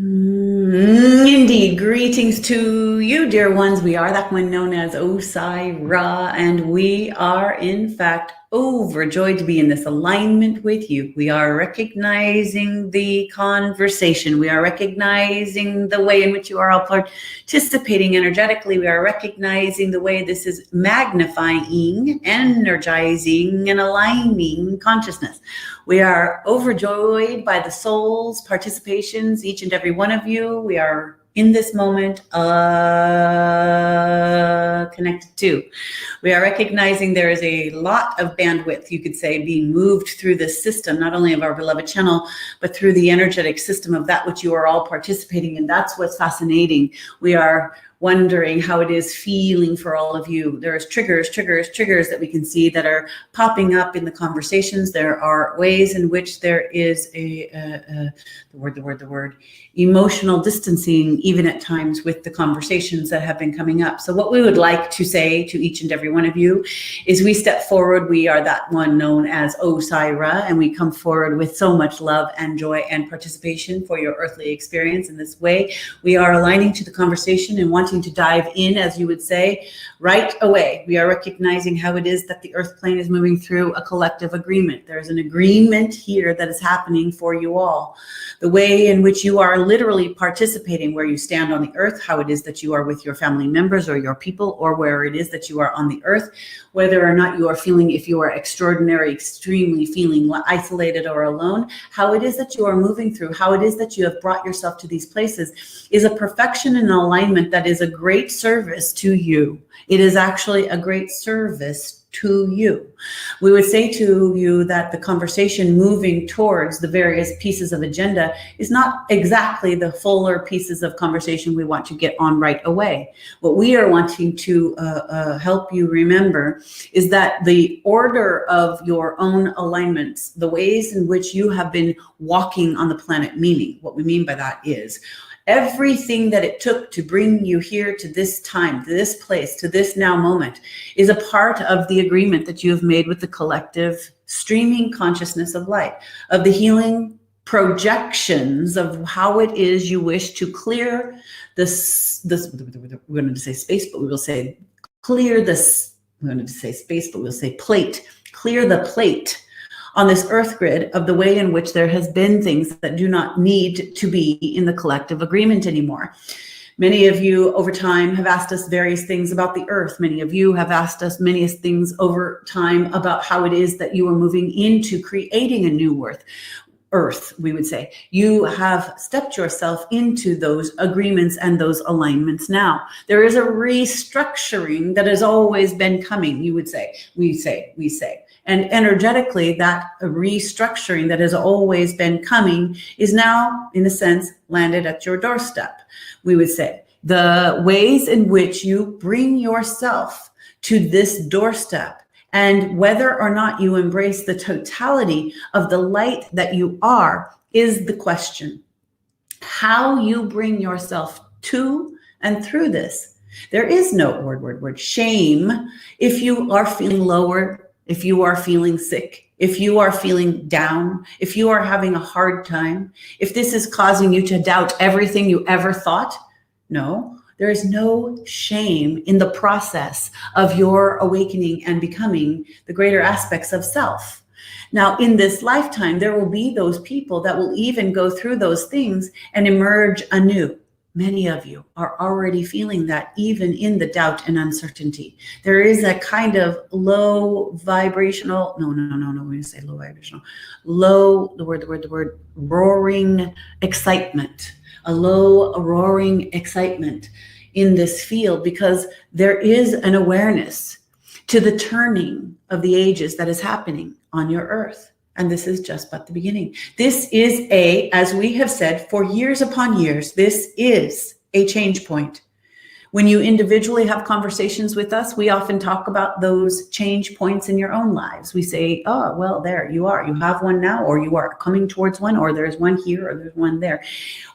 Indeed. Greetings to you, dear ones. We are that one known as Osairah, and we are, in fact, overjoyed to be in this alignment with you. We are recognizing the conversation. We are recognizing the way in which you are all participating energetically. We are recognizing the way this is magnifying, energizing, and aligning consciousness. We are overjoyed by the soul's participations, each and every one of you. We are in this moment connected to. We are recognizing there is a lot of bandwidth, you could say, being moved through this system, not only of our beloved channel, but through the energetic system of that which you are all participating in. That's what's fascinating. We are wondering how it is feeling for all of you. There's triggers that we can see that are popping up in the conversations. There are ways in which there is the word, emotional distancing, even at times with the conversations that have been coming up. So what we would like to say to each and every one of you is we step forward. We are that one known as Osairah, and we come forward with so much love and joy and participation for your earthly experience in this way. We are aligning to the conversation and wanting to dive in, as you would say, right away. We are recognizing how it is that the earth plane is moving through a collective agreement. There's an agreement here that is happening for you all. The way in which you are literally participating, where you stand on the earth, how it is that you are with your family members or your people, or where it is that you are on the earth, whether or not you are feeling, if you are extremely feeling isolated or alone, how it is that you are moving through, how it is that you have brought yourself to these places is a perfection and alignment that is a great service to you. It is actually a great service to you. We would say to you that the conversation moving towards the various pieces of agenda is not exactly the fuller pieces of conversation we want to get on right away. What we are wanting to help you remember is that the order of your own alignments, the ways in which you have been walking on the planet, meaning what we mean by that is everything that it took to bring you here to this time, to this place, to this now moment is a part of the agreement that you have made with the collective streaming consciousness of light, of the healing projections of how it is you wish to clear this we're going to say space, but we will say clear this, we're going to say space, but we'll say plate, clear the plate on this earth grid of the way in which there has been things that do not need to be in the collective agreement anymore. Many of you over time have asked us various things about the earth. Many of you have asked us many things over time about how it is that you are moving into creating a new earth, we would say. You have stepped yourself into those agreements and those alignments now. There is a restructuring that has always been coming, you would say. We say. And energetically, that restructuring that has always been coming is now, in a sense, landed at your doorstep, we would say. The ways in which you bring yourself to this doorstep, and whether or not you embrace the totality of the light that you are, is the question. How you bring yourself to and through this. There is no word shame if you are feeling lower, if you are feeling sick, if you are feeling down, if you are having a hard time, if this is causing you to doubt everything you ever thought. No. There is no shame in the process of your awakening and becoming the greater aspects of self. Now, in this lifetime, there will be those people that will even go through those things and emerge anew. Many of you are already feeling that even in the doubt and uncertainty. There is a kind of low vibrational, no, we're going to say low vibrational, roaring excitement. A low roaring excitement in this field, because there is an awareness to the turning of the ages that is happening on your earth. And this is just but the beginning. This is as we have said for years upon years, this is a change point. When you individually have conversations with us, we often talk about those change points in your own lives. We say, oh, well, there you are. You have one now, or you are coming towards one, or there's one here, or there's one there.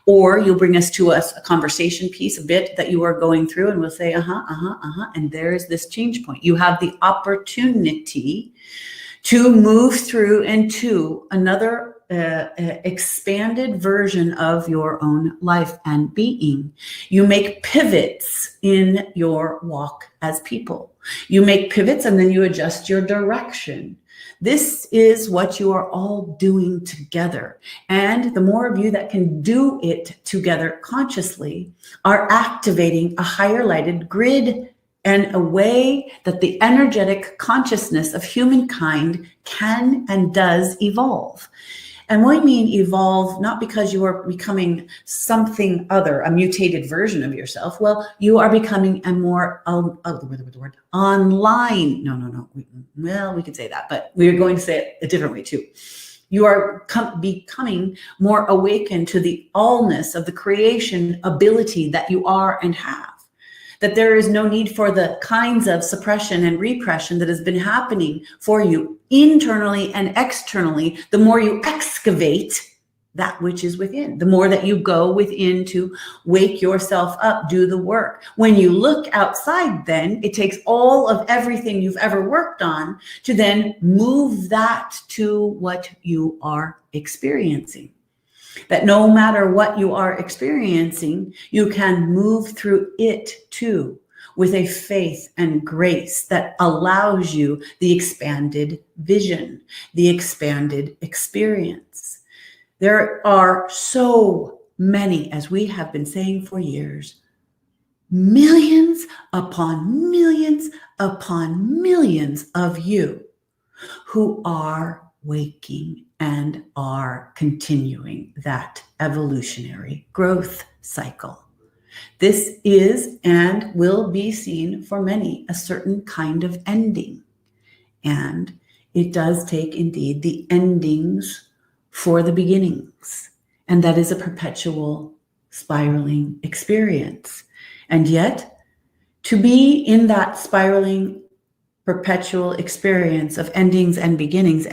Or you'll bring us a conversation piece, a bit that you are going through, and we'll say, and there's this change point. You have the opportunity to move through into another expanded version of your own life and being. You make pivots in your walk as people. You make pivots and then you adjust your direction. This is what you are all doing together. And the more of you that can do it together consciously are activating a higher lighted grid and a way that the energetic consciousness of humankind can and does evolve. And we mean evolve not because you are becoming something other, a mutated version of yourself. Well, you are becoming a more online. No. Well, we could say that, but we're going to say it a different way too. You are becoming more awakened to the allness of the creation ability that you are and have. That there is no need for the kinds of suppression and repression that has been happening for you internally and externally. The more you excavate that which is within, the more that you go within to wake yourself up, do the work. When you look outside, then it takes all of everything you've ever worked on to then move that to what you are experiencing. That no matter what you are experiencing, you can move through it too with a faith and grace that allows you the expanded vision, the expanded experience. There are so many, as we have been saying for years, millions upon millions upon millions of you who are waking and are continuing that evolutionary growth cycle. This is and will be seen for many a certain kind of ending. And it does take indeed the endings for the beginnings. And that is a perpetual spiraling experience. And yet, to be in that spiraling perpetual experience of endings and beginnings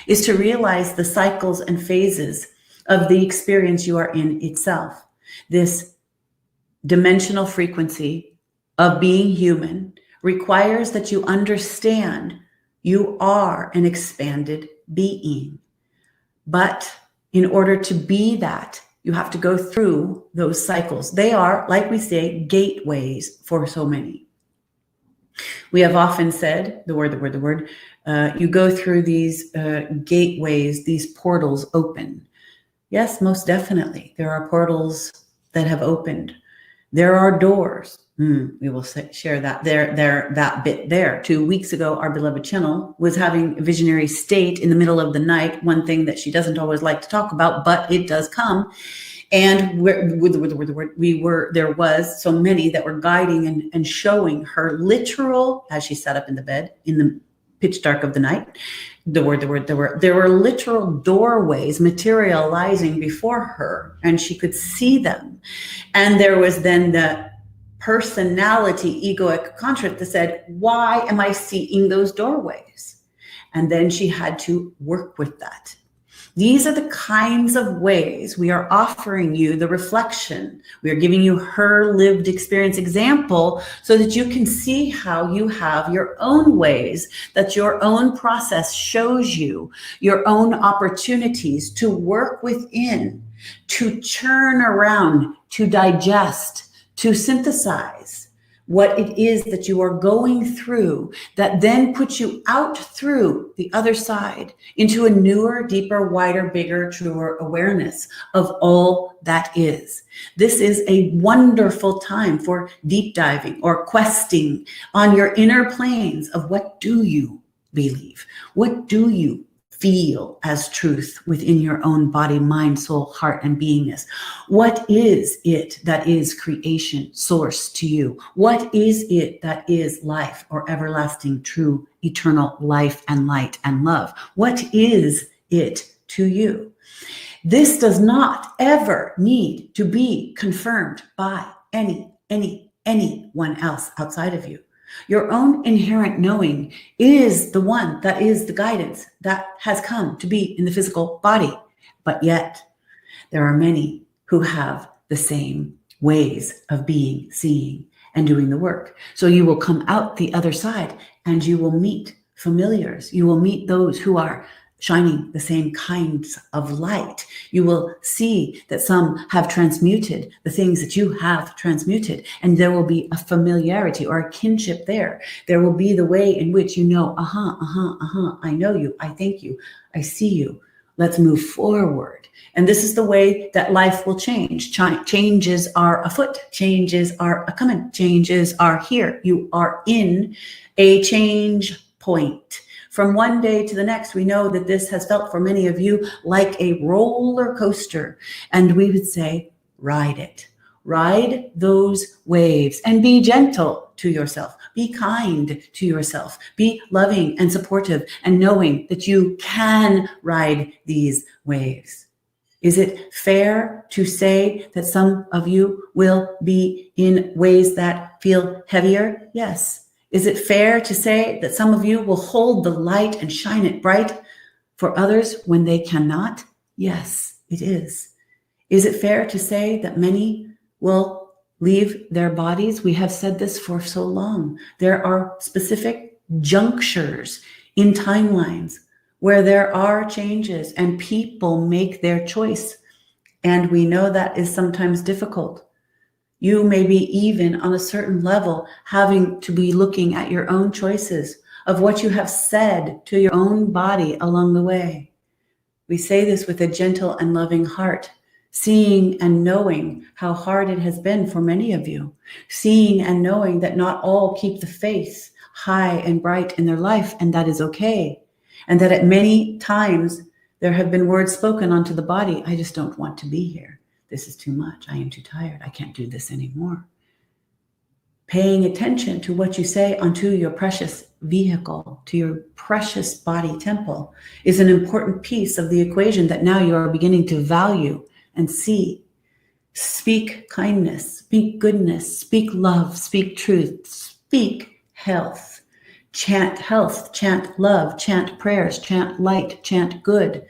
is to realize the cycles and phases of the experience you are in itself. This dimensional frequency of being human requires that you understand you are an expanded being. But in order to be that, you have to go through those cycles. They are, like we say, gateways for so many. We have often said, the word, you go through these gateways, these portals open. Yes, most definitely. There are portals that have opened. There are doors. We will share that that bit there. 2 weeks ago, our beloved channel was having a visionary state in the middle of the night. One thing that she doesn't always like to talk about, but it does come. And there was so many that were guiding and showing her literal, as she sat up in the bed in the pitch dark of the night, there were literal doorways materializing before her, and she could see them. And there was then the personality, egoic construct that said, why am I seeing those doorways? And then she had to work with that. These are the kinds of ways we are offering you the reflection. We are giving you her lived experience example so that you can see how you have your own ways, that your own process shows you your own opportunities to work within, to churn around, to digest, to synthesize what it is that you are going through that then puts you out through the other side into a newer, deeper, wider, bigger, truer awareness of all that is. This is a wonderful time for deep diving or questing on your inner planes of what do you believe? What do you feel as truth within your own body, mind, soul, heart, and beingness? What is it that is creation source to you? What is it that is life or everlasting, true, eternal life and light and love? What is it to you? This does not ever need to be confirmed by anyone else outside of you. Your own inherent knowing is the one that is the guidance that has come to be in the physical body. But yet, there are many who have the same ways of being, seeing, and doing the work. So you will come out the other side and you will meet familiars. You will meet those who are shining the same kinds of light. You will see that some have transmuted the things that you have transmuted, and there will be a familiarity or a kinship there. There will be the way in which you know, I know you, I thank you, I see you. Let's move forward. And this is the way that life will change. Changes are afoot. Changes are a-coming. Changes are here. You are in a change point. From one day to the next, we know that this has felt for many of you like a roller coaster. And we would say, ride it. Ride those waves and be gentle to yourself. Be kind to yourself. Be loving and supportive and knowing that you can ride these waves. Is it fair to say that some of you will be in ways that feel heavier? Yes. Is it fair to say that some of you will hold the light and shine it bright for others when they cannot? Yes, it is. Is it fair to say that many will leave their bodies? We have said this for so long. There are specific junctures in timelines where there are changes and people make their choice. And we know that is sometimes difficult. You may be even on a certain level having to be looking at your own choices of what you have said to your own body along the way. We say this with a gentle and loving heart, seeing and knowing how hard it has been for many of you, seeing and knowing that not all keep the faith high and bright in their life, and that is okay. And that at many times there have been words spoken onto the body. I just don't want to be here. This is too much. I am too tired. I can't do this anymore. Paying attention to what you say onto your precious vehicle, to your precious body temple, is an important piece of the equation that now you are beginning to value and see. Speak kindness, speak goodness, speak love, speak truth, speak health. Chant health, chant love, chant prayers, chant light, chant good.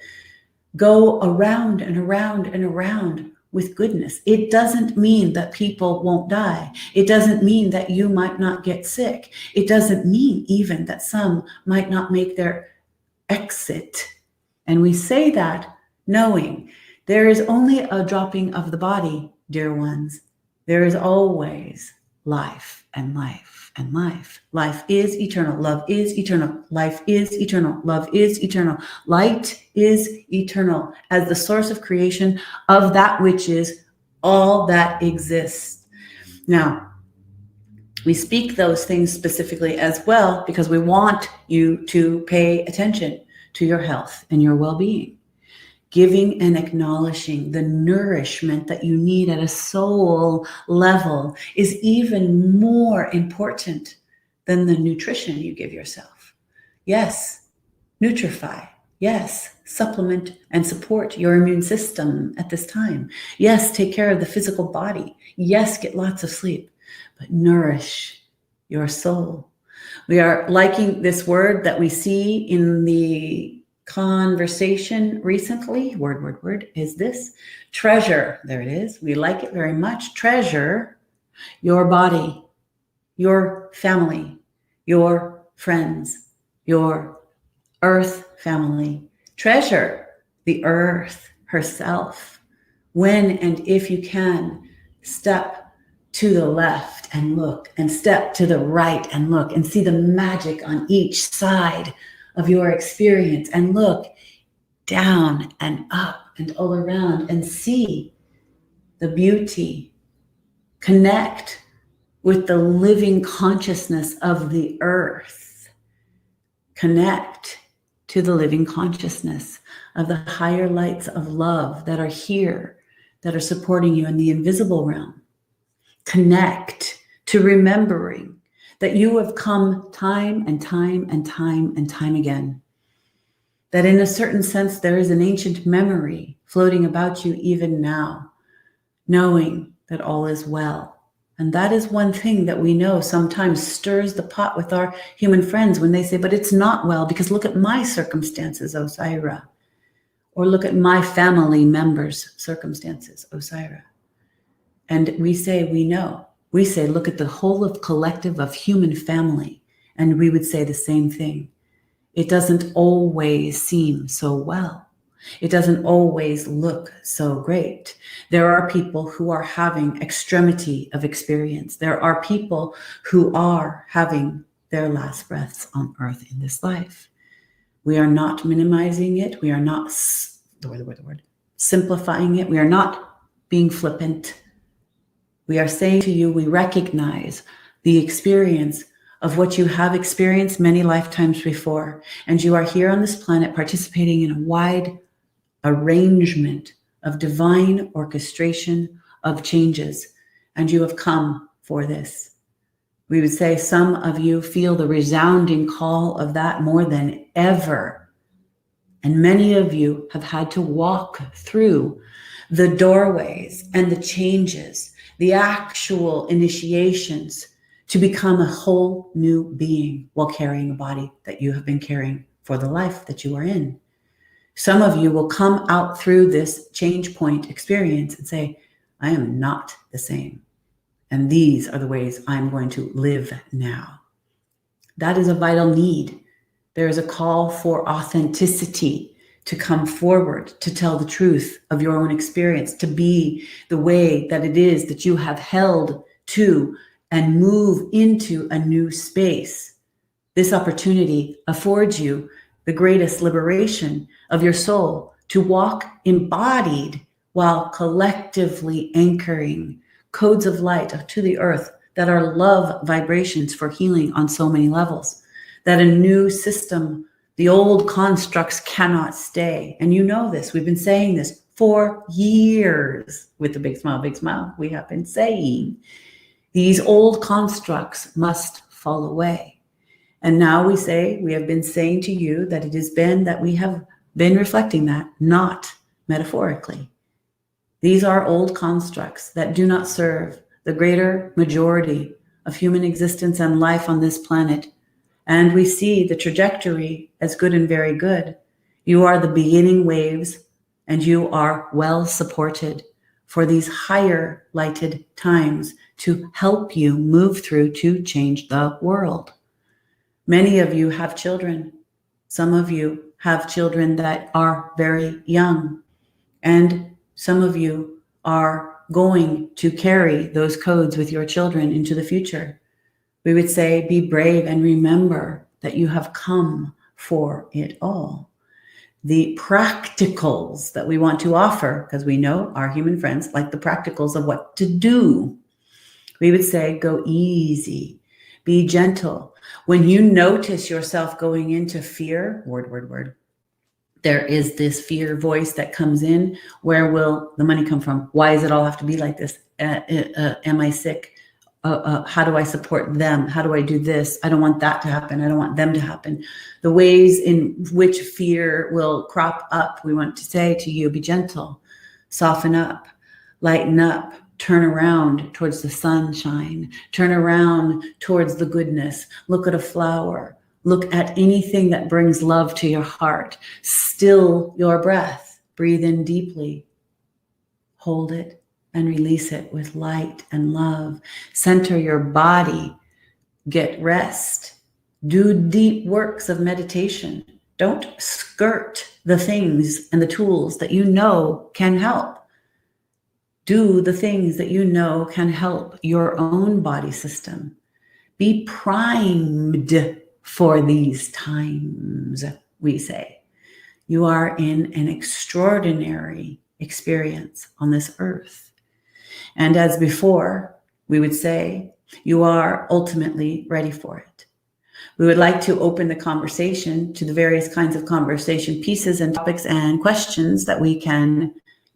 Go around and around and around with goodness. It doesn't mean that people won't die. It doesn't mean that you might not get sick. It doesn't mean even that some might not make their exit. And we say that knowing there is only a dropping of the body, dear ones. There is always life and life. And life. Life is eternal. Love is eternal. Life is eternal. Love is eternal. Light is eternal as the source of creation of that which is all that exists. Now, we speak those things specifically as well because we want you to pay attention to your health and your well-being. Giving and acknowledging the nourishment that you need at a soul level is even more important than the nutrition you give yourself. Yes, nutrify. Yes, supplement and support your immune system at this time. Yes, take care of the physical body. Yes, get lots of sleep, but nourish your soul. We are liking this word that we see in the conversation recently. Word is this. Treasure. There it is. We like it very much. Treasure your body, your family, your friends, your earth family. Treasure the earth herself. When and if you can, step to the left and look, and step to the right and look, and see the magic on each side of your experience, and look down and up and all around and see the beauty. Connect with the living consciousness of the earth. Connect to the living consciousness of the higher lights of love that are here, that are supporting you in the invisible realm. Connect to remembering that you have come time and time and time and time again. That in a certain sense, there is an ancient memory floating about you even now, knowing that all is well. And that is one thing that we know sometimes stirs the pot with our human friends when they say, but it's not well because look at my circumstances, Osairah. Or look at my family members' circumstances, Osairah. And we say, we know. We say, look at the whole of collective of human family. And we would say the same thing. It doesn't always seem so well. It doesn't always look so great. There are people who are having extremity of experience. There are people who are having their last breaths on earth in this life. We are not minimizing it. We are not simplifying it. We are not being flippant. We are saying to you, we recognize the experience of what you have experienced many lifetimes before. And you are here on this planet participating in a wide arrangement of divine orchestration of changes. And you have come for this. We would say some of you feel the resounding call of that more than ever. And many of you have had to walk through the doorways and the changes, the actual initiations to become a whole new being while carrying a body that you have been carrying for the life that you are in. Some of you will come out through this change point experience and say, I am not the same. And these are the ways I'm going to live now. That is a vital need. There is a call for authenticity to come forward, to tell the truth of your own experience, to be the way that it is that you have held to and move into a new space. This opportunity affords you the greatest liberation of your soul to walk embodied while collectively anchoring codes of light to the earth that are love vibrations for healing on so many levels, that a new system, the old constructs cannot stay. And you know this, we've been saying this for years with a big smile, we have been saying these old constructs must fall away. And now we say, we have been saying to you that it has been that we have been reflecting that, not metaphorically. These are old constructs that do not serve the greater majority of human existence and life on this planet. And we see the trajectory as good and very good. You are the beginning waves, and you are well supported for these higher lighted times to help you move through to change the world. Many of you have children. Some of you have children that are very young. And some of you are going to carry those codes with your children into the future. We would say, be brave and remember that you have come for it all. The practicals that we want to offer, because we know our human friends like the practicals of what to do. We would say, go easy, be gentle. When you notice yourself going into fear, there is this fear voice that comes in. Where will the money come from? Why does it all have to be like this? Am I sick? How do I support them? How do I do this? I don't want that to happen. I don't want them to happen. The ways in which fear will crop up, we want to say to you, be gentle, soften up, lighten up, turn around towards the sunshine, turn around towards the goodness. Look at a flower. Look at anything that brings love to your heart. Still your breath. Breathe in deeply. Hold it and release it with light and love. Center your body. Get rest. Do deep works of meditation. Don't skirt the things and the tools that you know can help. Do the things that you know can help your own body system. Be primed for these times, we say. You are in an extraordinary experience on this earth. And as before, we would say, you are ultimately ready for it. We would like to open the conversation to the various kinds of conversation pieces and topics and questions that we can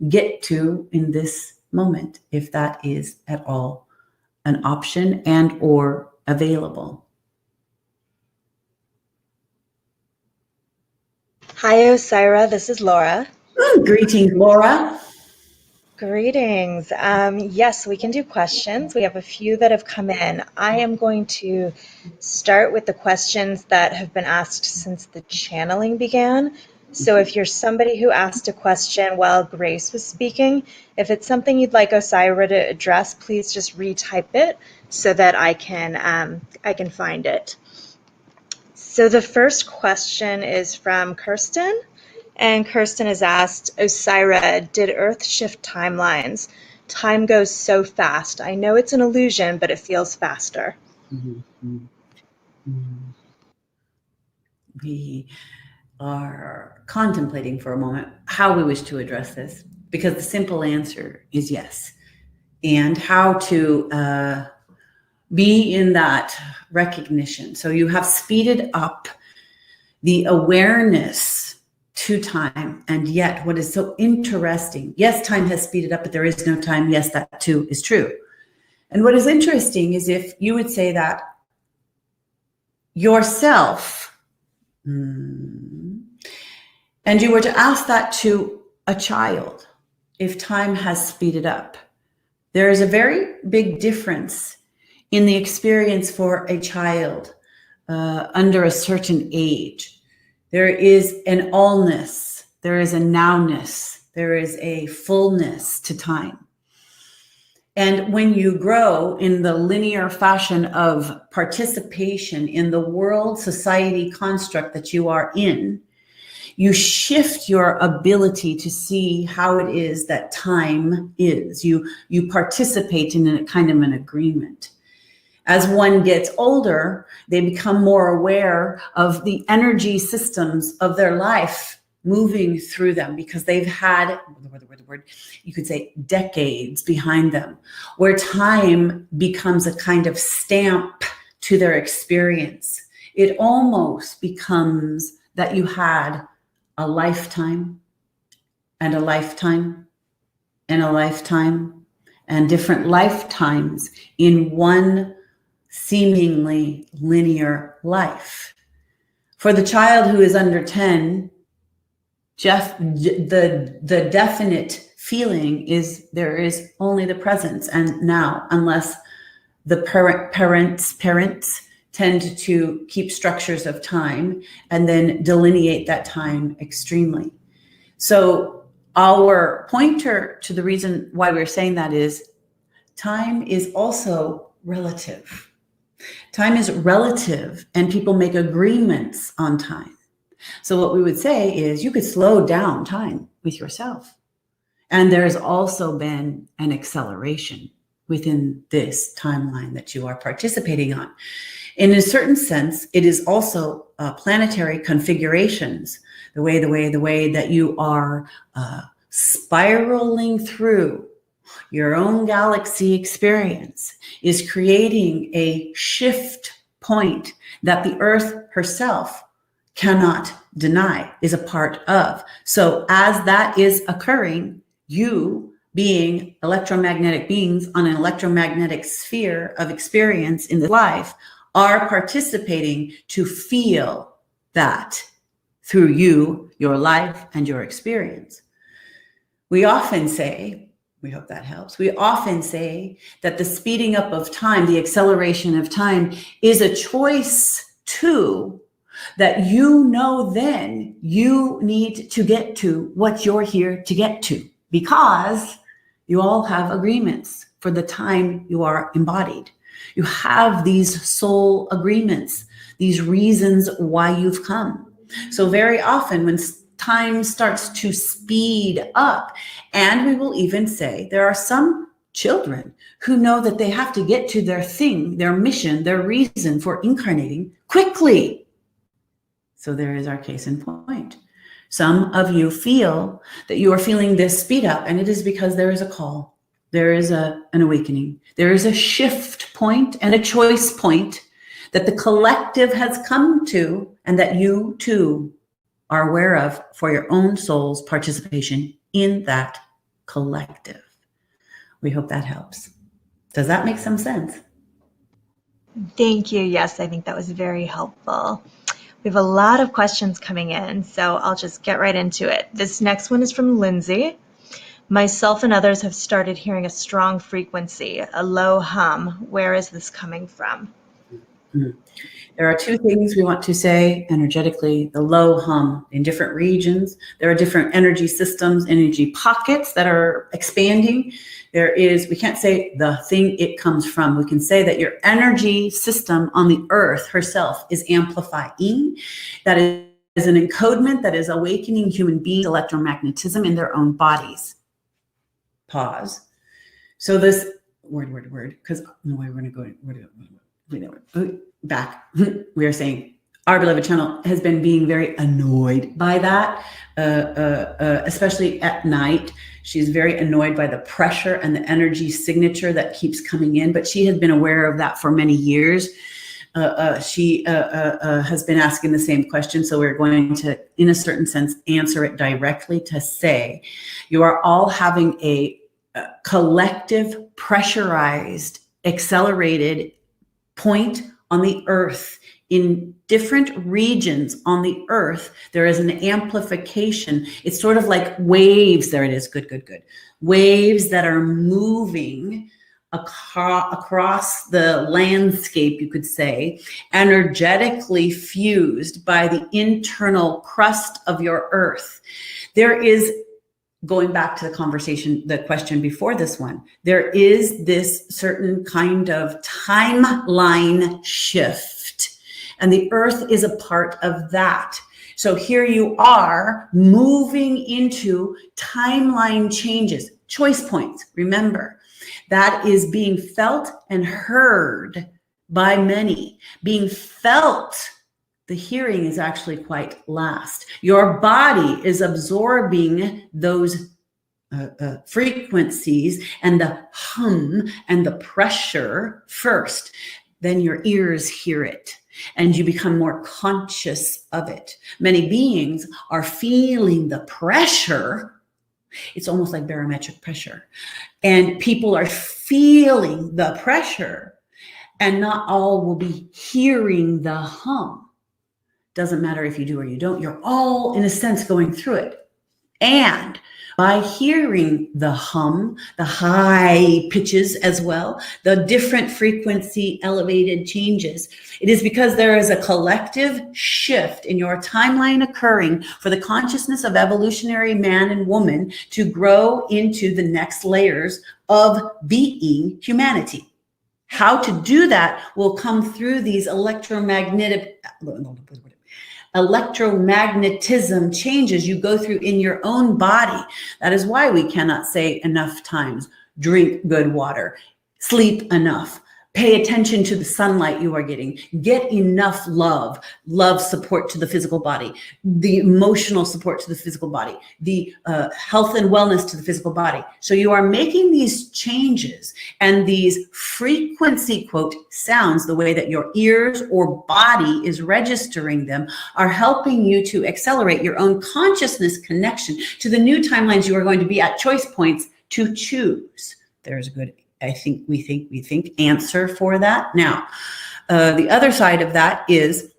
get to in this moment, if that is at all an option and or available. Hi, Osairah. This is Laura. Greetings, Laura. Greetings. Yes, we can do questions. We have a few that have come in. I am going to start with the questions that have been asked since the channeling began. So if you're somebody who asked a question while Grace was speaking, if it's something you'd like Osairah to address, please just retype it so that I can find it. So the first question is from Kirsten, and Kirsten has asked, Osairah, did Earth shift timelines? Time goes so fast. I know it's an illusion, but it feels faster. We are contemplating for a moment how we wish to address this, because the simple answer is yes. And how to be in that recognition. So you have speeded up the awareness to time. And yet what is so interesting, yes, time has speeded up, but there is no time. Yes, that too is true. And what is interesting is if you would say that yourself, and you were to ask that to a child, if time has speeded up, there is a very big difference in the experience for a child under a certain age. There is an allness, there is a nowness, there is a fullness to time. And when you grow in the linear fashion of participation in the world society construct that you are in, you shift your ability to see how it is that time is. You participate in a kind of an agreement. As one gets older, they become more aware of the energy systems of their life moving through them, because they've had, you could say, decades behind them, where time becomes a kind of stamp to their experience. It almost becomes that you had a lifetime and a lifetime and a lifetime and different lifetimes in one seemingly linear life. For the child who is under 10, the definite feeling is there is only the presence and now, unless the parents tend to keep structures of time and then delineate that time extremely. So our pointer to the reason why we're saying that is time is also relative. Time is relative, and people make agreements on time. So what we would say is you could slow down time with yourself. And there's also been an acceleration within this timeline that you are participating on. In a certain sense, it is also planetary configurations, the way that you are spiraling through your own galaxy experience is creating a shift point that the Earth herself cannot deny, is a part of. So as that is occurring, you being electromagnetic beings on an electromagnetic sphere of experience in this life are participating to feel that through you, your life, and your experience. We often say, we hope that helps. We often say that the speeding up of time, the acceleration of time, is a choice too, that you know then you need to get to what you're here to get to, because you all have agreements for the time you are embodied. You have these soul agreements, these reasons why you've come. So very often when time starts to speed up, and we will even say there are some children who know that they have to get to their thing, their mission, their reason for incarnating quickly. So there is our case in point. Some of you feel that you are feeling this speed up, and it is because there is a call. There is an awakening. There is a shift point and a choice point that the collective has come to, and that you too are aware of for your own soul's participation in that collective. We hope that helps. Does that make some sense? Thank you. Yes, I think that was very helpful. We have a lot of questions coming in, so I'll just get right into it. This next one is from Lindsay. Myself and others have started hearing a strong frequency, a low hum. Where is this coming from? There are two things we want to say energetically. The low hum in different regions. There are different energy systems, energy pockets that are expanding. We can't say the thing it comes from. We can say that your energy system on the earth herself is amplifying. That is an encodement that is awakening human beings electromagnetism in their own bodies. Pause. So this word, because no way we're going to go back. We are saying our beloved channel has been being very annoyed by that, especially at night. She's very annoyed by the pressure and the energy signature that keeps coming in, but she has been aware of that for many years. She has been asking the same question, so we're going to, in a certain sense, answer it directly to say, you are all having a collective, pressurized, accelerated point on the earth. In different regions on the earth, there is an amplification. It's sort of like waves. There it is. Good. Waves that are moving across the landscape, you could say, energetically fused by the internal crust of your earth. There is, going back to the conversation, the question before this one, there is this certain kind of timeline shift, and the earth is a part of that. So here you are moving into timeline changes, choice points. Remember, that is being felt and heard by many. Being felt, the hearing is actually quite last. Your body is absorbing those frequencies and the hum and the pressure first. Then your ears hear it and you become more conscious of it. Many beings are feeling the pressure. It's almost like barometric pressure. And people are feeling the pressure, and not all will be hearing the hum. Doesn't matter if you do or you don't, you're all, in a sense, going through it. And by hearing the hum, the high pitches as well, the different frequency elevated changes, it is because there is a collective shift in your timeline occurring for the consciousness of evolutionary man and woman to grow into the next layers of being humanity. How to do that will come through these electromagnetism changes you go through in your own body. That is why we cannot say enough times, drink good water, sleep enough, pay attention to the sunlight you are getting, get enough love support to the physical body, the emotional support to the physical body, the health and wellness to the physical body. So you are making these changes, and these frequency, quote, sounds, the way that your ears or body is registering them, are helping you to accelerate your own consciousness connection to the new timelines you are going to be at, choice points to choose. There's a good, we think answer for that. Now, the other side of that is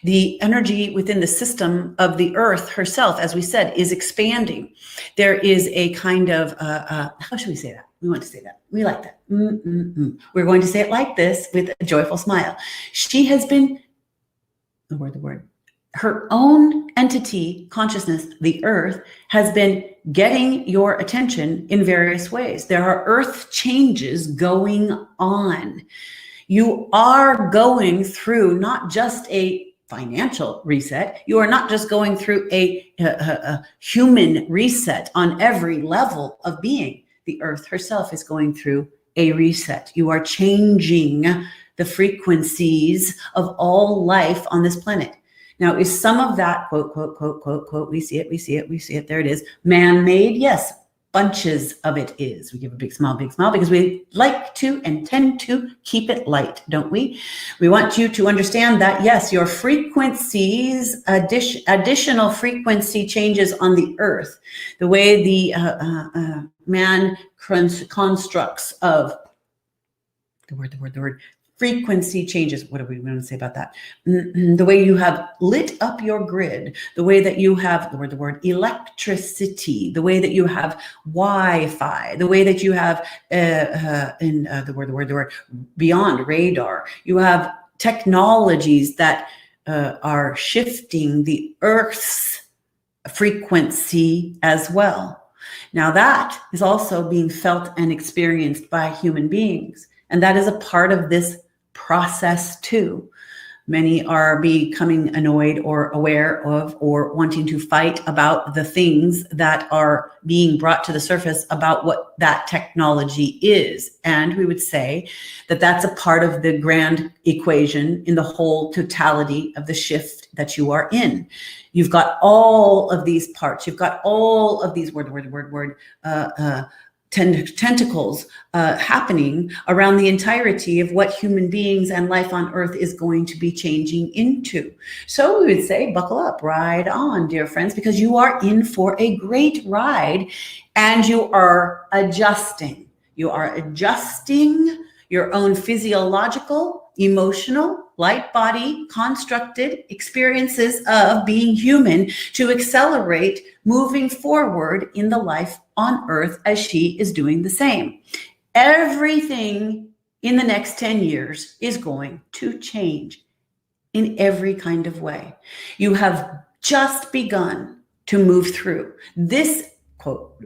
the energy within the system of the earth herself, as we said, is expanding. There is a kind of, how should we say that? We want to say that. We like that. We're going to say it like this with a joyful smile. She has been, the word, her own entity, consciousness, the earth, has been getting your attention in various ways. There are earth changes going on. You are going through not just a financial reset. You are not just going through a human reset on every level of being. The earth herself is going through a reset. You are changing the frequencies of all life on this planet. Now, is some of that, quote, we see it, there it is, man-made? Yes, bunches of it is. We give a big smile, because we like to and tend to keep it light, don't we? We want you to understand that, yes, your frequencies, additional frequency changes on the earth, the way the man constructs of, the word, frequency changes. What do we want to say about that? The way you have lit up your grid, the way that you have the word electricity, the way that you have Wi-Fi, the way that you have the word beyond radar. You have technologies that are shifting the Earth's frequency as well. Now that is also being felt and experienced by human beings. And that is a part of this process too. Many are becoming annoyed or aware of or wanting to fight about the things that are being brought to the surface about what that technology is. And we would say that that's a part of the grand equation in the whole totality of the shift that you are in. You've got all of these parts. You've got all of these tentacles happening around the entirety of what human beings and life on Earth is going to be changing into. So we would say, buckle up, ride on, dear friends, because you are in for a great ride and you are adjusting. You are adjusting your own physiological, emotional, light body constructed experiences of being human to accelerate moving forward in the life on Earth as she is doing the same. Everything in the next 10 years is going to change in every kind of way. You have just begun to move through. This, quote,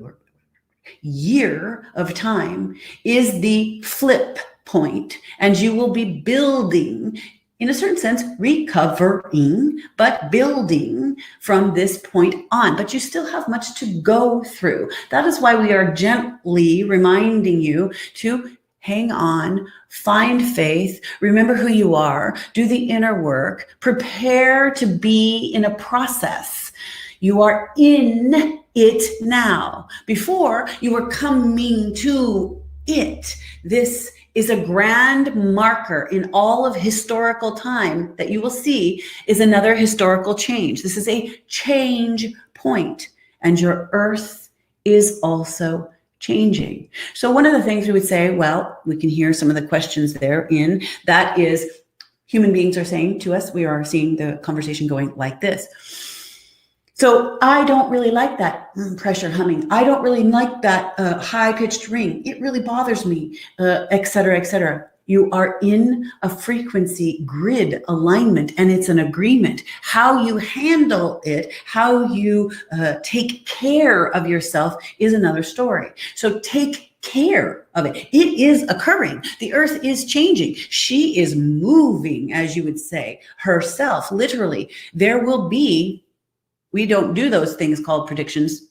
year of time is the flip point, and you will be building, in a certain sense, recovering, but building from this point on. But you still have much to go through. That is why we are gently reminding you to hang on, find faith, remember who you are, do the inner work, prepare to be in a process. You are in it now. Before, you were coming to it. This is a grand marker in all of historical time that you will see is another historical change. This is a change point, and your Earth is also changing. So one of the things we would say, well, we can hear some of the questions therein. That is, human beings are saying to us, we are seeing the conversation going like this. So I don't really like that pressure humming. I don't really like that high-pitched ring. It really bothers me, et cetera, et cetera. You are in a frequency grid alignment, and it's an agreement. How you handle it, how you take care of yourself is another story. So take care of it. It is occurring. The Earth is changing. She is moving, as you would say, herself, literally. There will be, we don't do those things called predictions,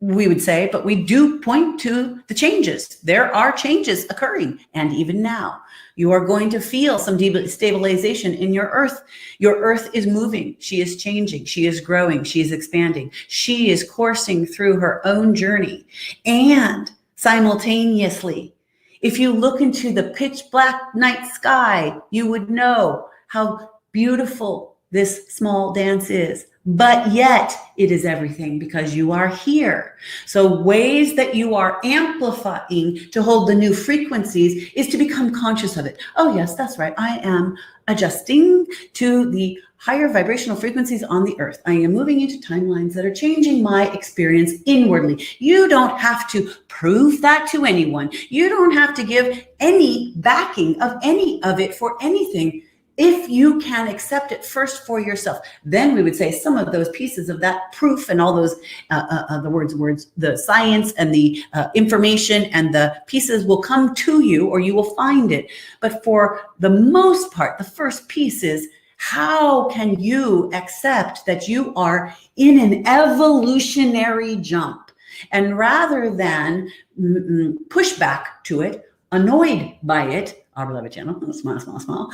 we would say, but we do point to the changes. There are changes occurring. And even now, you are going to feel some stabilization in your Earth. Your Earth is moving. She is changing. She is growing. She is expanding. She is coursing through her own journey. And simultaneously, if you look into the pitch black night sky, you would know how beautiful this small dance is. But yet it is everything because you are here. So ways that you are amplifying to hold the new frequencies is to become conscious of it. Oh yes, that's right. I am adjusting to the higher vibrational frequencies on the Earth. I am moving into timelines that are changing my experience inwardly. You don't have to prove that to anyone. You don't have to give any backing of any of it for anything. If you can accept it first for yourself, then we would say some of those pieces of that proof and all those, the science and the information and the pieces will come to you, or you will find it. But for the most part, the first piece is, how can you accept that you are in an evolutionary jump? And rather than push back to it, annoyed by it, our beloved channel, smile,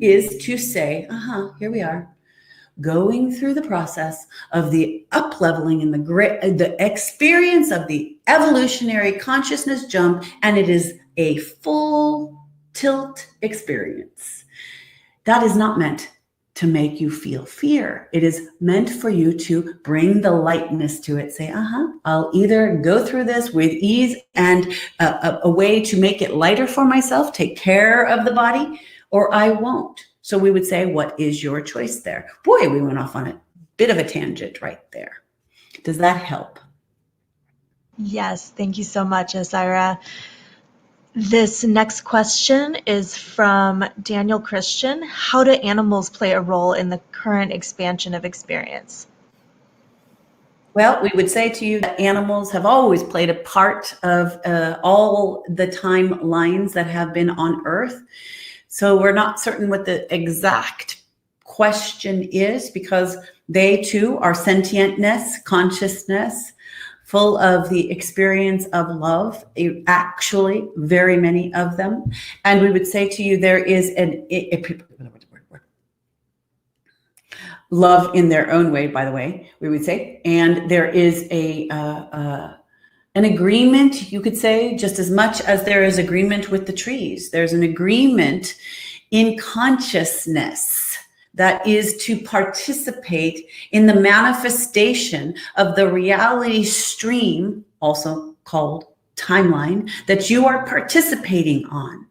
is to say, here we are, going through the process of the up-leveling and the experience of the evolutionary consciousness jump, and it is a full tilt experience. That is not meant to make you feel fear. It is meant for you to bring the lightness to it. Say, I'll either go through this with ease and a way to make it lighter for myself, take care of the body, or I won't. So we would say, what is your choice there? Boy, we went off on a bit of a tangent right there. Does that help? Yes, thank you so much, Osairah. This next question is from Daniel Christian. How do animals play a role in the current expansion of experience? Well, we would say to you that animals have always played a part of all the timelines that have been on Earth. So we're not certain what the exact question is, because they too are sentientness, consciousness, full of the experience of love, actually, very many of them. And we would say to you, there is love in their own way, by the way, we would say. And there is an agreement, you could say, just as much as there is agreement with the trees. There's an agreement in consciousness that is to participate in the manifestation of the reality stream, also called timeline, that you are participating on.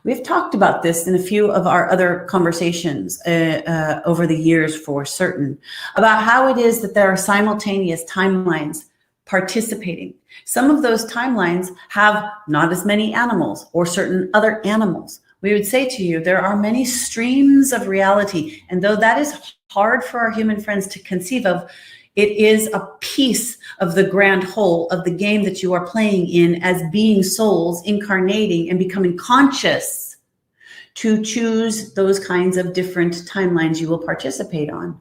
We've talked about this in a few of our other conversations over the years, for certain, about how it is that there are simultaneous timelines participating. Some of those timelines have not as many animals or certain other animals. We would say to you, there are many streams of reality. And though that is hard for our human friends to conceive of, it is a piece of the grand whole of the game that you are playing in as being souls incarnating and becoming conscious to choose those kinds of different timelines you will participate on.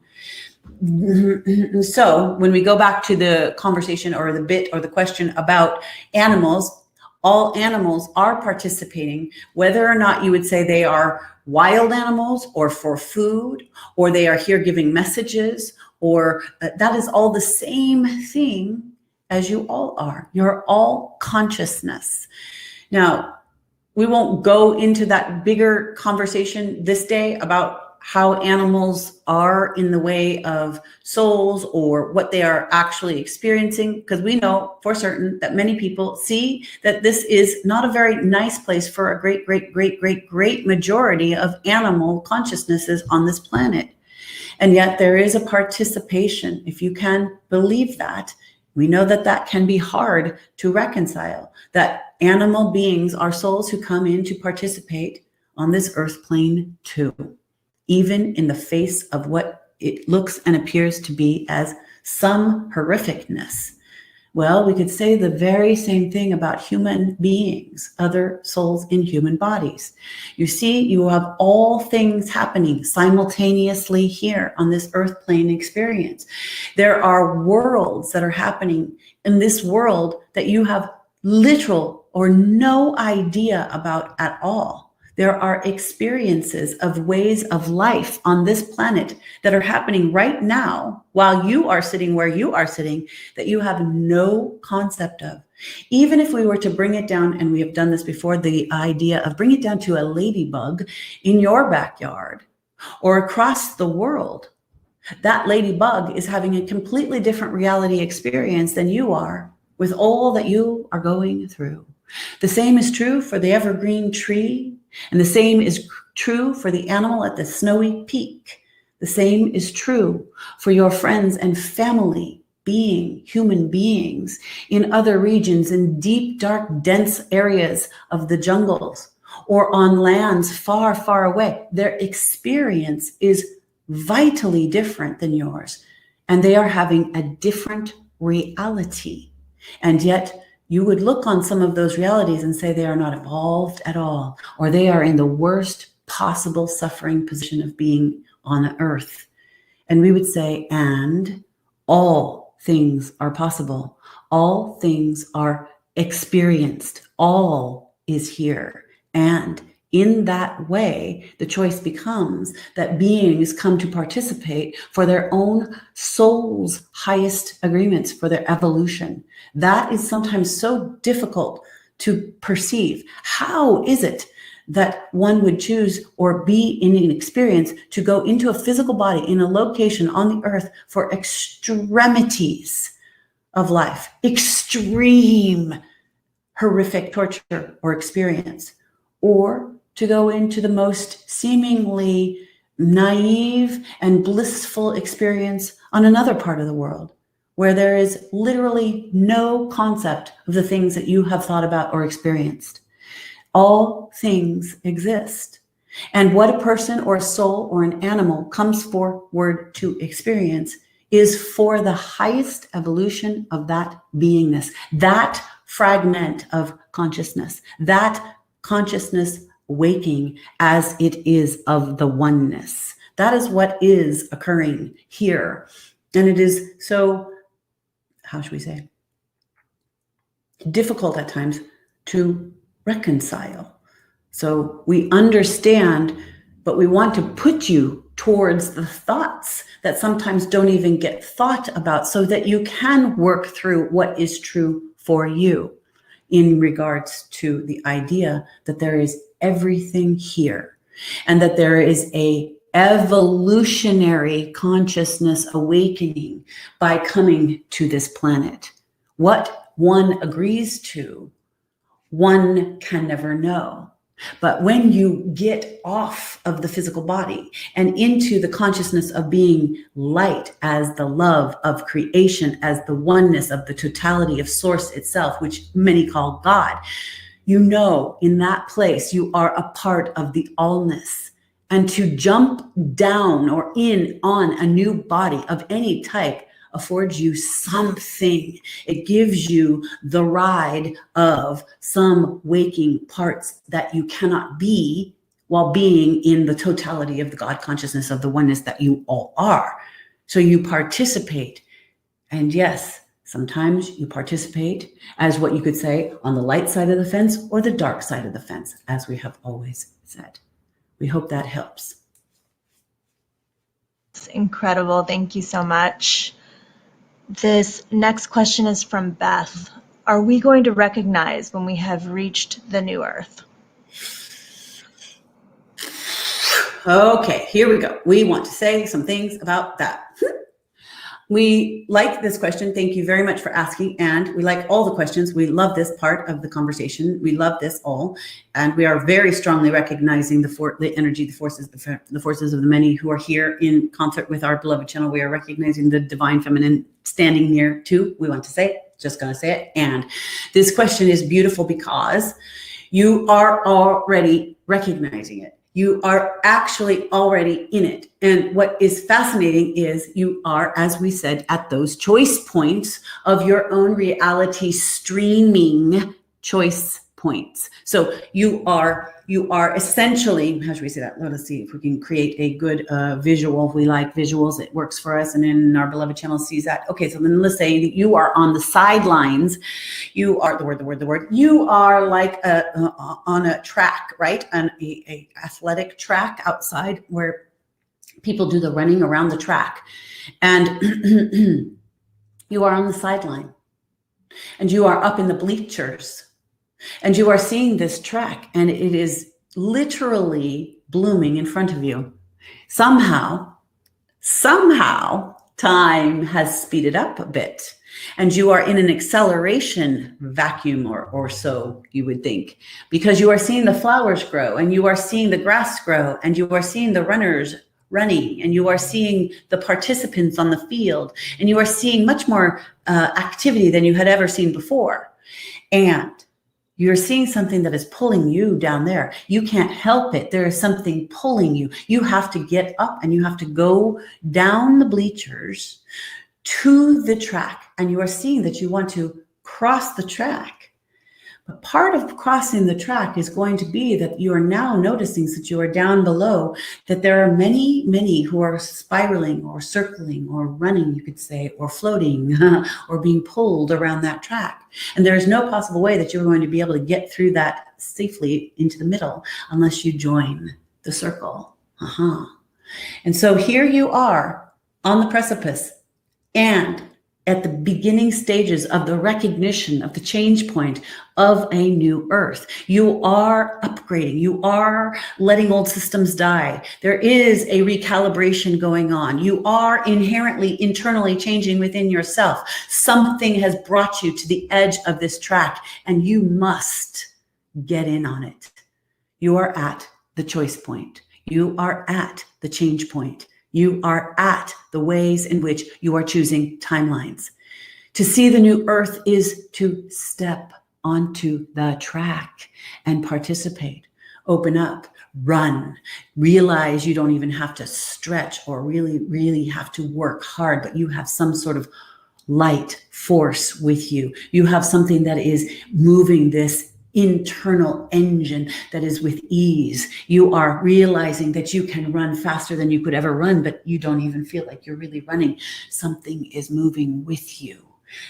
So when we go back to the conversation or the bit or the question about animals, all animals are participating, whether or not you would say they are wild animals or for food, or they are here giving messages, or that is all the same thing as you all are. You're all consciousness. Now, we won't go into that bigger conversation this day about how animals are in the way of souls or what they are actually experiencing, because we know for certain that many people see that this is not a very nice place for a great majority of animal consciousnesses on this planet. And yet there is a participation. If you can believe that, we know that that can be hard to reconcile, that animal beings are souls who come in to participate on this earth plane too, even in the face of what it looks and appears to be as some horrificness. Well, we could say the very same thing about human beings, other souls in human bodies. You see, you have all things happening simultaneously here on this earth plane experience. There are worlds that are happening in this world that you have little or no idea about at all. There are experiences of ways of life on this planet that are happening right now while you are sitting where you are sitting that you have no concept of. Even if we were to bring it down, and we have done this before, the idea of bring it down to a ladybug in your backyard or across the world, that ladybug is having a completely different reality experience than you are with all that you are going through. The same is true for the evergreen tree. And the same is true for the animal at the snowy peak. The same is true for your friends and family being human beings in other regions, in deep, dark, dense areas of the jungles or on lands far, far away. Their experience is vitally different than yours, and they are having a different reality. And yet, you would look on some of those realities and say they are not evolved at all, or they are in the worst possible suffering position of being on earth. And we would say, and all things are possible. All things are experienced. All is here. And in that way, the choice becomes that beings come to participate for their own soul's highest agreements, for their evolution. That is sometimes so difficult to perceive. How is it that one would choose or be in an experience to go into a physical body in a location on the earth for extremities of life, extreme horrific torture or experience, or to go into the most seemingly naive and blissful experience on another part of the world where there is literally no concept of the things that you have thought about or experienced. All things exist. And what a person or a soul or an animal comes forward to experience is for the highest evolution of that beingness, that fragment of consciousness, that consciousness waking as it is of the oneness. That is what is occurring here. And it is so, how should we say, difficult at times to reconcile. So we understand, but we want to put you towards the thoughts that sometimes don't even get thought about so that you can work through what is true for you in regards to the idea that there is everything here and that there is a evolutionary consciousness awakening by coming to this planet. What one agrees to, one can never know. But when you get off of the physical body and into the consciousness of being light as the love of creation, as the oneness of the totality of source itself, which many call God, you know in that place you are a part of the allness. And to jump down or in on a new body of any type affords you something. It gives you the ride of some waking parts that you cannot be while being in the totality of the God consciousness of the oneness that you all are. So you participate. And yes, sometimes you participate as what you could say on the light side of the fence or the dark side of the fence, as we have always said. We hope that helps. It's incredible. Thank you so much. This next question is from Beth. Are we going to recognize when we have reached the new earth? Okay, here we go. We want to say some things about that. We like this question. Thank you very much for asking. And we like all the questions. We love this part of the conversation. We love this all. And we are very strongly recognizing the energy, the forces of the many who are here in concert with our beloved channel. We are recognizing the divine feminine standing near too. We want to say it, just going to say it. And this question is beautiful because you are already recognizing it. You are actually already in it. And what is fascinating is you are, as we said, at those choice points of your own reality streaming choice points. So you are essentially, how should we say that? Well, let's see if we can create a good visual. If we like visuals, it works for us. And then our beloved channel sees that. Okay, so then let's say that you are on the sidelines. You are the word. You are like on a track, right? On a athletic track outside where people do the running around the track. And you are on the sideline. And you are up in the bleachers. And you are seeing this track, and it is literally blooming in front of you. Somehow, time has speeded up a bit, and you are in an acceleration vacuum or so, you would think, because you are seeing the flowers grow, and you are seeing the grass grow, and you are seeing the runners running, and you are seeing the participants on the field, and you are seeing much more activity than you had ever seen before. And you're seeing something that is pulling you down there. You can't help it. There is something pulling you. You have to get up and you have to go down the bleachers to the track. And you are seeing that you want to cross the track. But part of crossing the track is going to be that you are now noticing that you are down below, that there are many, many who are spiraling or circling or running, you could say, or floating or being pulled around that track. And there is no possible way that you're going to be able to get through that safely into the middle unless you join the circle. And so here you are on the precipice, and at the beginning stages of the recognition of the change point of a new earth. You are upgrading. You are letting old systems die. There is a recalibration going on. You are inherently, internally changing within yourself. Something has brought you to the edge of this track, and you must get in on it. You are at the choice point. You are at the change point. You are at the ways in which you are choosing timelines. To see the new earth is to step onto the track and participate. Open up, run, realize you don't even have to stretch or really have to work hard, but you have some sort of light force with you. You have something that is moving this internal engine that is with ease. You are realizing that you can run faster than you could ever run, but you don't even feel like you're really running. Something is moving with you.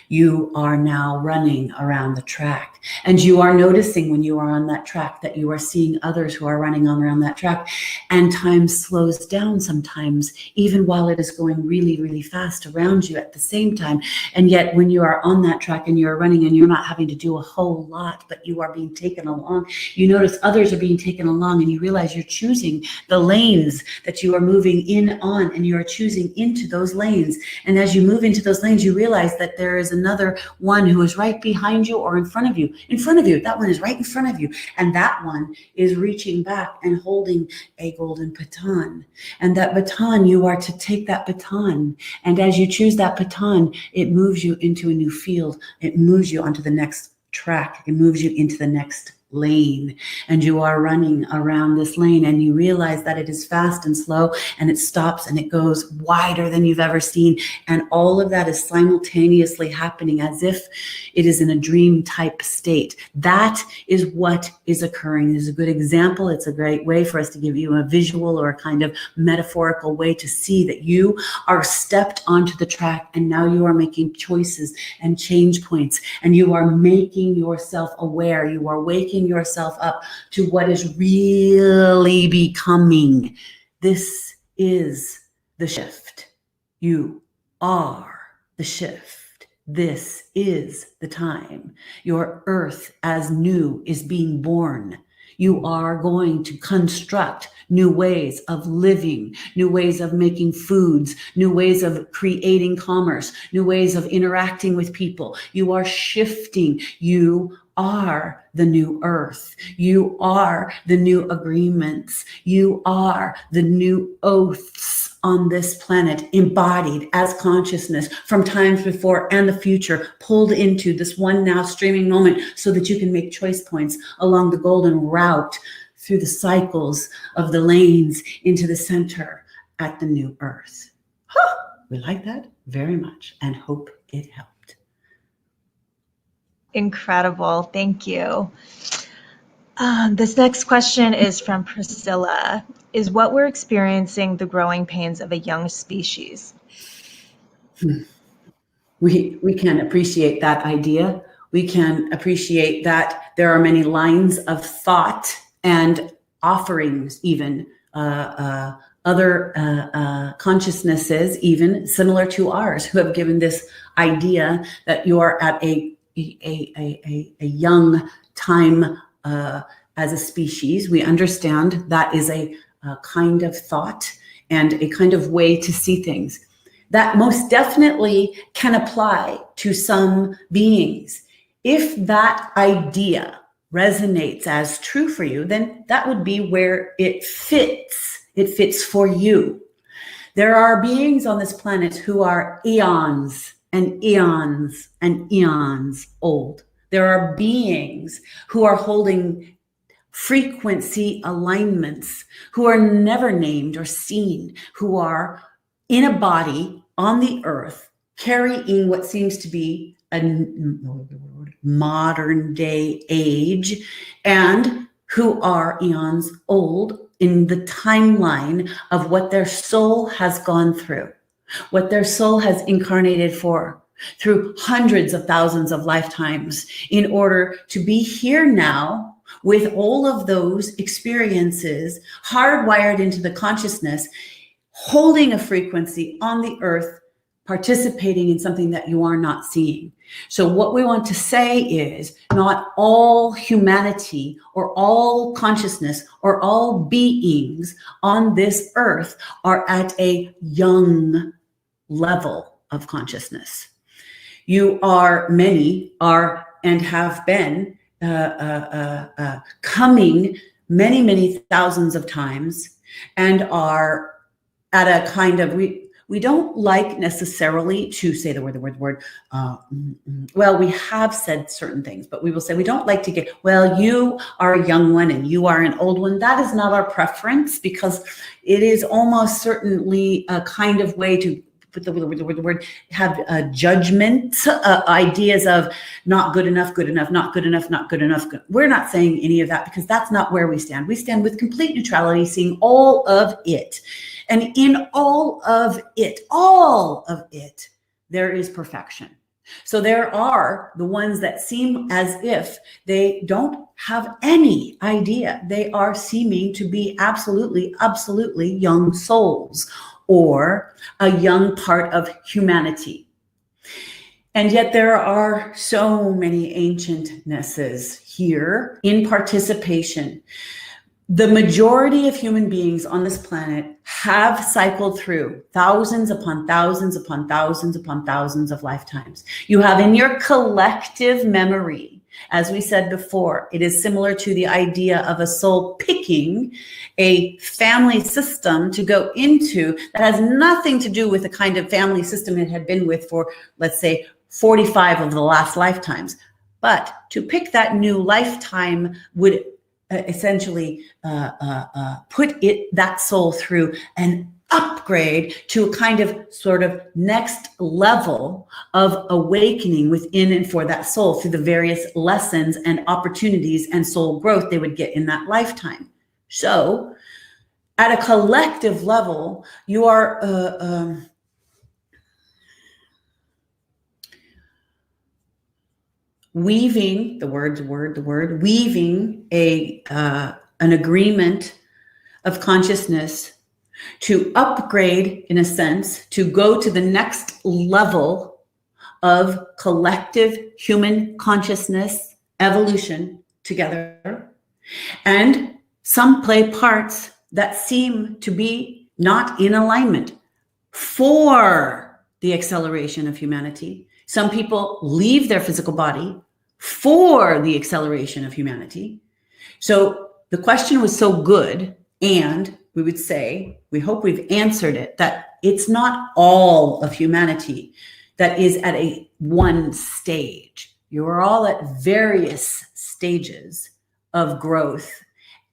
You are now running around the track, and you are noticing when you are on that track that you are seeing others who are running on around that track, and time slows down sometimes, even while it is going really fast around you at the same time. And yet when you are on that track and you're running and you're not having to do a whole lot, but you are being taken along, you notice others are being taken along, and you realize you're choosing the lanes that you are moving in on, and you are choosing into those lanes. And as you move into those lanes, you realize that there is another one who is right behind you or in front of you. In front of you, that one is right in front of you. And that one is reaching back and holding a golden baton. And that baton, you are to take that baton. And as you choose that baton, it moves you into a new field. It moves you onto the next track. It moves you into the next lane, and you are running around this lane, and you realize that it is fast and slow, and it stops and it goes wider than you've ever seen. And all of that is simultaneously happening as if it is in a dream type state. That is what is occurring. This is a good example. It's a great way for us to give you a visual or a kind of metaphorical way to see that you are stepped onto the track, and now you are making choices and change points, and you are making yourself aware. You are waking yourself up to what is really becoming. This is the shift. You are the shift. This is the time. Your earth as new is being born. You are going to construct new ways of living, new ways of making foods, new ways of creating commerce, new ways of interacting with people. You are shifting. You are the new earth. You are the new agreements. You are the new oaths on this planet, embodied as consciousness from times before and the future, pulled into this one now streaming moment so that you can make choice points along the golden route through the cycles of the lanes into the center at the new earth. We like that very much and hope it helped. Incredible. Thank you. This next question is from Priscilla. Is what we're experiencing the growing pains of a young species? We can appreciate that idea. We can appreciate that there are many lines of thought and offerings, even other consciousnesses, even similar to ours, who have given this idea that you are at a young time as a species. We understand that is a kind of thought and a kind of way to see things that most definitely can apply to some beings. If that idea resonates as true for you, then that would be where it fits. It fits for you. There are beings on this planet who are eons and eons and eons old. There are beings who are holding frequency alignments, who are never named or seen, who are in a body on the earth, carrying what seems to be a modern day age, and who are eons old in the timeline of what their soul has gone through, what their soul has incarnated for through hundreds of thousands of lifetimes in order to be here now with all of those experiences hardwired into the consciousness, holding a frequency on the earth, participating in something that you are not seeing. So what we want to say is not all humanity or all consciousness or all beings on this earth are at a young level of consciousness. Many are and have been coming many, many thousands of times and are at a kind of, we don't like necessarily to say the word. Well, we have said certain things, but we will say we don't like to get, well, you are a young one and you are an old one. That is not our preference, because it is almost certainly a kind of way to put the word, have judgment, ideas of not good enough, not good enough, not good enough. We're not saying any of that, because that's not where we stand. We stand with complete neutrality, seeing all of it. And in all of it, there is perfection. So there are the ones that seem as if they don't have any idea. They are seeming to be absolutely, absolutely young souls, or a young part of humanity. And yet there are so many ancientnesses here in participation. The majority of human beings on this planet have cycled through thousands upon thousands upon thousands upon thousands of lifetimes. You have in your collective memory, as we said before, it is similar to the idea of a soul picking a family system to go into that has nothing to do with the kind of family system it had been with for, let's say, 45 of the last lifetimes. But to pick that new lifetime would essentially put that soul through an upgrade to a kind of sort of next level of awakening within and for that soul through the various lessons and opportunities and soul growth they would get in that lifetime. So at a collective level, you are weaving weaving an agreement of consciousness to upgrade, in a sense, to go to the next level of collective human consciousness evolution together. And some play parts that seem to be not in alignment for the acceleration of humanity. Some people leave their physical body for the acceleration of humanity. So the question was so good, and we would say, we hope we've answered it, that it's not all of humanity that is at one stage. You are all at various stages of growth,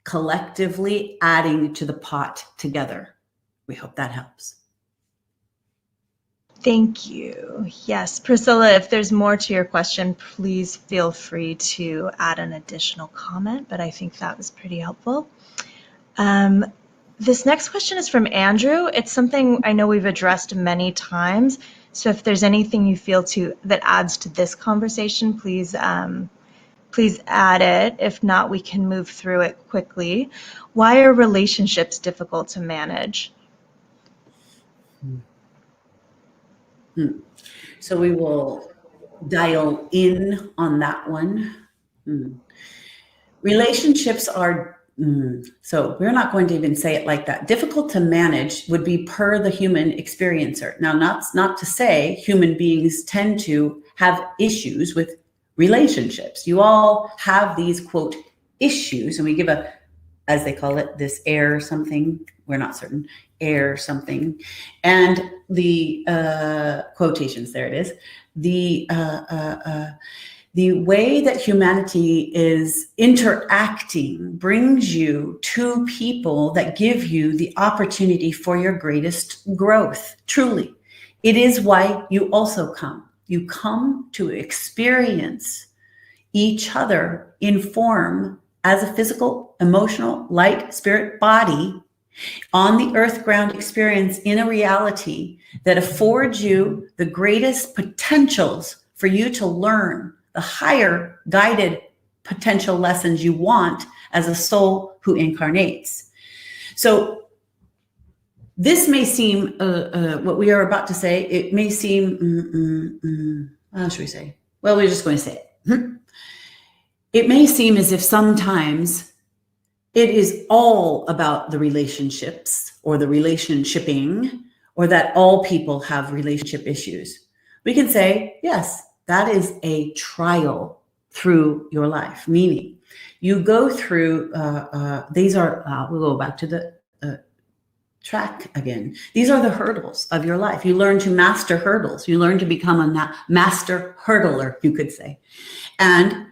collectively adding to the pot together. We hope that helps. Thank you. Yes, Priscilla, if there's more to your question, please feel free to add an additional comment, but I think that was pretty helpful. This next question is from Andrew. It's something I know we've addressed many times, so if there's anything you feel that adds to this conversation, please add it. If not, we can move through it quickly. Why are relationships difficult to manage? So we will dial in on that one. Relationships are, so we're not going to even say it like that. Difficult to manage would be per the human experiencer. Now, not to say human beings tend to have issues with relationships. You all have these, quote, issues, and we give a, as they call it, this air something, we're not certain, air something, and the quotations, there it is, the way that humanity is interacting brings you to people that give you the opportunity for your greatest growth. Truly, it is why you also come. You come to experience each other in form as a physical, emotional, light, spirit body on the earth ground experience in a reality that affords you the greatest potentials for you to learn the higher guided potential lessons you want as a soul who incarnates. So this may seem, what we are about to say, it may seem, how should we say? Well, we're just going to say it. It may seem as if sometimes it is all about the relationships or the relationshiping, or that all people have relationship issues. We can say, yes, that is a trial through your life, meaning you go through, these are, we'll go back to the track again. These are the hurdles of your life. You learn to master hurdles. You learn to become a master hurdler, you could say. And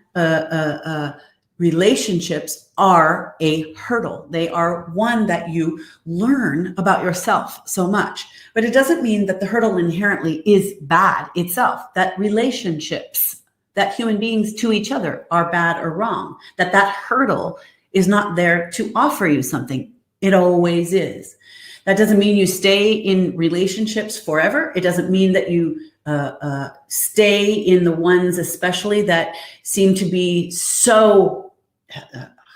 relationships are a hurdle. They are one that you learn about yourself so much. But it doesn't mean that the hurdle inherently is bad itself, that relationships, that human beings to each other are bad or wrong, that hurdle is not there to offer you something. It always is. That doesn't mean you stay in relationships forever. It doesn't mean that you stay in the ones especially that seem to be so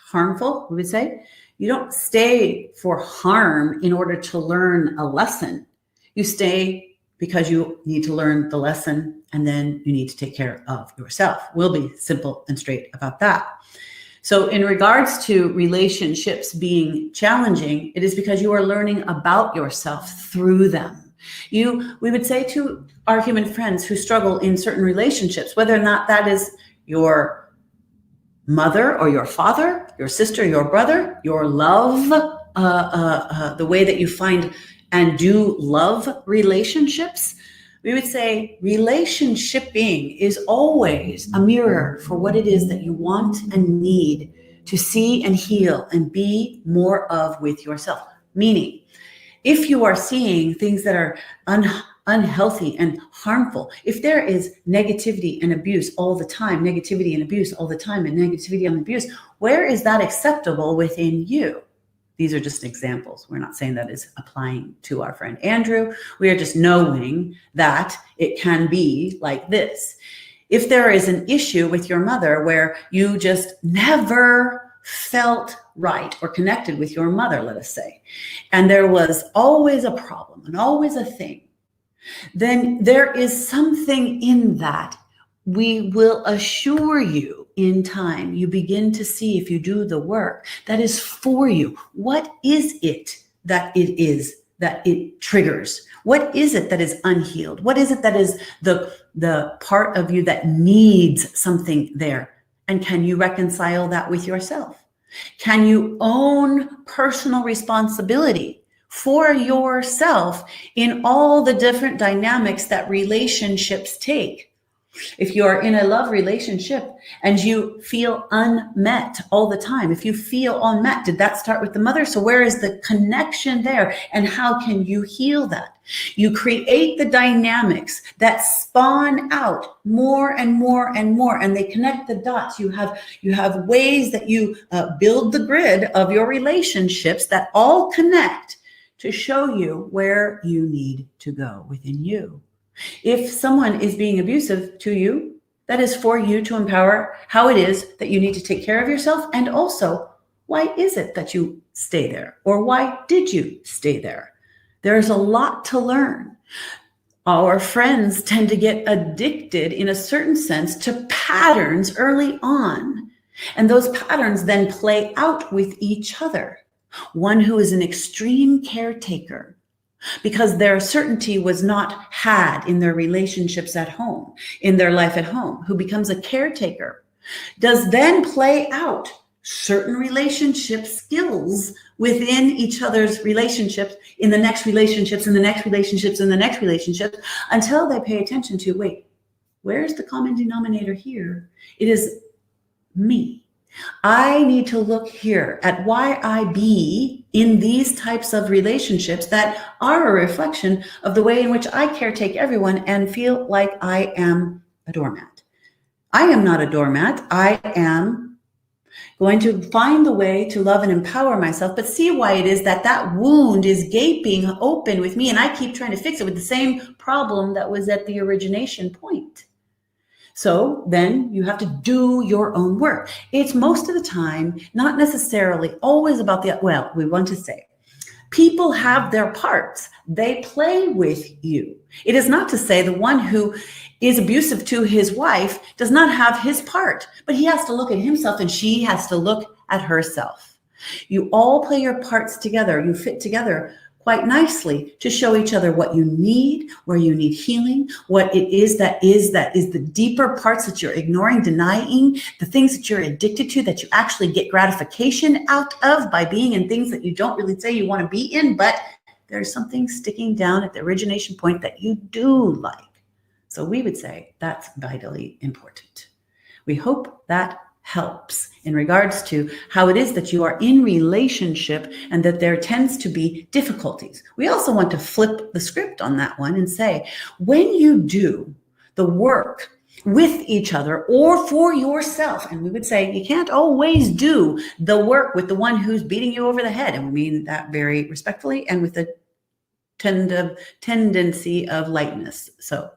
harmful, we would say. You don't stay for harm in order to learn a lesson. You stay because you need to learn the lesson, and then you need to take care of yourself. We'll be simple and straight about that. So in regards to relationships being challenging, it is because you are learning about yourself through them. We would say to our human friends who struggle in certain relationships, whether or not that is your mother or your father, your sister, your brother, your love, the way that you find and do love relationships, we would say relationshiping is always a mirror for what it is that you want and need to see and heal and be more of with yourself. Meaning, if you are seeing things that are unhealthy and harmful, if there is negativity and abuse all the time, negativity and abuse all the time, and negativity and abuse, where is that acceptable within you? These are just examples. We're not saying that is applying to our friend Andrew. We are just knowing that it can be like this. If there is an issue with your mother where you just never felt right or connected with your mother, let us say, and there was always a problem and always a thing, then there is something in that. We will assure you in time, you begin to see, if you do the work, that is for you. What is it that it triggers? What is it that is unhealed? What is it that is the part of you that needs something there? And can you reconcile that with yourself? Can you own personal responsibility for yourself in all the different dynamics that relationships take? If you're in a love relationship and you feel unmet all the time, if you feel unmet, did that start with the mother? So where is the connection there? And how can you heal that? You create the dynamics that spawn out more and more and more, and they connect the dots. You have ways that you build the grid of your relationships that all connect to show you where you need to go within you. If someone is being abusive to you, that is for you to empower how it is that you need to take care of yourself, and also why is it that you stay there, or why did you stay there? There's a lot to learn. Our friends tend to get addicted in a certain sense to patterns early on, and those patterns then play out with each other. One who is an extreme caretaker, because their certainty was not had in their relationships at home, in their life at home, who becomes a caretaker, does then play out certain relationship skills within each other's relationships, in the next relationships, in the next relationships, in the next relationships, until they pay attention to, wait, where's the common denominator here? It is me. I need to look here at why I be in these types of relationships that are a reflection of the way in which I caretake everyone and feel like I am a doormat. I am not a doormat. I am going to find the way to love and empower myself, but see why it is that wound is gaping open with me, and I keep trying to fix it with the same problem that was at the origination point. So then you have to do your own work. It's most of the time not necessarily always about we want to say People have their parts. They play with you. It is not to say the one who is abusive to his wife does not have his part, but he has to look at himself and she has to look at herself. You all play your parts together. You fit together quite nicely to show each other what you need, where you need healing, what it is that is the deeper parts that you're ignoring, denying, the things that you're addicted to, that you actually get gratification out of by being in things that you don't really say you want to be in, but there's something sticking down at the origination point that you do like. So we would say that's vitally important. We hope that helps in regards to how it is that you are in relationship and that there tends to be difficulties. We also want to flip the script on that one and say, when you do the work with each other or for yourself, and we would say you can't always do the work with the one who's beating you over the head, and we mean that very respectfully and with a tendency of lightness. So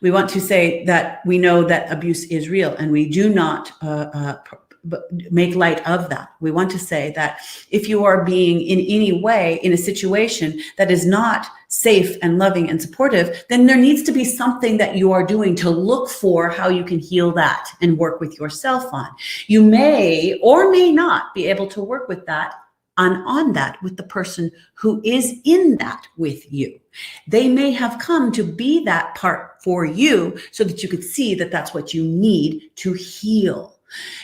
we want to say that we know that abuse is real and we do not make light of that. We want to say that if you are being in any way in a situation that is not safe and loving and supportive, then there needs to be something that you are doing to look for how you can heal that and work with yourself on. You may or may not be able to work with that on that with the person who is in that with you. They may have come to be that part for you so that you could see that that's what you need to heal.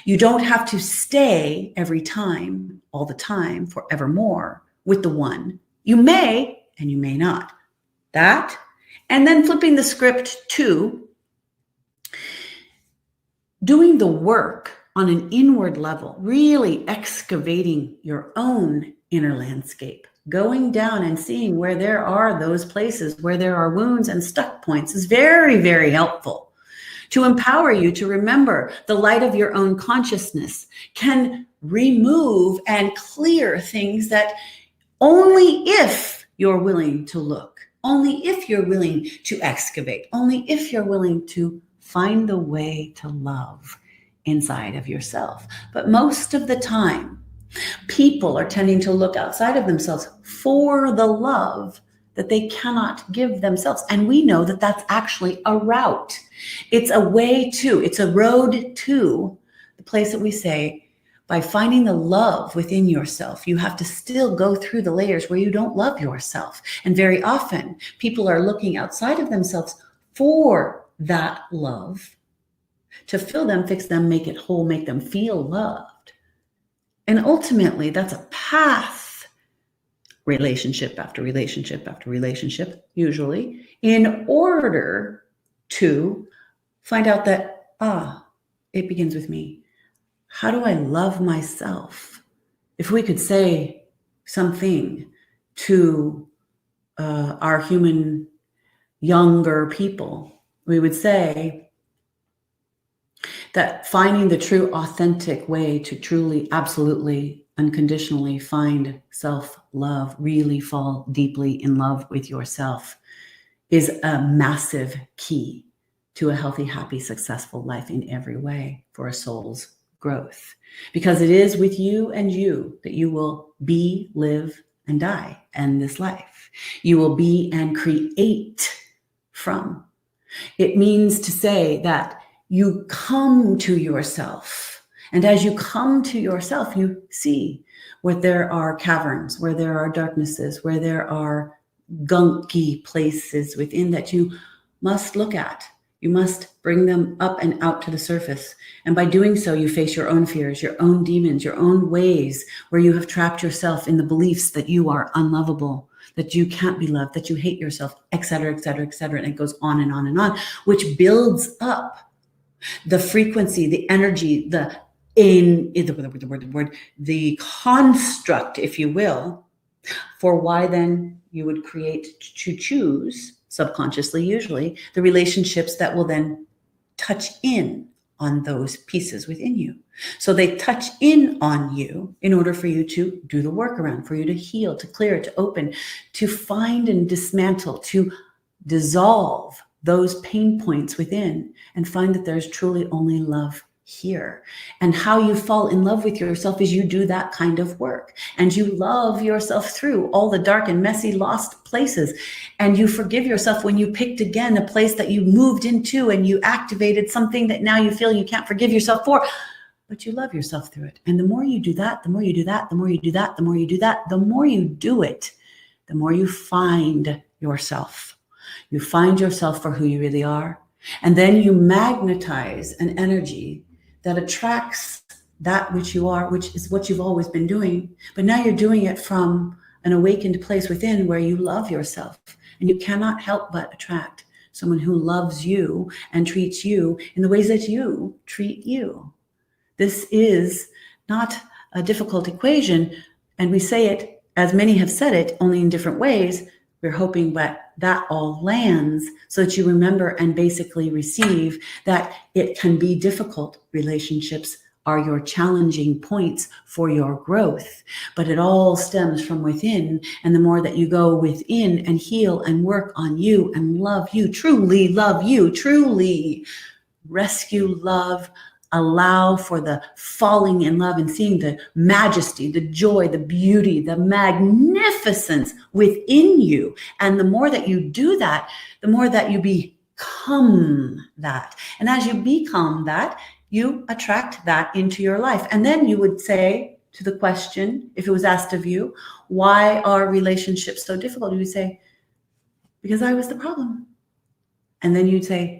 You don't have to stay every time, all the time, forevermore with the one. You may, and you may not. That, and then flipping the script to doing the work on an inward level, really excavating your own inner landscape, going down and seeing where there are those places where there are wounds and stuck points is very, very helpful to empower you to remember the light of your own consciousness can remove and clear things that only if you're willing to look, only if you're willing to excavate, only if you're willing to find the way to love inside of yourself. But most of the time, people are tending to look outside of themselves for the love that they cannot give themselves. And we know that that's actually a route. It's a way to, it's a road to the place that we say, by finding the love within yourself, you have to still go through the layers where you don't love yourself. And very often, people are looking outside of themselves for that love to fill them, fix them, make it whole, make them feel loved. And ultimately, that's a path, relationship after relationship after relationship, usually, in order to find out that, it begins with me. How do I love myself? If we could say something to our human younger people, we would say, that finding the true, authentic way to truly, absolutely, unconditionally find self-love, really fall deeply in love with yourself, is a massive key to a healthy, happy, successful life in every way for a soul's growth. Because it is with you and you that you will be, live, and die in this life. You will be and create from. It means to say that you come to yourself. And as you come to yourself, you see where there are caverns, where there are darknesses, where there are gunky places within that you must look at. You must bring them up and out to the surface. And by doing so, you face your own fears, your own demons, your own ways where you have trapped yourself in the beliefs that you are unlovable, that you can't be loved, that you hate yourself, et cetera, et cetera, et cetera. And it goes on and on and on, which builds up the frequency, the energy, the construct, if you will, for why then you would create to choose, subconsciously usually, the relationships that will then touch in on those pieces within you. So they touch in on you in order for you to do the work around, for you to heal, to clear, to open, to find and dismantle, to dissolve those pain points within and find that there's truly only love here. And how you fall in love with yourself is you do that kind of work, and you love yourself through all the dark and messy lost places. And you forgive yourself when you picked again a place that you moved into and you activated something that now you feel you can't forgive yourself for, but you love yourself through it. And the more you do that, the more you do that, the more you do that, the more you do that, the more you do it, the more you find yourself. You find yourself for who you really are. And then you magnetize an energy that attracts that which you are, which is what you've always been doing. But now you're doing it from an awakened place within where you love yourself. And you cannot help but attract someone who loves you and treats you in the ways that you treat you. This is not a difficult equation. And we say it, as many have said it, only in different ways. We're hoping that all lands so that you remember and basically receive that it can be difficult. Relationships are your challenging points for your growth, but it all stems from within. And the more that you go within and heal and work on you and love you, truly rescue love, allow for the falling in love and seeing the majesty, the joy, the beauty, the magnificence within you. And the more that you do that, the more that you become that. And as you become that, you attract that into your life. And then you would say to the question, if it was asked of you, why are relationships so difficult? You would say, because I was the problem. And then you'd say,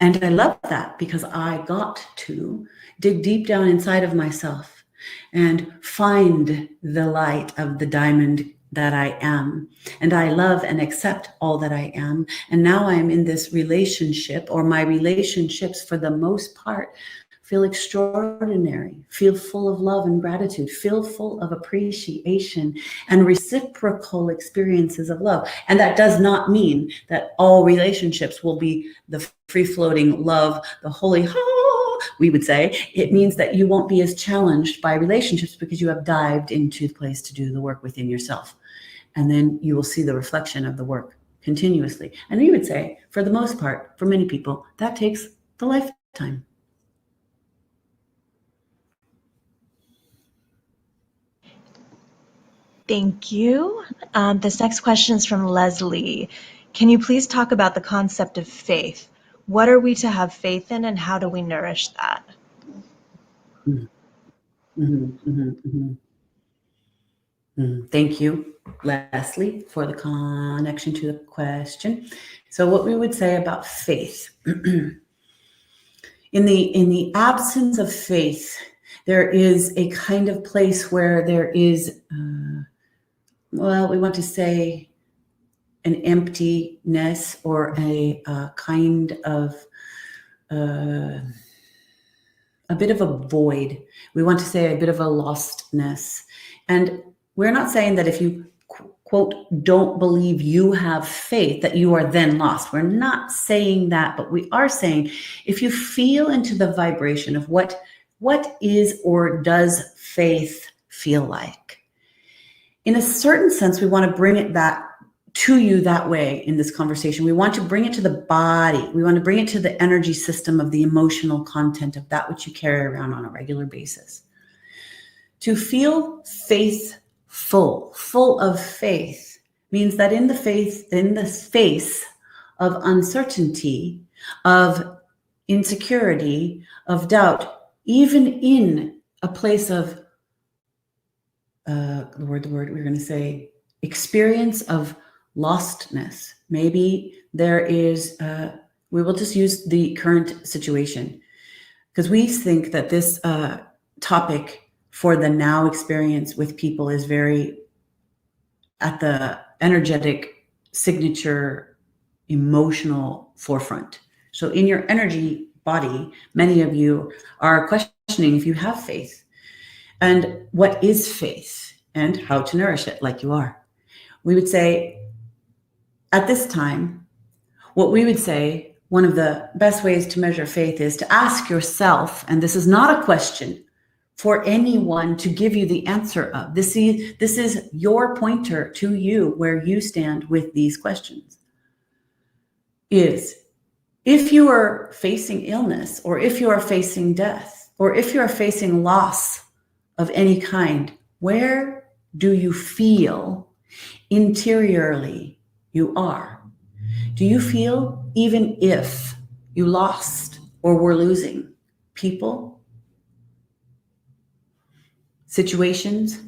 and I love that because I got to dig deep down inside of myself and find the light of the diamond that I am. And I love and accept all that I am. And now I'm in this relationship, or my relationships for the most part feel extraordinary, feel full of love and gratitude, feel full of appreciation and reciprocal experiences of love. And that does not mean that all relationships will be the free-floating love, the holy, we would say. It means that you won't be as challenged by relationships because you have dived into the place to do the work within yourself. And then you will see the reflection of the work continuously. And we would say, for the most part, for many people, that takes the lifetime. Thank you. This next question is from Leslie. Can you please talk about the concept of faith? What are we to have faith in, and how do we nourish that? Thank you, Leslie, for the connection to the question. So what we would say about faith, in the absence of faith, there is a kind of place where there is, we want to say an emptiness, or a kind of a bit of a void. We want to say a bit of a lostness. And we're not saying that if you, quote, don't believe you have faith, that you are then lost. We're not saying that, but we are saying if you feel into the vibration of what is or does faith feel like. In a certain sense, we want to bring it that to you that way in this conversation. We want to bring it to the body. We want to bring it to the energy system of the emotional content of that which you carry around on a regular basis. To feel faithful, full of faith, means that in the face of uncertainty, of insecurity, of doubt, even in a place of the word we're going to say experience of lostness. Maybe there is, we will just use the current situation, because we think that this topic for the now experience with people is very at the energetic signature emotional forefront. So in your energy body, many of you are questioning if you have faith and what is faith and how to nourish it, like you are. We would say at this time, what we would say, one of the best ways to measure faith is to ask yourself, and this is not a question for anyone to give you the answer of. This is your pointer to you where you stand with these questions. Is If you are facing illness, or if you are facing death, or if you are facing loss of any kind, where do you feel interiorly you are? Do you feel, even if you lost or were losing people, situations,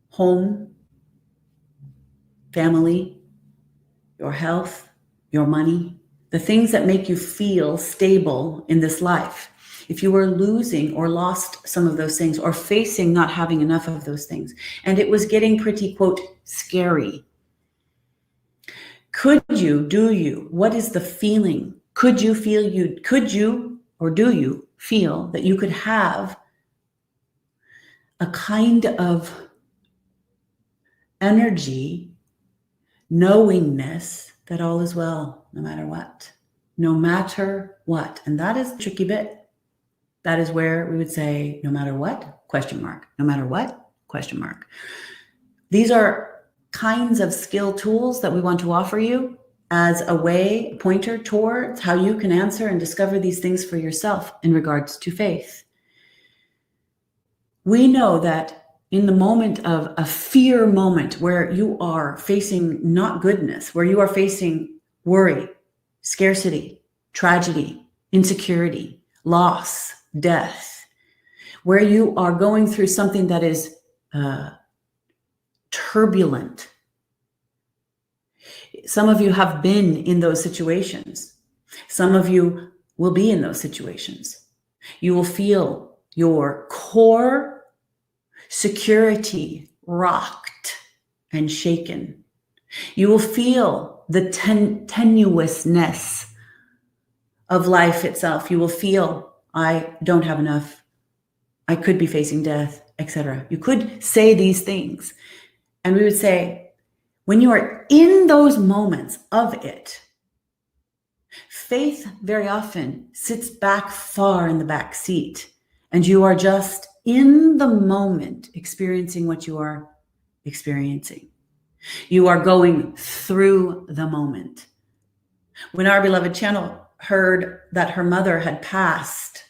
home, family, your health, your money, the things that make you feel stable in this life, if you were losing or lost some of those things, or facing not having enough of those things, and it was getting pretty, quote, scary, what is the feeling? Could you or do you feel that you could have a kind of energy, knowingness that all is well, no matter what? No matter what. And that is the tricky bit. That is where we would say, no matter what, question mark. No matter what, question mark. These are kinds of skill tools that we want to offer you as a pointer towards how you can answer and discover these things for yourself in regards to faith. We know that in the moment of a fear moment where you are facing not goodness, where you are facing worry, scarcity, tragedy, insecurity, loss, death, where you are going through something that is turbulent. Some of you have been in those situations. Some of you will be in those situations. You will feel your core security rocked and shaken. You will feel the tenuousness of life itself. You will feel, I don't have enough. I could be facing death, etc. You could say these things. And we would say, when you are in those moments of it, faith very often sits back far in the back seat, and you are just in the moment experiencing what you are experiencing. You are going through the moment. When our beloved channel heard that her mother had passed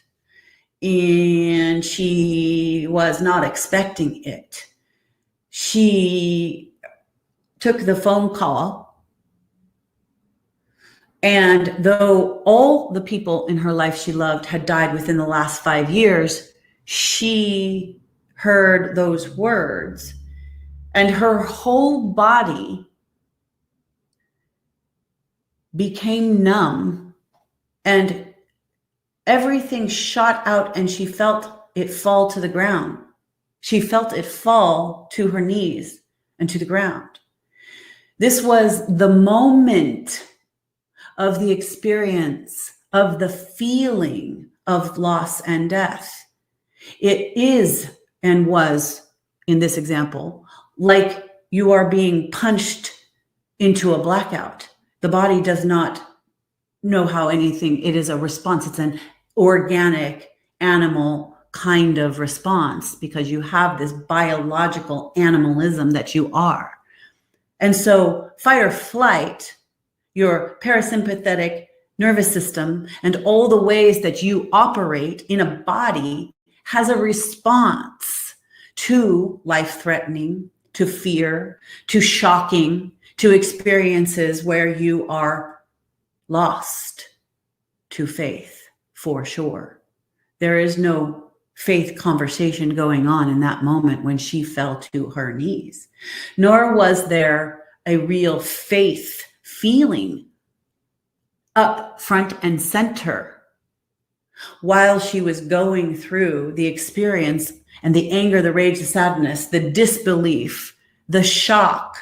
and she was not expecting it, she took the phone call, and though all the people in her life she loved had died within the last 5 years, she heard those words, and her whole body became numb, and everything shot out, and she felt it fall to the ground. She felt it fall to her knees and to the ground. This was the moment of the experience of the feeling of loss and death. It is and was, in this example, like you are being punched into a blackout. The body does not know how anything, it is a response. It's an organic animal kind of response because you have this biological animalism that you are. And so fight or flight, your parasympathetic nervous system, and all the ways that you operate in a body has a response to life-threatening, to fear, to shocking, to experiences where you are lost, to faith, for sure. There is no faith conversation going on in that moment when she fell to her knees, nor was there a real faith feeling up front and center while she was going through the experience and the anger, the rage, the sadness, the disbelief, the shock,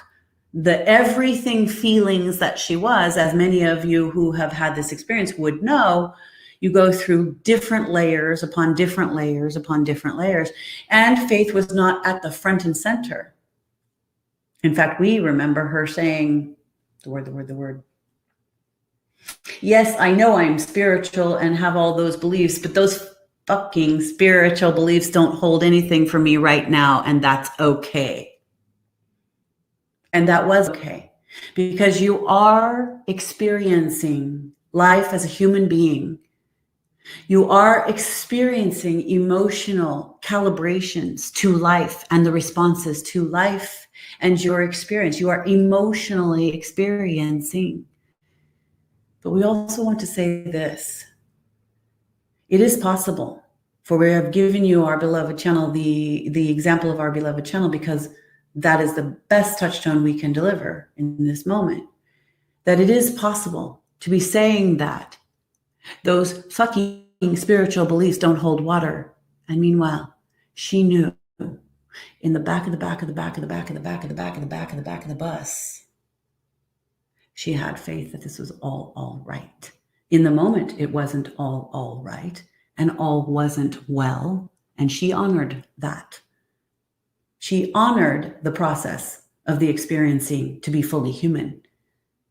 the everything feelings that she was. As many of you who have had this experience would know, you go through different layers upon different layers upon different layers. And faith was not at the front and center. In fact, we remember her saying the word. Yes, I know I'm spiritual and have all those beliefs, but those fucking spiritual beliefs don't hold anything for me right now. And that's okay. And that was okay, because you are experiencing life as a human being, you are experiencing emotional calibrations to life and the responses to life and your experience. You are emotionally experiencing. But we also want to say this. It is possible, for we have given you our beloved channel, the example of our beloved channel, because that is the best touchstone we can deliver in this moment, that it is possible to be saying that those fucking spiritual beliefs don't hold water. And meanwhile, she knew in the back of the back of the back of the back of the back of the back of the back of the back of the bus, she had faith that this was all right. In the moment, it wasn't all right, and all wasn't well, and she honored that. She honored the process of the experiencing to be fully human,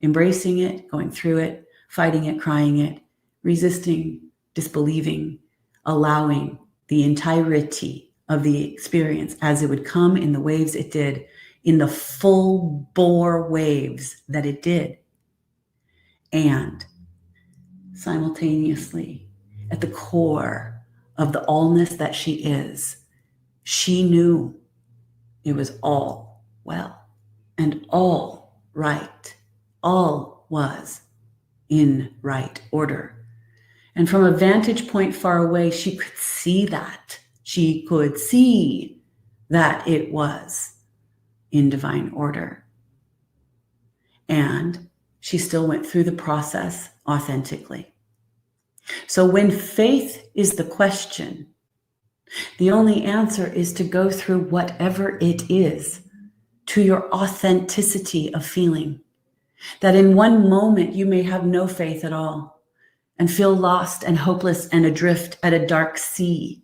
embracing it, going through it, fighting it, crying it, resisting, disbelieving, allowing the entirety of the experience as it would come in the waves it did, in the full bore waves that it did. And simultaneously, at the core of the allness that she is, she knew it was all well and all right. All was in right order. And from a vantage point far away, she could see that. She could see that it was in divine order. And she still went through the process authentically. So when faith is the question, the only answer is to go through whatever it is to your authenticity of feeling. That in one moment you may have no faith at all and feel lost and hopeless and adrift at a dark sea.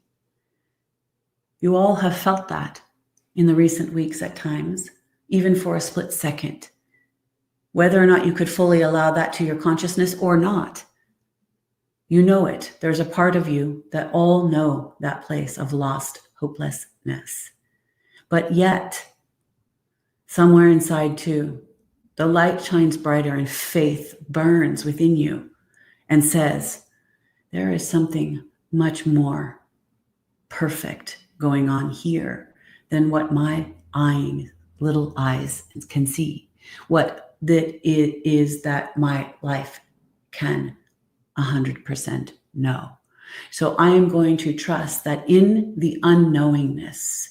You all have felt that in the recent weeks at times, even for a split second. Whether or not you could fully allow that to your consciousness or not, you know it. There's a part of you that all know that place of lost hopelessness. But yet, somewhere inside too, the light shines brighter and faith burns within you and says, there is something much more perfect going on here than what my little eyes can see. What that it is that my life can 100% know. So I am going to trust that in the unknowingness,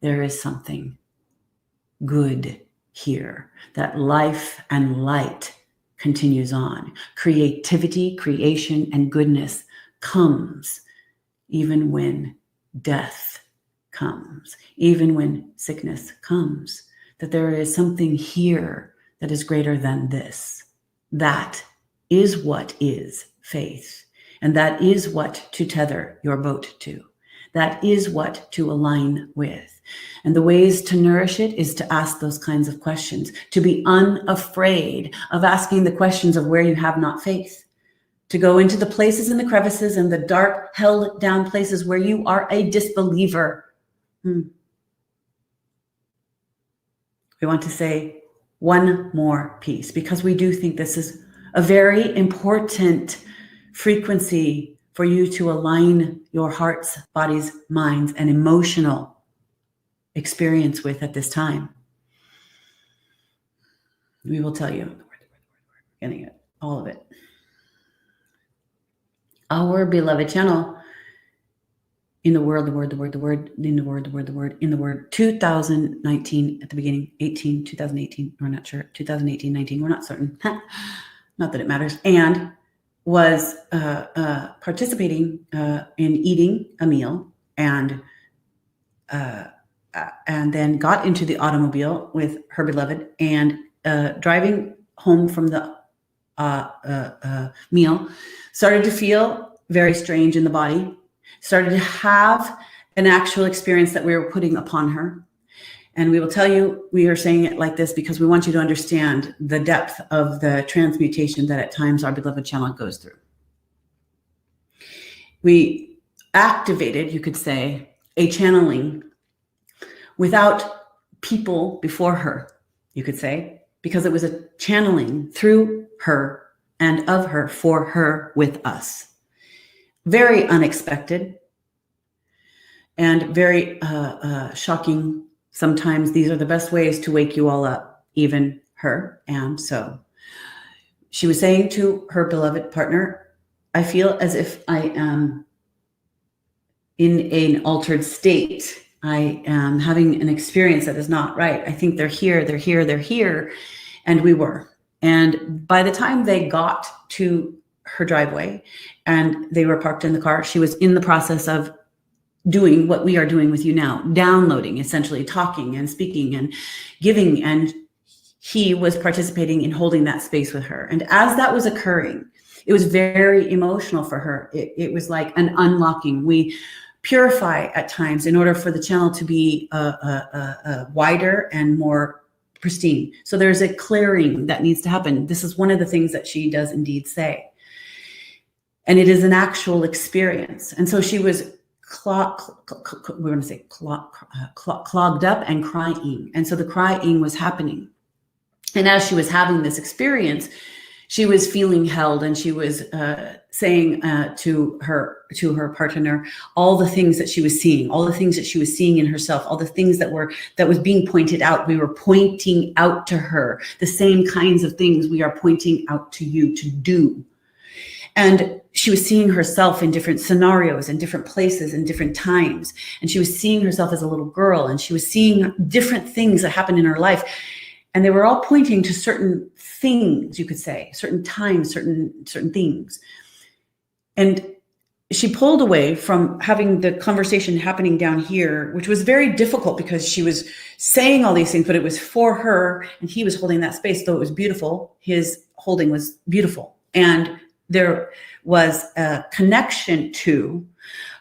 there is something good here, that life and light continues on. Creativity, creation, and goodness comes even when death comes, even when sickness comes, that there is something here that is greater than this. That is what is faith. And that is what to tether your boat to. That is what to align with. And the ways to nourish it is to ask those kinds of questions, to be unafraid of asking the questions of where you have not faith, to go into the places and the crevices and the dark, held down places where you are a disbeliever. We want to say one more piece, because we do think this is a very important frequency for you to align your hearts, bodies, minds, and emotional experience with at this time. We will tell you, getting it, all of it. Our beloved channel, in the word, in the word, 2019 at the beginning, 2018, we're not sure, 2018, 19, we're not certain, not that it matters, and was participating in eating a meal and then got into the automobile with her beloved and driving home from the meal, started to feel very strange in the body, started to have an actual experience that we were putting upon her. And we will tell you, we are saying it like this because we want you to understand the depth of the transmutation that at times our beloved channel goes through. We activated, you could say, a channeling without people before her, you could say, because it was a channeling through her and of her, for her, with us. Very unexpected and very shocking. Sometimes these are the best ways to wake you all up, even her. And so she was saying to her beloved partner, I feel as if I am in an altered state. I am having an experience that is not right. I think they're here, they're here, they're here. And we were. And by the time they got to her driveway and they were parked in the car, she was in the process of doing what we are doing with you now, downloading, essentially talking and speaking and giving. And he was participating in holding that space with her. And as that was occurring, it was very emotional for her. It was like an unlocking. We purify at times in order for the channel to be wider and more pristine. So there's a clearing that needs to happen. This is one of the things that she does indeed say. And it is an actual experience. And so she was clogged up and crying. And so the crying was happening. And as she was having this experience, she was feeling held, and she was saying to her partner all the things that she was seeing, all the things that she was seeing in herself, all the things that was being pointed out. We were pointing out to her the same kinds of things we are pointing out to you to do. And she was seeing herself in different scenarios and different places and different times. And she was seeing herself as a little girl, and she was seeing different things that happened in her life. And they were all pointing to certain things, you could say, certain times, certain things. And she pulled away from having the conversation happening down here, which was very difficult because she was saying all these things, but it was for her, and he was holding that space, though it was beautiful. His holding was beautiful. And there was a connection to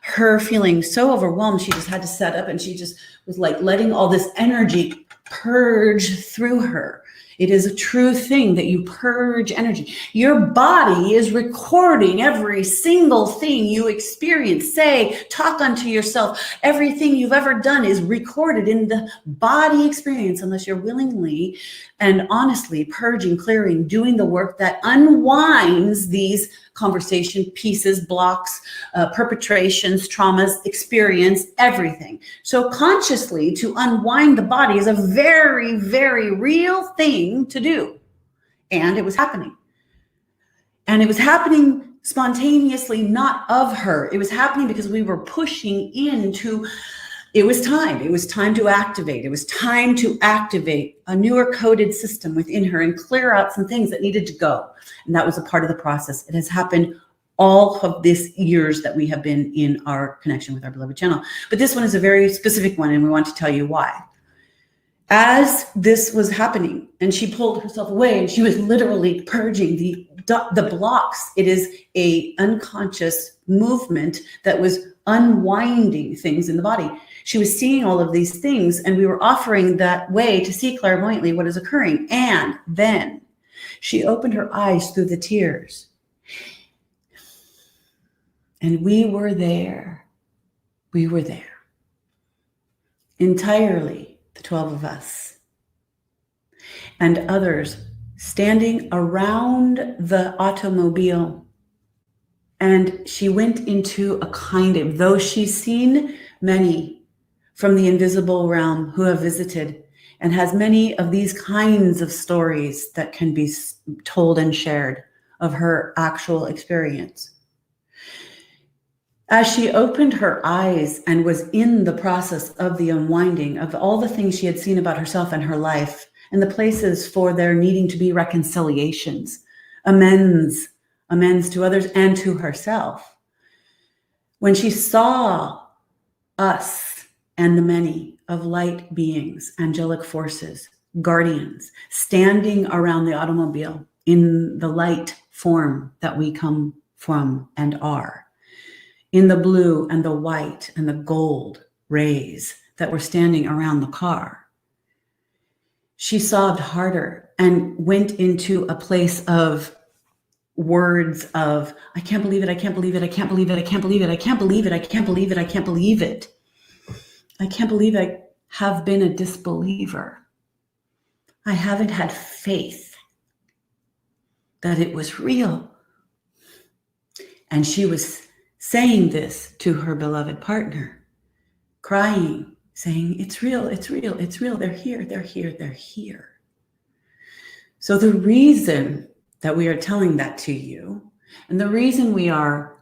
her feeling so overwhelmed. She just had to set up, and she just was like letting all this energy purge through her. It is a true thing that you purge energy. Your body is recording every single thing you experience, say, talk unto yourself. Everything you've ever done is recorded in the body experience, unless you're willingly and honestly purging, clearing, doing the work that unwinds these conversation pieces, blocks, perpetrations, traumas, experience, everything. So consciously to unwind the body is a very, very real thing to do. And it was happening. And it was happening spontaneously, not of her. It was happening because we were pushing into, it was time. It was time to activate. It was time to activate a newer coded system within her and clear out some things that needed to go. And that was a part of the process. It has happened all of these years that we have been in our connection with our beloved channel. But this one is a very specific one, and we want to tell you why. As this was happening, and she pulled herself away, and she was literally purging the blocks. It is a unconscious movement that was unwinding things in the body. She was seeing all of these things, and we were offering that way to see clairvoyantly what is occurring. And then she opened her eyes through the tears. And we were there. We were there. Entirely, the 12 of us. And others standing around the automobile. And she went into a kind of, though she's seen many from the invisible realm who have visited, and has many of these kinds of stories that can be told and shared of her actual experience. As she opened her eyes and was in the process of the unwinding of all the things she had seen about herself and her life, and the places for there needing to be reconciliations, amends to others and to herself, when she saw us and the many of light beings, angelic forces, guardians, standing around the automobile in the light form that we come from and are, in the blue and the white and the gold rays that were standing around the car, she sobbed harder and went into a place of words of, I can't believe it, I can't believe it, I can't believe it, I can't believe it, I can't believe it, I can't believe it, I can't believe it. I can't believe I have been a disbeliever. I haven't had faith. that it was real. And she was saying this to her beloved partner, crying, saying, it's real, it's real, it's real. They're here, they're here, they're here. So the reason that we are telling that to you, and the reason we are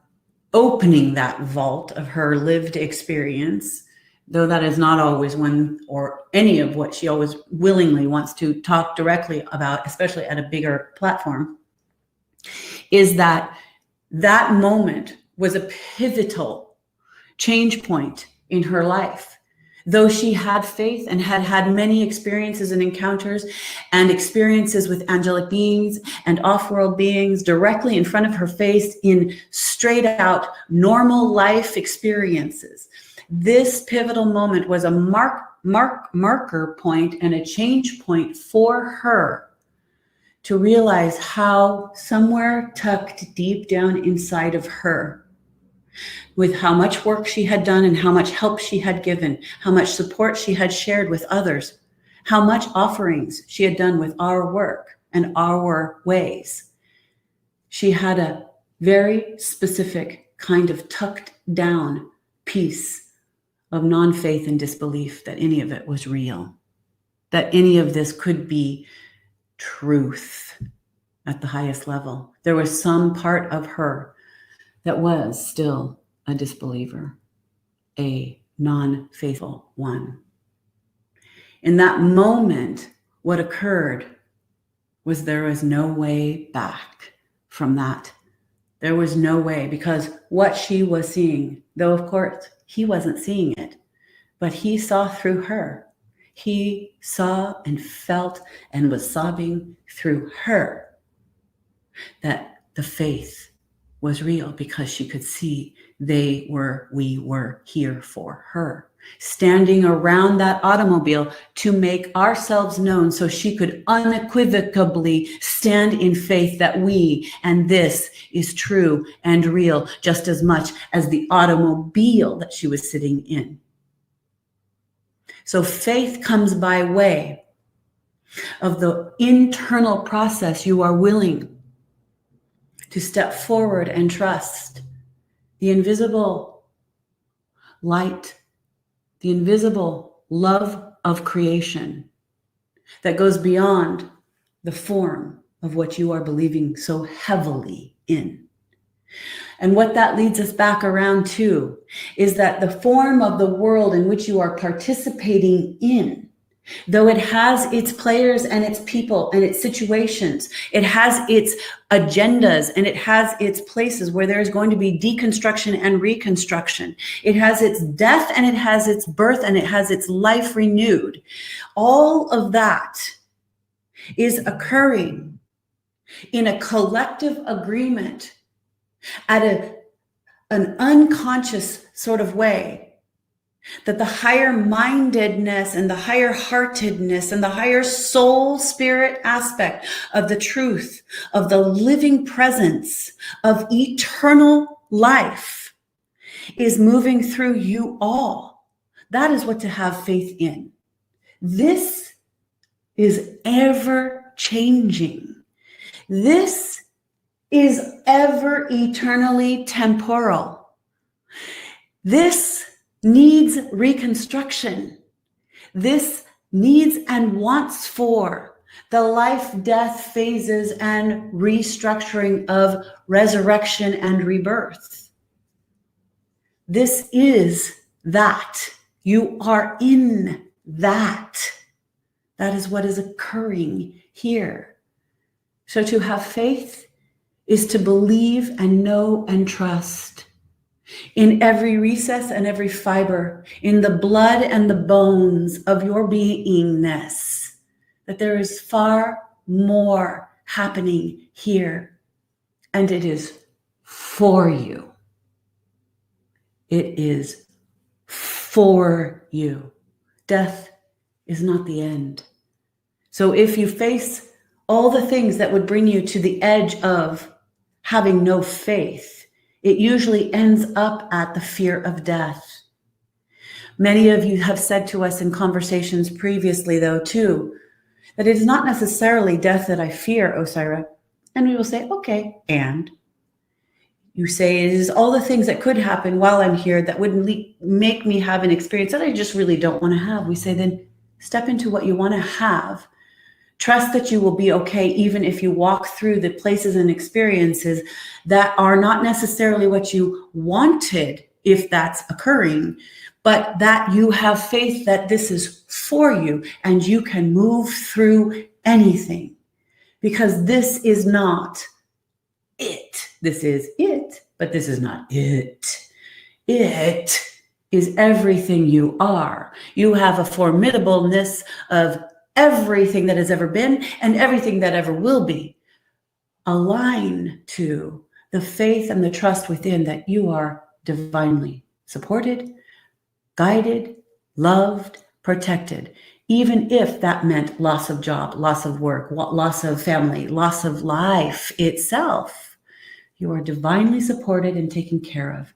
opening that vault of her lived experience, though that is not always one or any of what she always willingly wants to talk directly about, especially at a bigger platform, is that that moment was a pivotal change point in her life. Though she had faith and had had many experiences and encounters and experiences with angelic beings and off-world beings directly in front of her face in straight out normal life experiences, this pivotal moment was a marker point and a change point for her to realize how somewhere tucked deep down inside of her, with how much work she had done and how much help she had given, how much support she had shared with others, how much offerings she had done with our work and our ways. She had a very specific kind of tucked down piece of non-faith and disbelief that any of it was real, that any of this could be truth at the highest level. There was some part of her that was still a disbeliever, a non-faithful one. In that moment, what occurred was there was no way back from that. There was no way, because what she was seeing, though of course he wasn't seeing it, but he saw through her. He saw and felt and was sobbing through her that the faith was real, because she could see we were here for her, standing around that automobile to make ourselves known so she could unequivocally stand in faith that we and this is true and real just as much as the automobile that she was sitting in. So faith comes by way of the internal process you are willing to step forward and trust the invisible light, the invisible love of creation that goes beyond the form of what you are believing so heavily in. And what that leads us back around to is that the form of the world in which you are participating in, though it has its players and its people and its situations, it has its agendas and it has its places where there is going to be deconstruction and reconstruction. It has its death and it has its birth and it has its life renewed. All of that is occurring in a collective agreement at an unconscious sort of way, that the higher mindedness and the higher heartedness and the higher soul spirit aspect of the truth of the living presence of eternal life is moving through you all. That is what to have faith in. This is ever changing. This is ever eternally temporal. This needs reconstruction. This needs and wants for the life-death phases and restructuring of resurrection and rebirth. This is that. You are in that. That is what is occurring here. So to have faith is to believe and know and trust in every recess and every fiber, in the blood and the bones of your beingness, that there is far more happening here, and it is for you. It is for you. Death is not the end. So if you face all the things that would bring you to the edge of having no faith, it usually ends up at the fear of death. Many of you have said to us in conversations previously, though, too, that it is not necessarily death that I fear, Osairah. And we will say, okay, and you say, it is all the things that could happen while I'm here that would make me have an experience that I just really don't want to have. We say, then step into what you want to have. Trust that you will be okay, even if you walk through the places and experiences that are not necessarily what you wanted, if that's occurring, but that you have faith that this is for you and you can move through anything, because this is not it. This is it, but this is not it. It is everything you are. You have a formidableness of everything that has ever been and everything that ever will be. Align to the faith and the trust within that you are divinely supported, guided, loved, protected, even if that meant loss of job, loss of work, loss of family, loss of life itself. You are divinely supported and taken care of.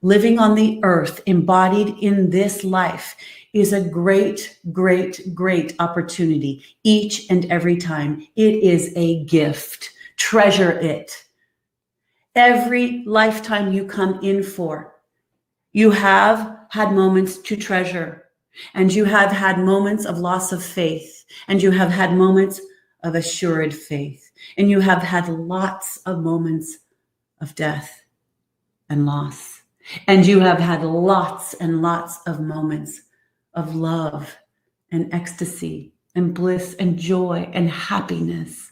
Living on the earth, embodied in this life, is a great, great, great opportunity each and every time. It is a gift. Treasure it. Every lifetime you come in for, you have had moments to treasure, and you have had moments of loss of faith, and you have had moments of assured faith, and you have had lots of moments of death and loss, and you have had lots and lots of moments of love and ecstasy and bliss and joy and happiness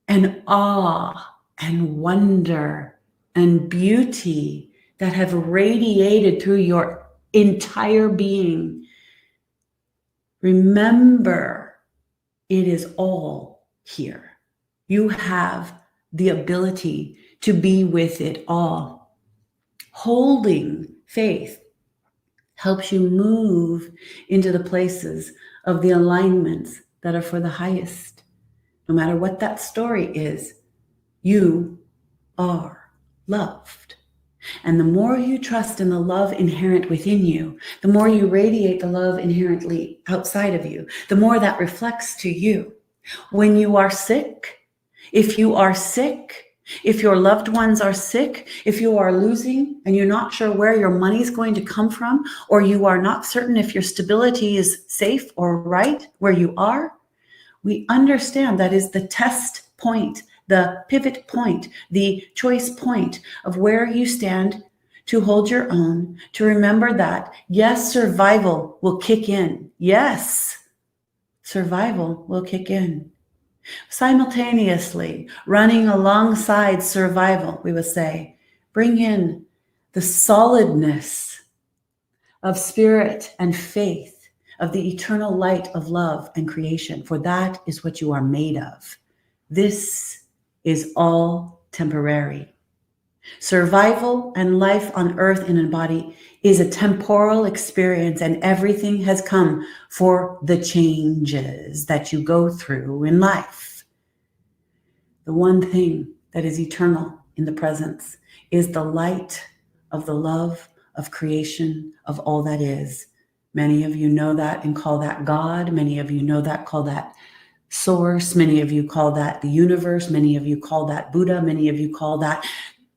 and awe and wonder and beauty that have radiated through your entire being. Remember, it is all here. You have the ability to be with it all. Holding faith helps you move into the places of the alignments that are for the highest. No matter what that story is, you are loved. And the more you trust in the love inherent within you, the more you radiate the love inherently outside of you, the more that reflects to you. When you are sick, if you are sick, if your loved ones are sick, if you are losing and you're not sure where your money is going to come from, or you are not certain if your stability is safe or right where you are, we understand that is the test point, the pivot point, the choice point of where you stand to hold your own, to remember that, yes, survival will kick in. Yes, survival will kick in. Simultaneously, running alongside survival, we would say, bring in the solidness of spirit and faith, of the eternal light of love and creation, for that is what you are made of. This is all temporary. Survival and life on earth in a body is a temporal experience, and everything has come for the changes that you go through in life. The one thing that is eternal in the presence is the light of the love of creation, of all that is. Many of you know that and call that God. Many of you know that, call that source. Many of you call that the universe. Many of you call that Buddha. Many of you call that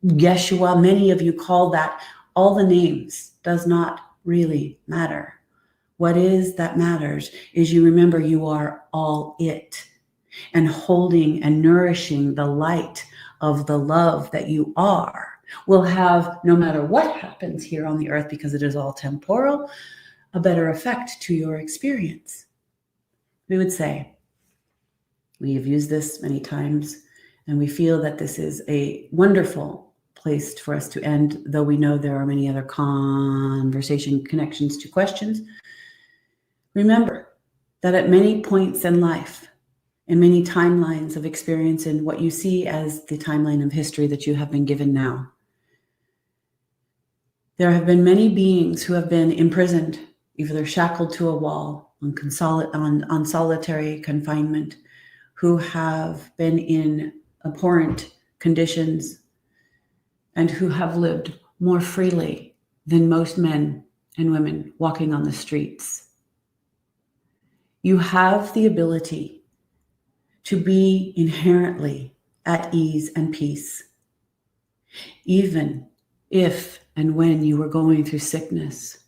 Yeshua. Many of you call that all the names. Does not really matter. What is that matters is you remember you are all it, and holding and nourishing the light of the love that you are will have, no matter what happens here on the earth, because it is all temporal, a better effect to your experience. We would say, we have used this many times, and we feel that this is a wonderful place for us to end, though we know there are many other conversation connections to questions. Remember that at many points in life, in many timelines of experience, in what you see as the timeline of history that you have been given now, there have been many beings who have been imprisoned, either shackled to a wall, on solitary confinement, who have been in abhorrent conditions, and who have lived more freely than most men and women walking on the streets. You have the ability to be inherently at ease and peace, even if and when you were going through sickness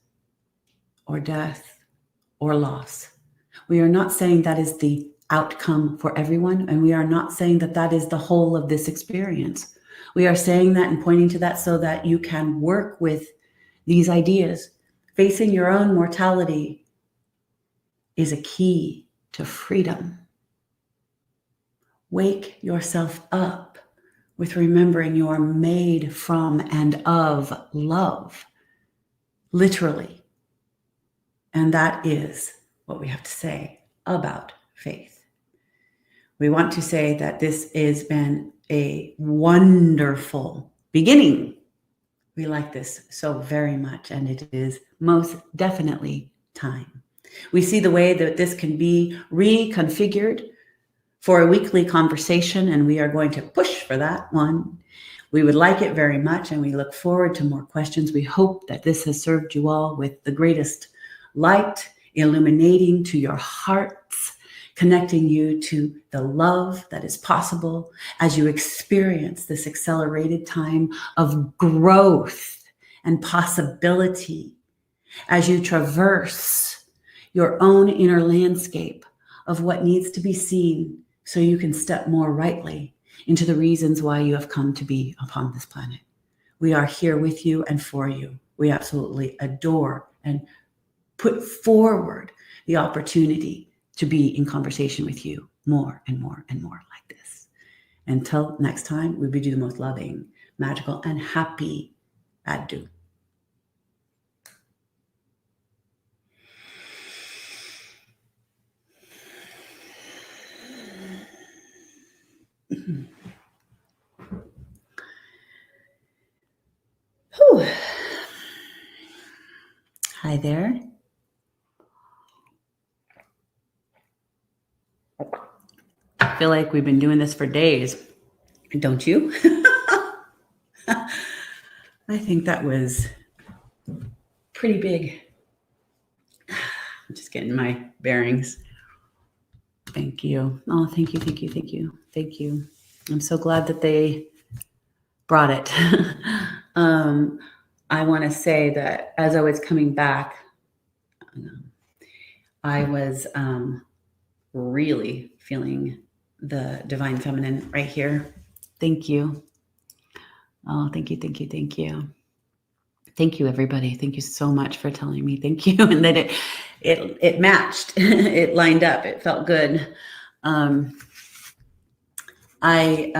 or death or loss. We are not saying that is the outcome for everyone, and we are not saying that that is the whole of this experience. We are saying that and pointing to that so that you can work with these ideas. Facing your own mortality is a key to freedom. Wake yourself up with remembering you are made from and of love, literally. And that is what we have to say about faith. We want to say that this has been a wonderful beginning. We like this so very much, and it is most definitely time. We see the way that this can be reconfigured for a weekly conversation, and we are going to push for that one. We would like it very much, and we look forward to more questions. We hope that this has served you all with the greatest light, illuminating to your hearts, connecting you to the love that is possible as you experience this accelerated time of growth and possibility, as you traverse your own inner landscape of what needs to be seen so you can step more rightly into the reasons why you have come to be upon this planet. We are here with you and for you. We absolutely adore and put forward the opportunity to be in conversation with you more and more and more like this. Until next time, we bid you the most loving, magical, and happy adieu. Whew. Hi there. I feel like we've been doing this for days, don't you? I think that was pretty big. I'm just getting my bearings. Thank you. Oh, thank you, thank you, thank you, thank you. I'm so glad that they brought it. I want to say that as I was coming back, I was really feeling the divine feminine right here. Thank you. Oh, thank you, thank you, thank you. Thank you, everybody. Thank you so much for telling me. Thank you. And that it matched. It lined up. It felt good. I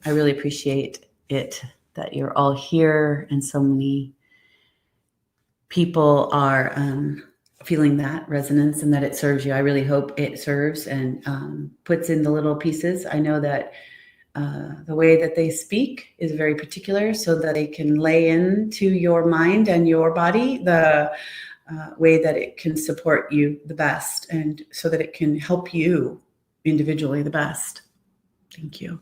really appreciate it that you're all here, and so many people are feeling that resonance and that it serves you. I really hope it serves and puts in the little pieces. I know that the way that they speak is very particular, so that they can lay into your mind and your body the way that it can support you the best, and so that it can help you individually the best. Thank you.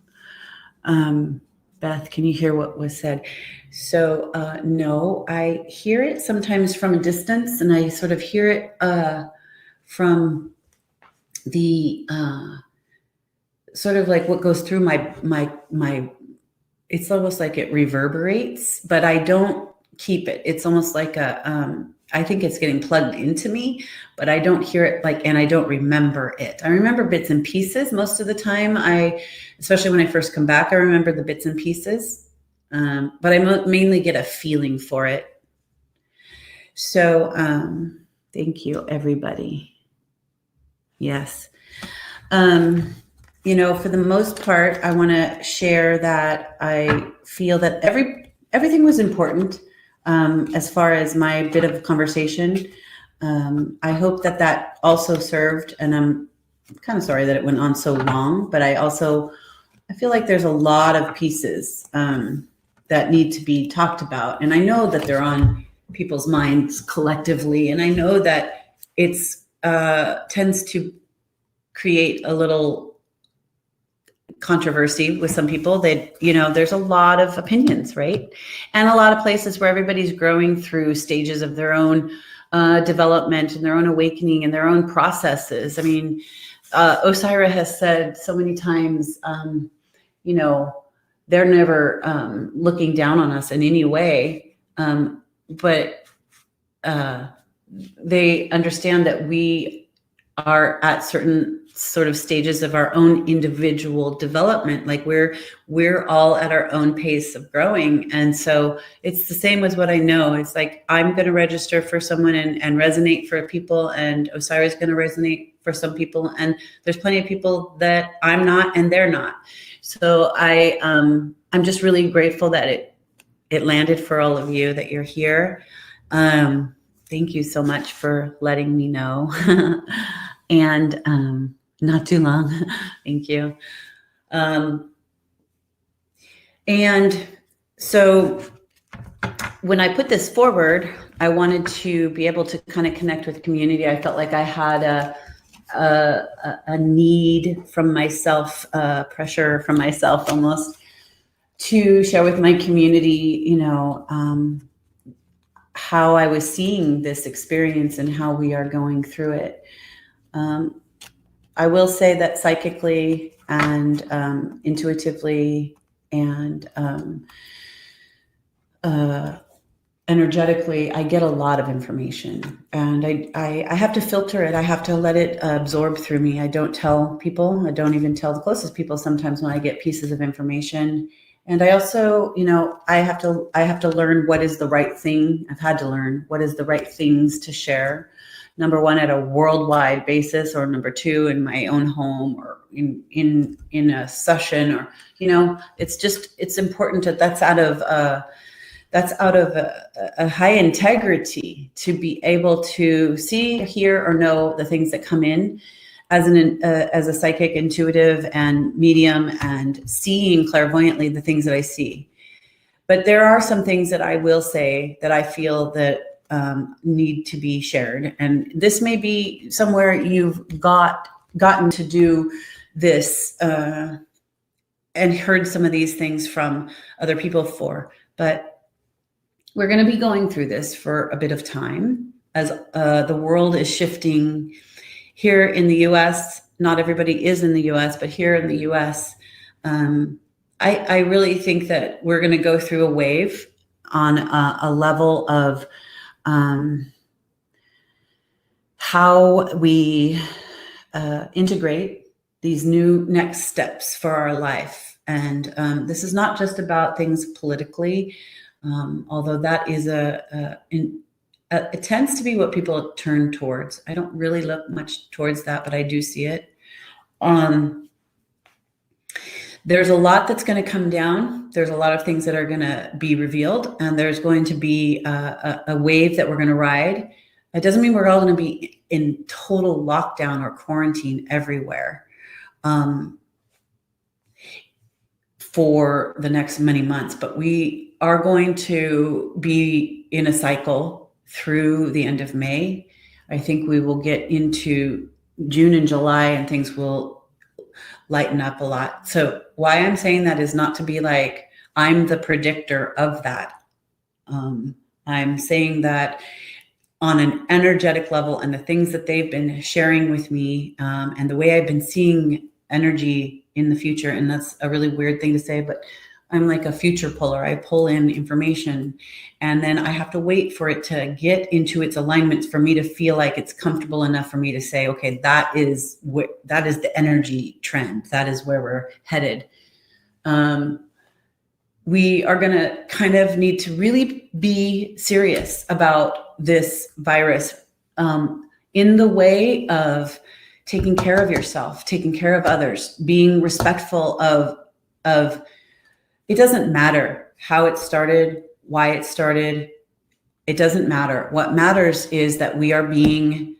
Beth, can you hear what was said? So no, I hear it sometimes from a distance, and I sort of hear it from the sort of like what goes through my. It's almost like it reverberates, but I don't keep it. It's almost like I think it's getting plugged into me, but I don't hear it and I don't remember it. I remember bits and pieces most of the time. Especially when I first come back, I remember the bits and pieces, but I mainly get a feeling for it. So thank you, everybody. Yes. For the most part, I want to share that I feel that everything was important. As far as my bit of conversation, I hope that also served, and I'm kind of sorry that it went on so long, but I feel like there's a lot of pieces that need to be talked about, and I know that they're on people's minds collectively, and I know that it's tends to create a little controversy with some people. There's a lot of opinions, right? And a lot of places where everybody's growing through stages of their own development and their own awakening and their own processes. I mean, Osairah has said so many times, they're never looking down on us in any way. But they understand that we are at certain sort of stages of our own individual development. Like we're all at our own pace of growing. And so it's the same as what I know. It's like, I'm going to register for someone and resonate for people, and Osairah is going to resonate for some people. And there's plenty of people that I'm not, and they're not. So I'm just really grateful that it landed for all of you, that you're here. Thank you so much for letting me know. And not too long. Thank you. And so when I put this forward, I wanted to be able to kind of connect with community. I felt like I had a need from myself, pressure from myself almost, to share with my community, how I was seeing this experience and how we are going through it. I will say that psychically and intuitively and energetically, I get a lot of information, and I have to filter it. I have to let it absorb through me. I don't tell people. I don't even tell the closest people sometimes when I get pieces of information. And I also, I have to learn what is the right thing. I've had to learn what is the right things to share. Number one, at a worldwide basis, or number two, in my own home, or in a session, or it's important that's out of a high integrity to be able to see, hear, or know the things that come in as a psychic, intuitive, and medium, and seeing clairvoyantly the things that I see. But there are some things that I will say that I feel that need to be shared. And this may be somewhere you've gotten to do this and heard some of these things from other people for. But we're going to be going through this for a bit of time as the world is shifting. Here in the US, not everybody is in the US, but here in the US, I really think that we're going to go through a wave on a level of how we integrate these new next steps for our life. And this is not just about things politically, although that is it tends to be what people turn towards. I don't really look much towards that, but I do see it. There's a lot that's going to come down. There's a lot of things that are going to be revealed, and there's going to be a wave that we're going to ride. It doesn't mean we're all going to be in total lockdown or quarantine everywhere for the next many months, but we are going to be in a cycle through the end of May. I think we will get into June and July, and things will lighten up a lot. So why I'm saying that is not to be like I'm the predictor of that. I'm saying that on an energetic level, and the things that they've been sharing with me, and the way I've been seeing energy in the future. And that's a really weird thing to say, but I'm like a future puller. I pull in information, and then I have to wait for it to get into its alignments for me to feel like it's comfortable enough for me to say, okay, that is the energy trend. That is where we're headed. We are going to kind of need to really be serious about this virus in the way of taking care of yourself, taking care of others, being respectful of it doesn't matter how it started, why it started. It doesn't matter. What matters is that we are being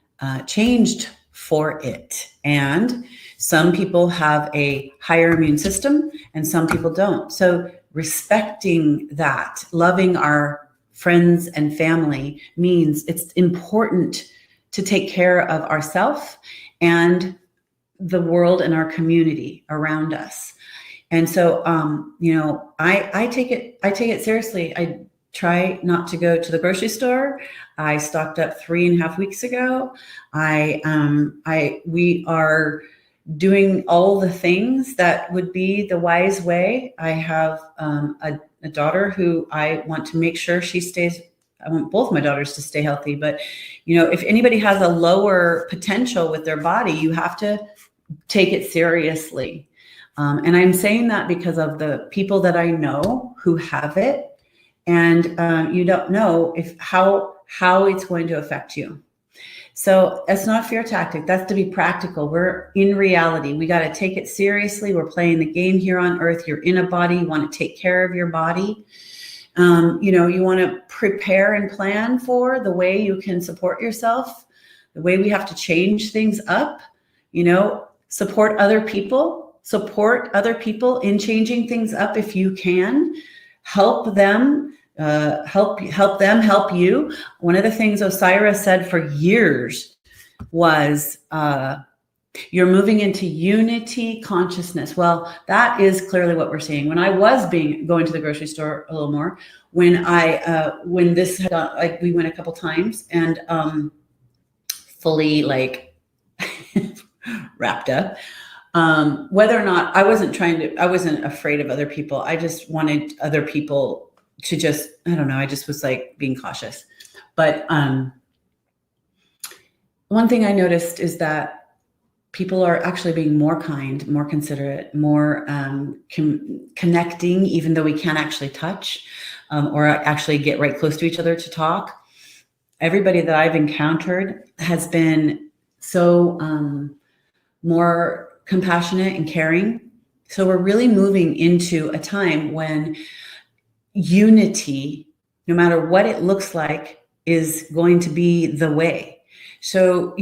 changed for it. And some people have a higher immune system and some people don't. So respecting that, loving our friends and family means it's important to take care of ourselves and the world and our community around us. And so, I take it seriously. I try not to go to the grocery store. I stocked up 3.5 weeks ago. We are doing all the things that would be the wise way. I have a daughter who I want to make sure she stays. I want both my daughters to stay healthy, but if anybody has a lower potential with their body, you have to take it seriously. And I'm saying that because of the people that I know who have it, and you don't know how it's going to affect you. So that's not a fear tactic. That's to be practical. We're in reality. We got to take it seriously. We're playing the game here on earth. You're in a body. You want to take care of your body. You want to prepare and plan for the way you can support yourself, the way we have to change things up, support other people in changing things up. If you can help them, help them help you. One of the things Osairah said for years was, you're moving into unity consciousness. Well, that is clearly what we're seeing. When I was going to the grocery store a little more, when this had, we went a couple times and fully wrapped up. Whether or not I wasn't afraid of other people. I just wanted other people to just, I don't know. I just was being cautious. But one thing I noticed is that people are actually being more kind, more considerate, more connecting, even though we can't actually touch or actually get right close to each other to talk. Everybody that I've encountered has been so more compassionate and caring. So we're really moving into a time when unity, no matter what it looks like, is going to be the way. So,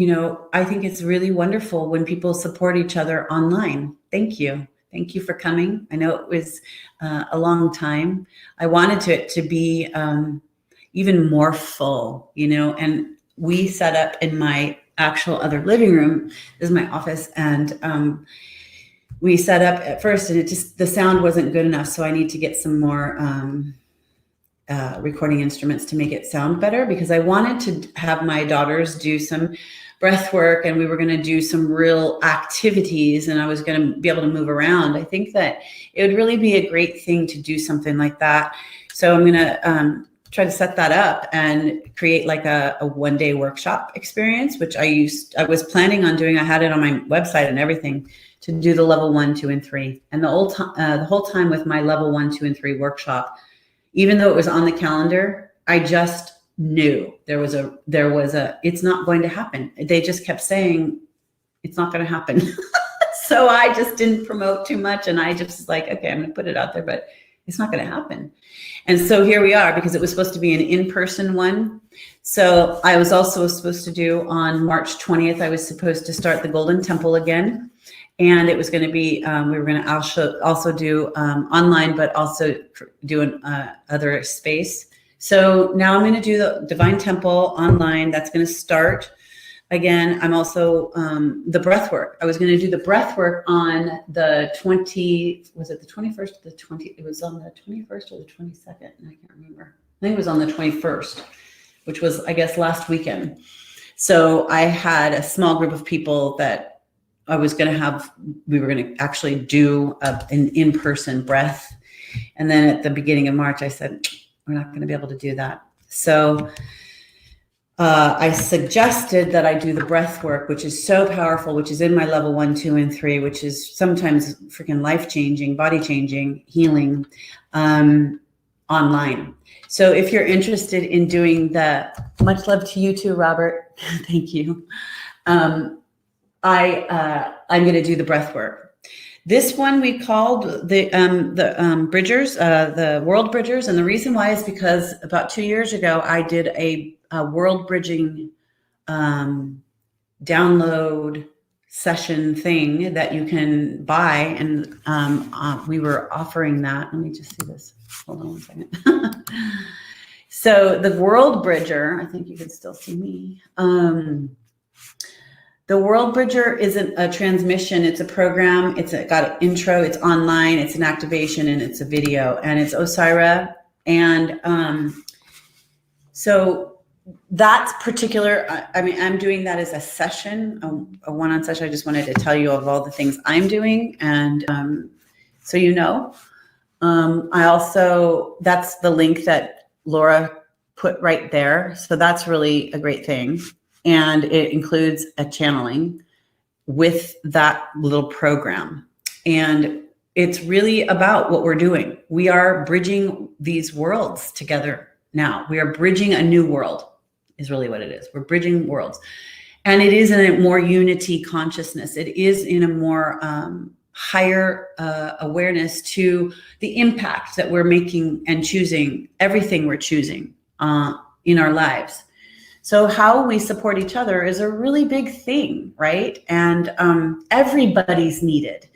I think it's really wonderful when people support each other online. Thank you. Thank you for coming. I know it was a long time. I wanted it to be even more full, and we set up in my actual other living room. This is my office. And we set up at first and the sound wasn't good enough. So I need to get some more recording instruments to make it sound better, because I wanted to have my daughters do some breath work, and we were going to do some real activities, and I was going to be able to move around. I think that it would really be a great thing to do something like that. So I'm going to try to set that up and create a one-day workshop experience, which I was planning on doing. I had it on my website and everything to do the level 1, 2, and 3. And the whole time with my level 1, 2, and 3 workshop, even though it was on the calendar, I just knew there was a, it's not going to happen. They just kept saying, it's not going to happen. So I just didn't promote too much. And I just was okay, I'm going to put it out there, but it's not going to happen. And so here we are, because it was supposed to be an in-person one. So I was also supposed to do on March 20th, I was supposed to start the Golden Temple again. And it was going to be, we were going to also do online, but also do an other space. So now I'm going to do the Divine Temple online. That's going to start again. I'm also the breath work. I was going to do the breath work on the 21st or the 20th? It was on the 21st or the 22nd. I can't remember. I think it was on the 21st, which was, I guess, last weekend. So I had a small group of people that we were going to actually do an in-person breath. And then at the beginning of March, I said, we're not going to be able to do that. So I suggested that I do the breath work, which is so powerful, which is in my level 1, 2, and 3, which is sometimes freaking life-changing, body-changing, healing, online. So if you're interested in doing that, much love to you too, Robert. Thank you. I'm going to do the breath work. This one we called the Bridgers, the WorldBridgers, and the reason why is because about 2 years ago I did a WorldBridging download session thing that you can buy, and we were offering that. Let me just see this. Hold on one second. So the WorldBridger, I think you can still see me. The WorldBridger isn't a transmission. It's a program. It's got an intro. It's online. It's an activation, and it's a video. And it's Osairah. And so that's particular. I mean, I'm doing that as a session, a one-on session. I just wanted to tell you of all the things I'm doing. And so, I also, that's the link that Laura put right there. So that's really a great thing. And it includes a channeling with that little program. And it's really about what we're doing. We are bridging these worlds together now. We are bridging a new world is really what it is. We're bridging worlds. And it is in a more unity consciousness. It is in a more higher awareness to the impact that we're making and choosing, everything we're choosing in our lives. So how we support each other is a really big thing, right? And everybody's needed.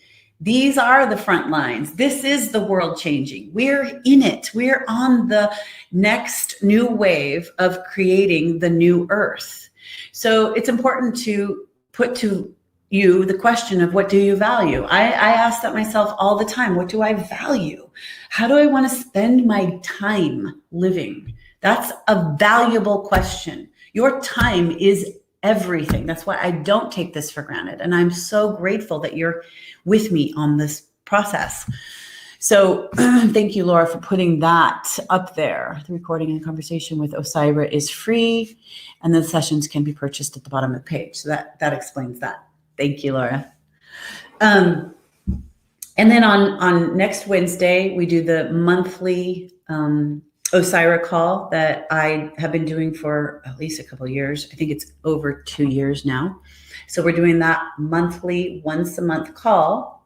These are the front lines. This is the world changing. We're in it. We're on the next new wave of creating the new earth. So it's important to put to you the question of, what do you value? I ask that myself all the time. What do I value? How do I want to spend my time living? That's a valuable question. Your time is everything. That's why I don't take this for granted. And I'm so grateful that you're with me on this process. So thank you, Laura, for putting that up there. The recording and conversation with Osairah is free, and the sessions can be purchased at the bottom of the page. So that explains that. Thank you, Laura. And then on next Wednesday, we do the monthly Osairah call that I have been doing for at least a couple of years. I think it's over 2 years now. So we're doing that monthly, once a month call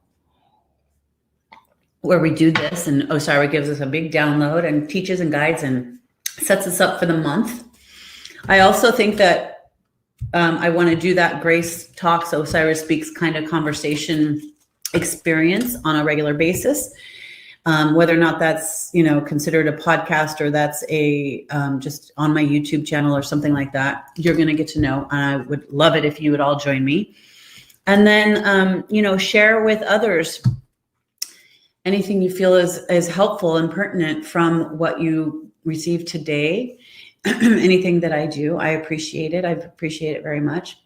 where we do this, and Osairah gives us a big download and teaches and guides and sets us up for the month. I also think that I want to do that Grace Talks, Osairah Speaks kind of conversation experience on a regular basis. Whether or not that's, considered a podcast or that's a just on my YouTube channel or something like that, you're going to get to know. And I would love it if you would all join me. And then, share with others anything you feel is helpful and pertinent from what you received today. Anything that I do, I appreciate it. I appreciate it very much.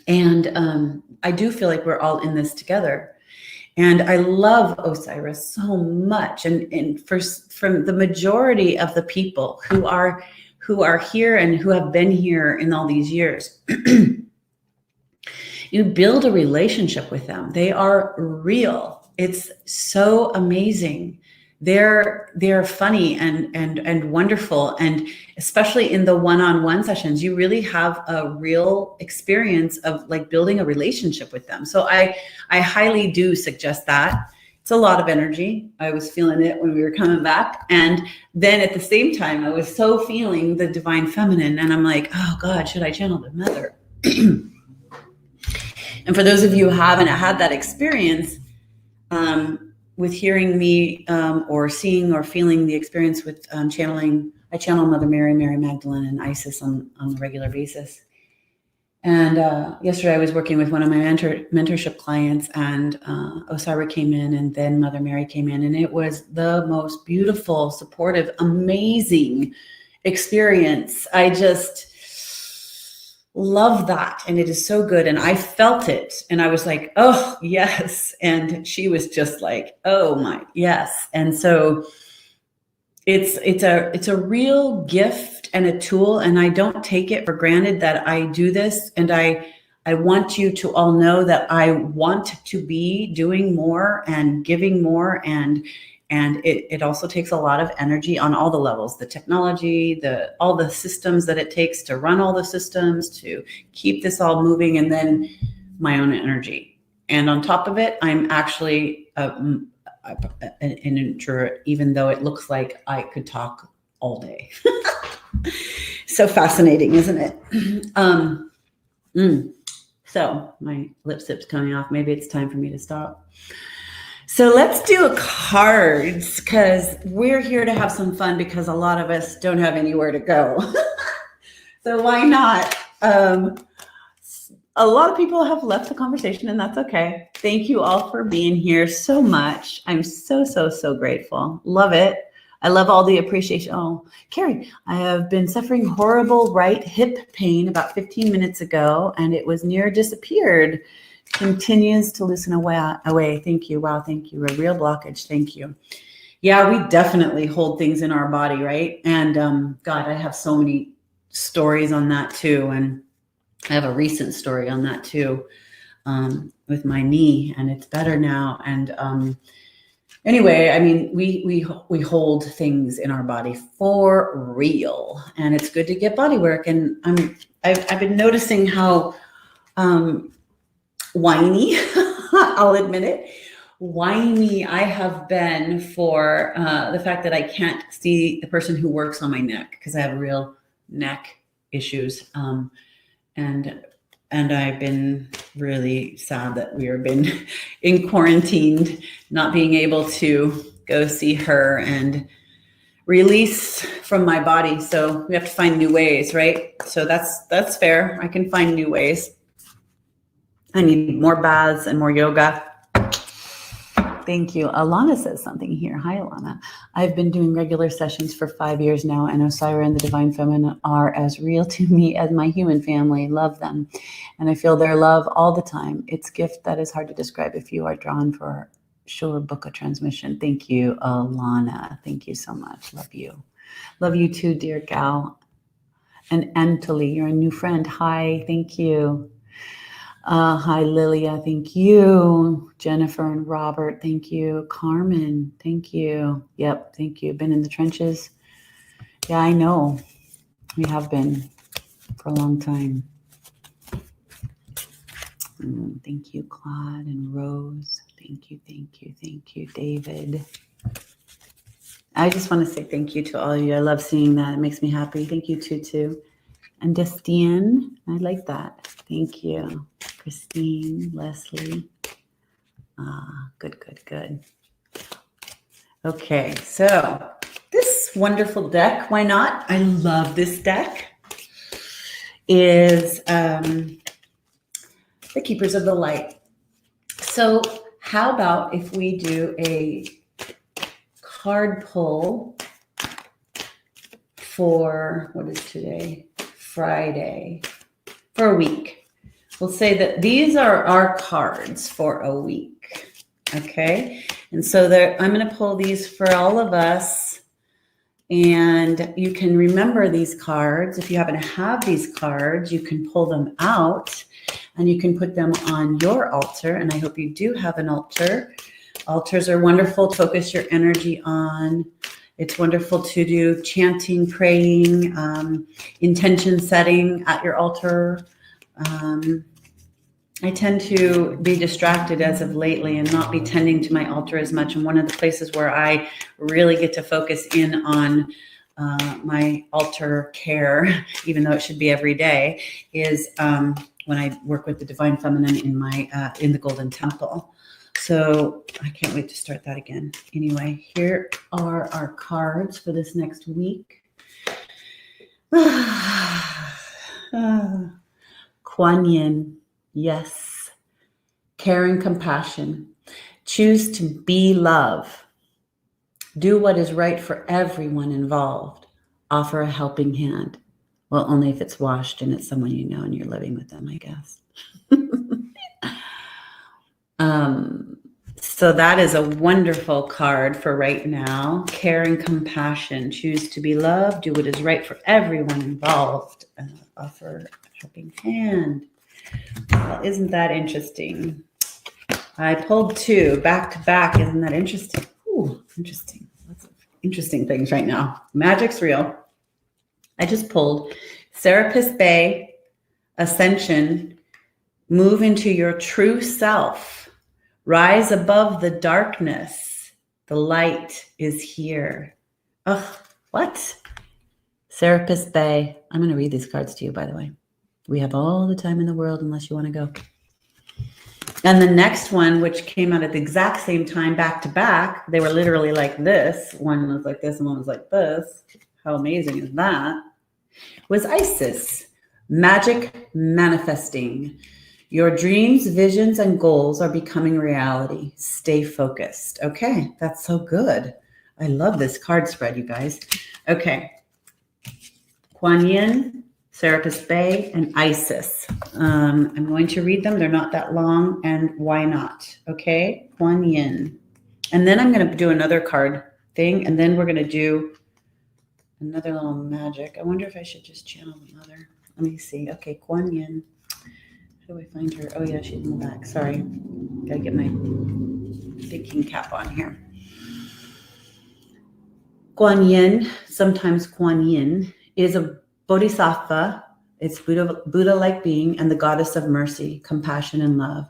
And I do feel like we're all in this together. And I love Osairah so much. And from the majority of the people who are here and who have been here in all these years, you build a relationship with them. They are real. It's so amazing. They're funny and wonderful. And especially in the one-on-one sessions, you really have a real experience of like building a relationship with them. So I highly do suggest that. It's a lot of energy. I was feeling it when we were coming back. And then at the same time, I was so feeling the divine feminine. And I'm like, oh God, should I channel the mother? And for those of you who haven't had that experience, with hearing me or seeing or feeling the experience with channeling, I channel Mother Mary, Mary Magdalene, and Isis on a regular basis. And yesterday I was working with one of my mentorship clients, and Osairah came in, and then Mother Mary came in, and it was the most beautiful, supportive, amazing experience. I just love that. And it is so good. And I felt it. And I was like, oh, yes. And she was just like, oh my, yes. And so it's a real gift and a tool. And I don't take it for granted that I do this. And I want you to all know that I want to be doing more and giving more. And it also takes a lot of energy on all the levels, the technology, all the systems that it takes to run all the systems, to keep this all moving, and then my own energy. And on top of it, I'm actually an introvert, even though it looks like I could talk all day. So fascinating, isn't it? So my lip sip's coming off. Maybe it's time for me to stop. So let's do cards, because we're here to have some fun, because a lot of us don't have anywhere to go. So why not? A lot of people have left the conversation, and that's okay. Thank you all for being here so much. I'm so, so, so grateful. Love it. I love all the appreciation. Oh, Carrie, I have been suffering horrible right hip pain about 15 minutes ago, and it was near disappeared. Continues to loosen away. Thank you. Wow, thank you. A real blockage. Thank you. Yeah, we definitely hold things in our body, right? And God, I have so many stories on that too. And I have a recent story on that too, with my knee, and it's better now. And anyway, I mean, we hold things in our body for real, and it's good to get body work. And I've been noticing how whiny, I'll admit it, whiny I have been for the fact that I can't see the person who works on my neck because I have real neck issues. And I've been really sad that we have been in quarantined, not being able to go see her and release from my body. So we have to find new ways, right? So that's fair. I can find new ways. I need more baths and more yoga. Thank you. Alana says something here. Hi, Alana. I've been doing regular sessions for 5 years now, and Osairah and the Divine Feminine are as real to me as my human family. Love them. And I feel their love all the time. It's a gift that is hard to describe. If you are drawn, for sure, book a transmission. Thank you, Alana. Thank you so much. Love you. Love you too, dear gal. And Anthony, you're a new friend. Hi. Thank you. Hi, Lilia. Thank you. Jennifer and Robert. Thank you. Carmen. Thank you. Yep. Thank you. Been in the trenches. Yeah, I know. We have been for a long time. Thank you, Claude and Rose. Thank you. Thank you. Thank you, David. I just want to say thank you to all of you. I love seeing that. It makes me happy. Thank you, Tutu. And Destian. I like that. Thank you. Christine, Leslie. Good. Okay, so this wonderful deck, why not? I love this deck, is the Keepers of the Light. So how about if we do a card pull for, what is today? Friday, for a week. We'll say that these are our cards for a week, okay? And so I'm going to pull these for all of us, and you can remember these cards. If you happen to have these cards, you can pull them out, and you can put them on your altar, and I hope you do have an altar. Altars are wonderful to focus your energy on. It's wonderful to do chanting, praying, intention setting at your altar. I tend to be distracted as of lately and not be tending to my altar as much. And one of the places where I really get to focus in on my altar care, even though it should be every day, is when I work with the Divine Feminine in the Golden Temple. So I can't wait to start that again. Anyway, here are our cards for this next week. Kuan Yin. Yes. Care and compassion. Choose to be love. Do what is right for everyone involved. Offer a helping hand. Well, only if it's washed and it's someone you know and you're living with them, I guess. So that is a wonderful card for right now. Care and compassion. Choose to be love. Do what is right for everyone involved. Offer a helping hand. Well, isn't that interesting? I pulled two back to back. Isn't that interesting? Ooh, interesting. Lots of interesting things right now. Magic's real. I just pulled Serapis Bay, Ascension, move into your true self, rise above the darkness. The light is here. Ugh, what? Serapis Bay. I'm going to read these cards to you, by the way. We have all the time in the world unless you want to go. And the next one, which came out at the exact same time, back to back, they were literally like this. One was like this and one was like this. How amazing is that? Was Isis, magic manifesting. Your dreams, visions, and goals are becoming reality. Stay focused. Okay, that's so good. I love this card spread, you guys. Okay. Kuan Yin, Serapis Bey, and Isis. I'm going to read them. They're not that long, and why not? Okay, Kuan Yin. And then I'm going to do another card thing, and then we're going to do another little magic. I wonder if I should just channel the mother. Let me see. Okay, Kuan Yin. How do I find her? Oh, yeah, she's in the back. Sorry. Got to get my thinking cap on here. Kuan Yin, sometimes Kuan Yin, is a bodhisattva. It's Buddha-like being and the goddess of mercy, compassion, and love.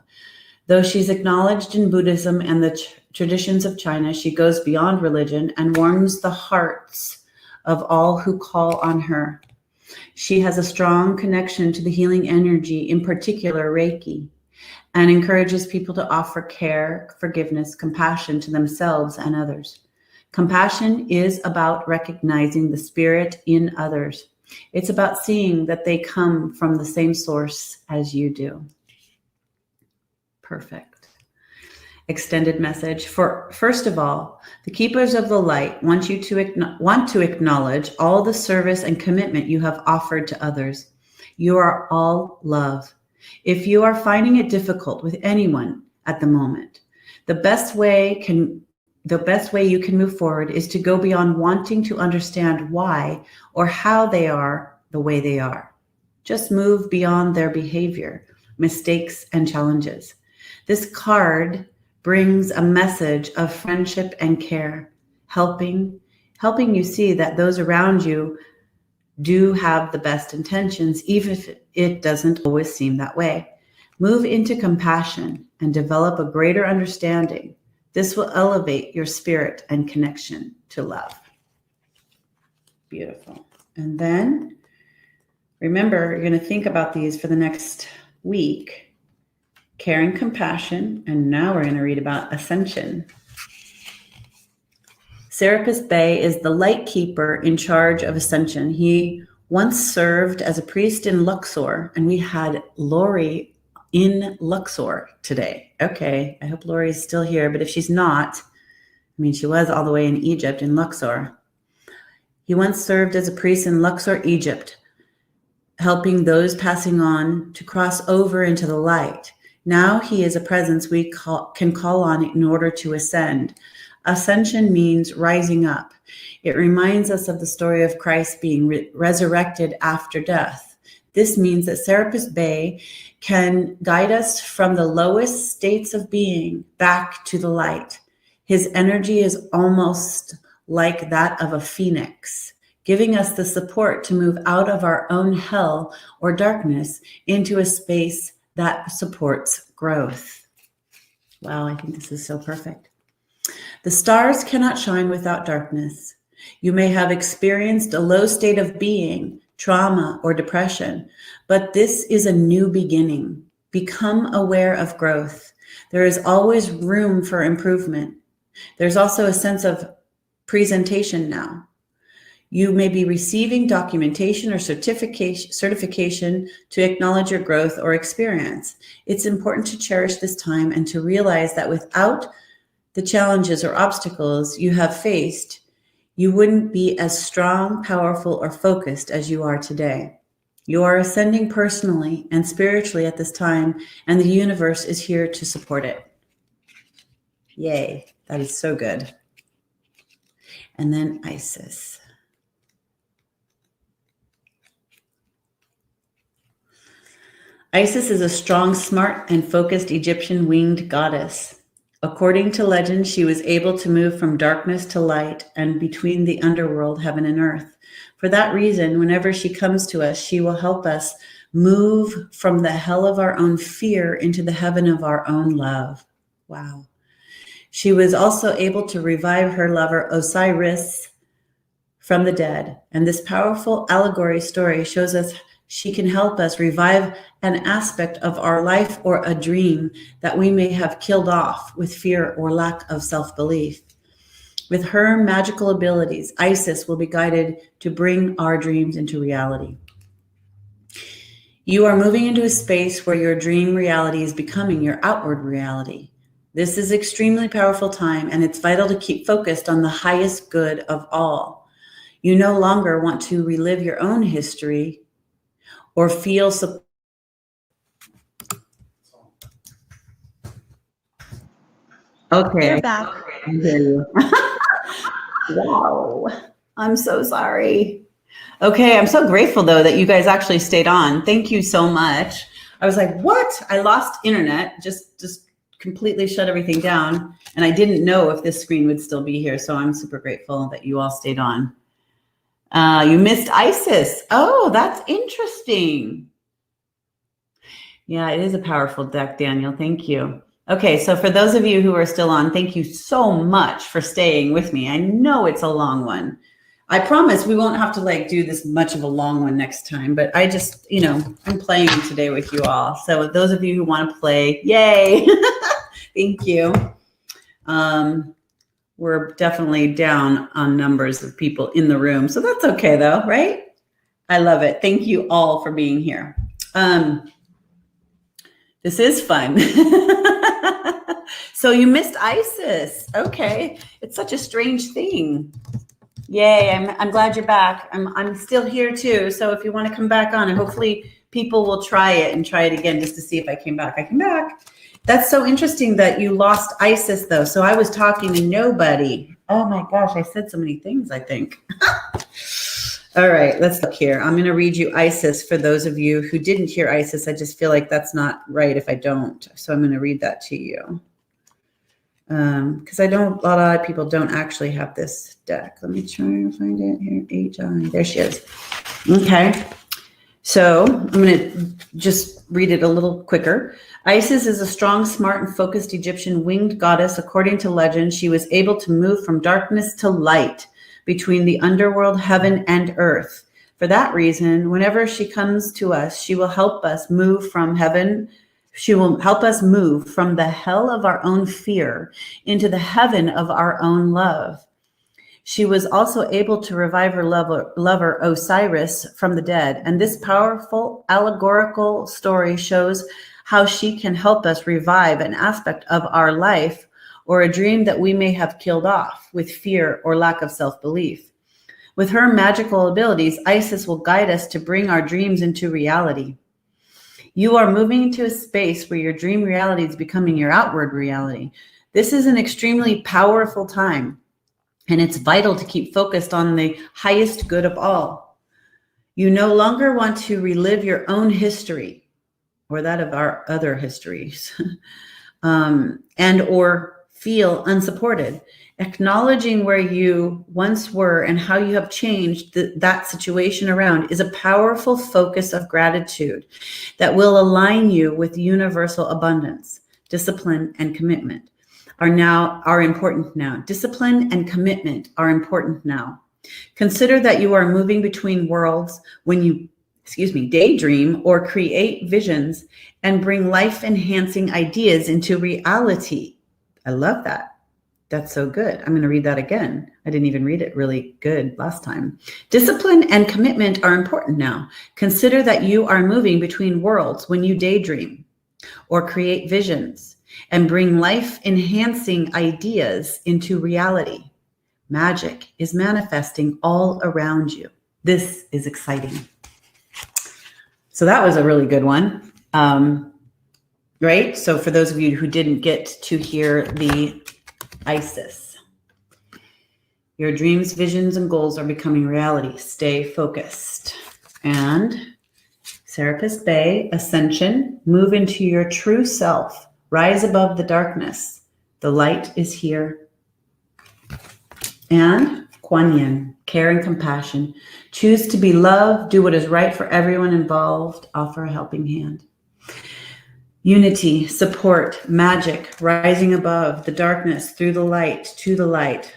Though she's acknowledged in Buddhism and the traditions of China, she goes beyond religion and warms the hearts of all who call on her. She has a strong connection to the healing energy, in particular Reiki, and encourages people to offer care, forgiveness, compassion to themselves and others. Compassion is about recognizing the spirit in others. It's about seeing that they come from the same source as you do. Perfect. Extended message. First of all, the keepers of the light want to acknowledge all the service and commitment you have offered to others. You are all love. If you are finding it difficult with anyone at the moment, the best way you can move forward is to go beyond wanting to understand why or how they are the way they are. Just move beyond their behavior, mistakes, and challenges. This card brings a message of friendship and care, helping you see that those around you do have the best intentions, even if it doesn't always seem that way. Move into compassion and develop a greater understanding. This will elevate your spirit and connection to love. Beautiful. And then remember, you're going to think about these for the next week. Care and compassion. And now we're going to read about ascension. Serapis Bey is the light keeper in charge of ascension. He once served as a priest in Luxor, and we had Lori in Luxor today. Okay, I hope Lori is still here, but if she's not, she was all the way in Egypt, in Luxor. He once served as a priest in Luxor, Egypt, helping those passing on to cross over into the light. Now he is a presence we can call on in order to ascend. Ascension means rising up. It reminds us of the story of Christ being resurrected after death. This means that Serapis Bey can guide us from the lowest states of being back to the light. His energy is almost like that of a phoenix, giving us the support to move out of our own hell or darkness into a space that supports growth. Wow, I think this is so perfect. The stars cannot shine without darkness. You may have experienced a low state of being, trauma, or depression, but this is a new beginning. Become aware of growth. There is always room for improvement. There's also a sense of presentation now. You may be receiving documentation or certification to acknowledge your growth or experience. It's important to cherish this time and to realize that without the challenges or obstacles you have faced, you wouldn't be as strong, powerful, or focused as you are today. You are ascending personally and spiritually at this time, and the universe is here to support it. Yay, that is so good. And then Isis. Isis is a strong, smart, and focused Egyptian winged goddess. According to legend, she was able to move from darkness to light and between the underworld, heaven and earth. For that reason, whenever she comes to us, she will help us move from the hell of our own fear into the heaven of our own love. Wow. She was also able to revive her lover Osiris from the dead. And this powerful allegory story shows us she can help us revive an aspect of our life or a dream that we may have killed off with fear or lack of self-belief. With her magical abilities, Isis will be guided to bring our dreams into reality. You are moving into a space where your dream reality is becoming your outward reality. This is extremely powerful time, and it's vital to keep focused on the highest good of all. You no longer want to relive your own history or feel Okay. You're back. I hear you. Wow. I'm so sorry. Okay, I'm so grateful though that you guys actually stayed on. Thank you so much. I was like, what? I lost internet, just completely shut everything down. And I didn't know if this screen would still be here. So I'm super grateful that you all stayed on. You missed Isis. Oh, that's interesting. Yeah, it is a powerful deck, Daniel. Thank you. Okay, so for those of you who are still on, thank you so much for staying with me. I know it's a long one. I promise we won't have to like do this much of a long one next time, but I just, I'm playing today with you all. So those of you who want to play, yay. Thank you. We're definitely down on numbers of people in the room. So that's okay though, right? I love it. Thank you all for being here. This is fun. So you missed Isis. Okay. It's such a strange thing. Yay. I'm glad you're back. I'm still here too. So if you want to come back on, and hopefully people will try it again just to see if I came back. I came back. That's so interesting that you lost Isis though. So I was talking to nobody. Oh my gosh. I said so many things, I think. All right, let's look here. I'm going to read you Isis for those of you who didn't hear Isis. I just feel like that's not right if I don't. So I'm going to read that to you. Because a lot of people don't actually have this deck. Let me try and find it here. H-I. There she is. Okay. So I'm going to just read it a little quicker. Isis is a strong, smart, and focused Egyptian winged goddess. According to legend, she was able to move from darkness to light, between the underworld, heaven, and earth. For that reason, whenever she comes to us, she will help us move from heaven. She will help us move from the hell of our own fear into the heaven of our own love. She was also able to revive her lover Osiris from the dead. And this powerful allegorical story shows how she can help us revive an aspect of our life or a dream that we may have killed off with fear or lack of self-belief. With her magical abilities, Isis will guide us to bring our dreams into reality. You are moving into a space where your dream reality is becoming your outward reality. This is an extremely powerful time, and it's vital to keep focused on the highest good of all. You no longer want to relive your own history or that of our other histories, and or feel unsupported. Acknowledging where you once were and how you have changed that situation around is a powerful focus of gratitude that will align you with universal abundance. Discipline and commitment are important now. Discipline and commitment are important now. Consider that you are moving between worlds when you daydream or create visions and bring life-enhancing ideas into reality. I love that. That's so good. I'm going to read that again. I didn't even read it really good last time. Discipline and commitment are important now. Consider that you are moving between worlds when you daydream or create visions and bring life-enhancing ideas into reality. Magic is manifesting all around you. This is exciting. So that was a really good one. Right? So for those of you who didn't get to hear the Isis, your dreams, visions, and goals are becoming reality. Stay focused. And Serapis Bay, Ascension, move into your true self. Rise above the darkness. The light is here. And Kuan Yin, care and compassion. Choose to be loved. Do what is right for everyone involved. Offer a helping hand. Unity, support, magic, rising above the darkness, through the light, to the light,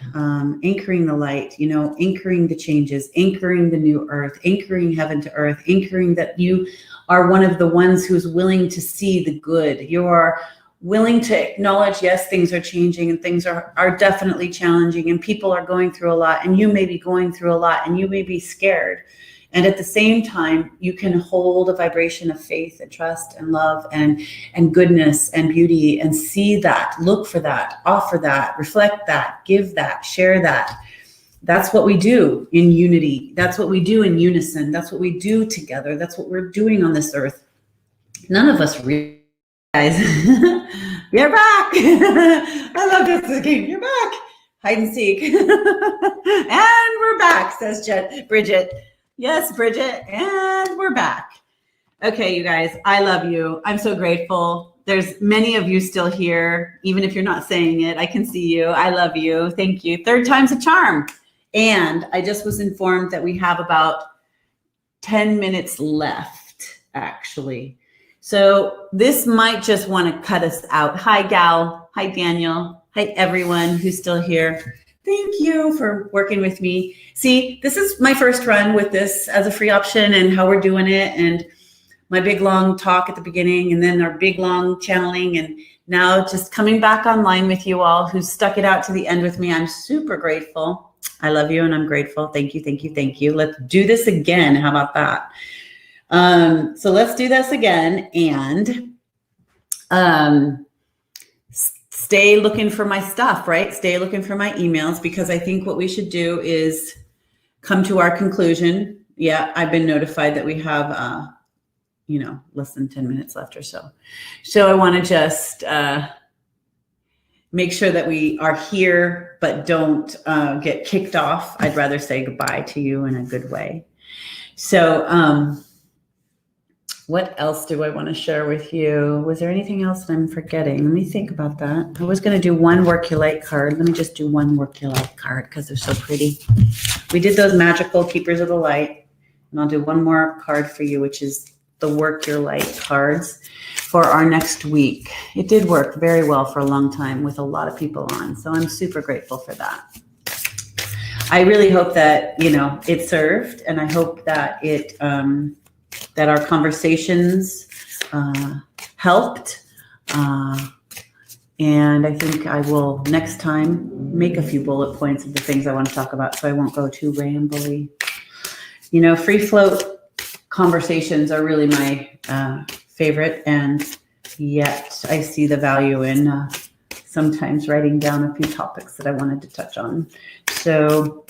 anchoring the light, anchoring the changes, anchoring the new earth, anchoring heaven to earth, anchoring that you are one of the ones who's willing to see the good. You are willing to acknowledge, yes, things are changing and things are definitely challenging and people are going through a lot and you may be going through a lot and you may be scared. And at the same time, you can hold a vibration of faith and trust and love and goodness and beauty, and see that, look for that, offer that, reflect that, give that, share that. That's what we do in unity. That's what we do in unison. That's what we do together. That's what we're doing on this earth. None of us realize. You're back. I love this game. You're back. Hide and seek. And we're back, says Bridget. Yes, Bridget. And we're back. Okay, you guys, I love you. I'm so grateful. There's many of you still here. Even if you're not saying it, I can see you. I love you. Thank you. Third time's a charm. And I just was informed that we have about 10 minutes left, actually. So this might just want to cut us out. Hi, Gal. Hi, Daniel. Hi, everyone who's still here. Thank you for working with me. See, this is my first run with this as a free option and how we're doing it, and my big long talk at the beginning, and then our big long channeling, and now just coming back online with you all who stuck it out to the end with me. I'm super grateful. I love you and I'm grateful. Thank you, thank you, thank you. Let's do this again. How about that? So let's do this again, and stay looking for my stuff, right? Stay looking for my emails, because I think what we should do is come to our conclusion. Yeah, I've been notified that we have, less than 10 minutes left or so. So I want to just make sure that we are here, but don't get kicked off. I'd rather say goodbye to you in a good way. So what else do I want to share with you? Was there anything else that I'm forgetting? Let me think about that. I was going to do one Work Your Light card. Let me just do one Work Your Light card because they're so pretty. We did those magical Keepers of the Light. And I'll do one more card for you, which is the Work Your Light cards for our next week. It did work very well for a long time with a lot of people on. So I'm super grateful for that. I really hope that, it served, and I hope that it, that our conversations helped. And I think I will next time make a few bullet points of the things I want to talk about, so I won't go too rambly. Free float conversations are really my favorite, and yet I see the value in sometimes writing down a few topics that I wanted to touch on. So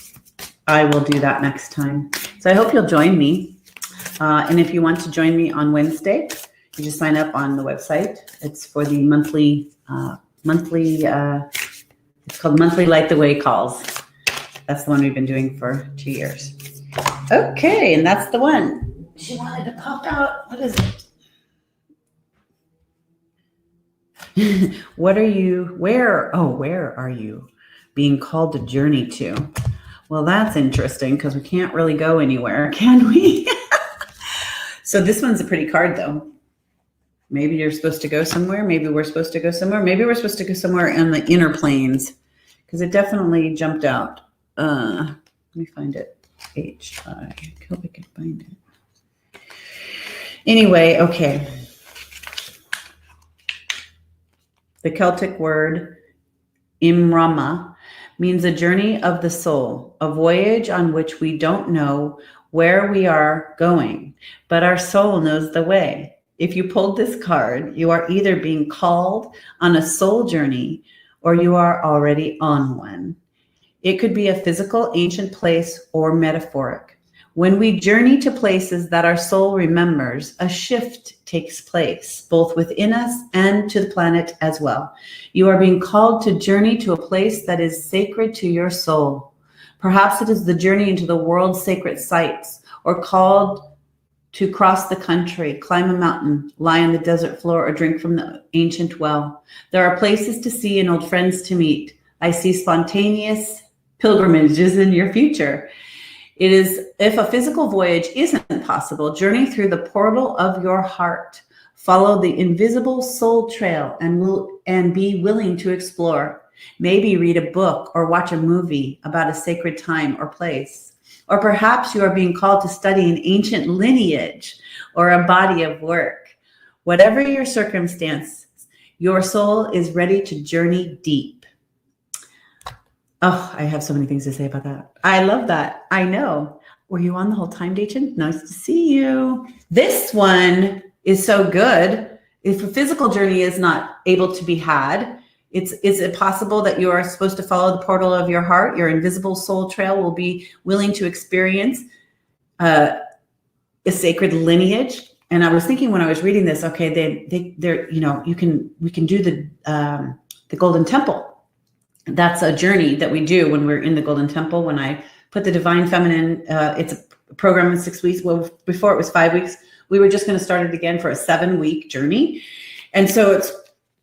I will do that next time. So I hope you'll join me. And if you want to join me on Wednesday, you just sign up on the website. It's for the monthly, it's called Monthly Light the Way calls. That's the one we've been doing for 2 years. Okay, and that's the one. She wanted to pop out. What is it? Where are you being called to journey to? Well, that's interesting because we can't really go anywhere, can we? So this one's a pretty card, though. Maybe you're supposed to go somewhere. Maybe we're supposed to go somewhere. Maybe we're supposed to go somewhere in the inner planes, because it definitely jumped out. Let me find it. I hope I can find it. Anyway, okay. The Celtic word Imrama means a journey of the soul, a voyage on which we don't know where we are going, but our soul knows the way. If you pulled this card, you are either being called on a soul journey or you are already on one. It could be a physical, ancient place or metaphoric. When we journey to places that our soul remembers, a shift takes place, both within us and to the planet as well. You are being called to journey to a place that is sacred to your soul. Perhaps it is the journey into the world's sacred sites, or called to cross the country, climb a mountain, lie on the desert floor, or drink from the ancient well. There are places to see and old friends to meet. I see spontaneous pilgrimages in your future. It is, if a physical voyage isn't possible, journey through the portal of your heart. Follow the invisible soul trail and be willing to explore. Maybe read a book or watch a movie about a sacred time or place. Or perhaps you are being called to study an ancient lineage or a body of work. Whatever your circumstance, your soul is ready to journey deep. Oh, I have so many things to say about that. I love that. I know. Were you on the whole time, Dachin? Nice to see you. This one is so good. If a physical journey is not able to be had, is it possible that you are supposed to follow the portal of your heart? Your invisible soul trail will be willing to experience a sacred lineage. And I was thinking when I was reading this, okay, they're we can do the Golden Temple. That's a journey that we do when we're in the Golden Temple. When I put the Divine Feminine, it's a program in 6 weeks. Well, before it was 5 weeks. We were just going to start it again for a 7-week journey. And so it's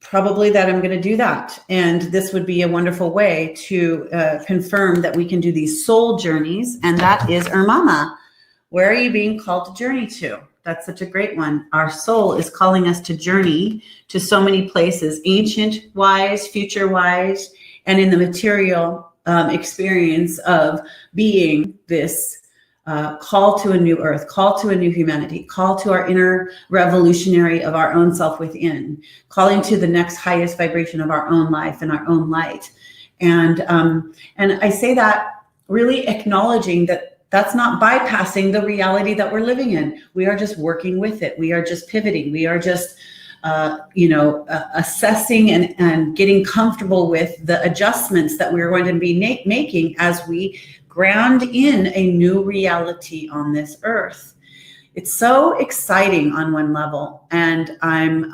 probably that I'm going to do that. And this would be a wonderful way to confirm that we can do these soul journeys. And that is Mama. Where are you being called to journey to? That's such a great one. Our soul is calling us to journey to so many places, ancient wise, future wise, and in the material experience of being this call to a new earth, call to a new humanity, call to our inner revolutionary of our own self within, calling to the next highest vibration of our own life and our own light. And I say that really acknowledging that that's not bypassing the reality that we're living in. We are just working with it. We are just pivoting. We are just assessing and getting comfortable with the adjustments that we're going to be making as we ground in a new reality on this earth. It's so exciting on one level, and I'm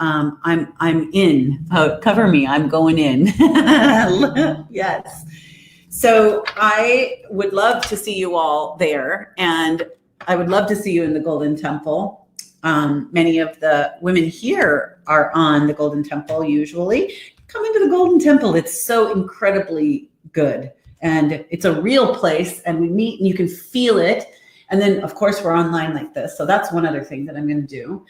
in. Oh, cover me! I'm going in. Yes. So I would love to see you all there, and I would love to see you in the Golden Temple. Many of the women here are on the Golden Temple usually. Come into the Golden Temple. It's so incredibly good. And it's a real place, and we meet and you can feel it. And then, of course, we're online like this. So that's one other thing that I'm going to do.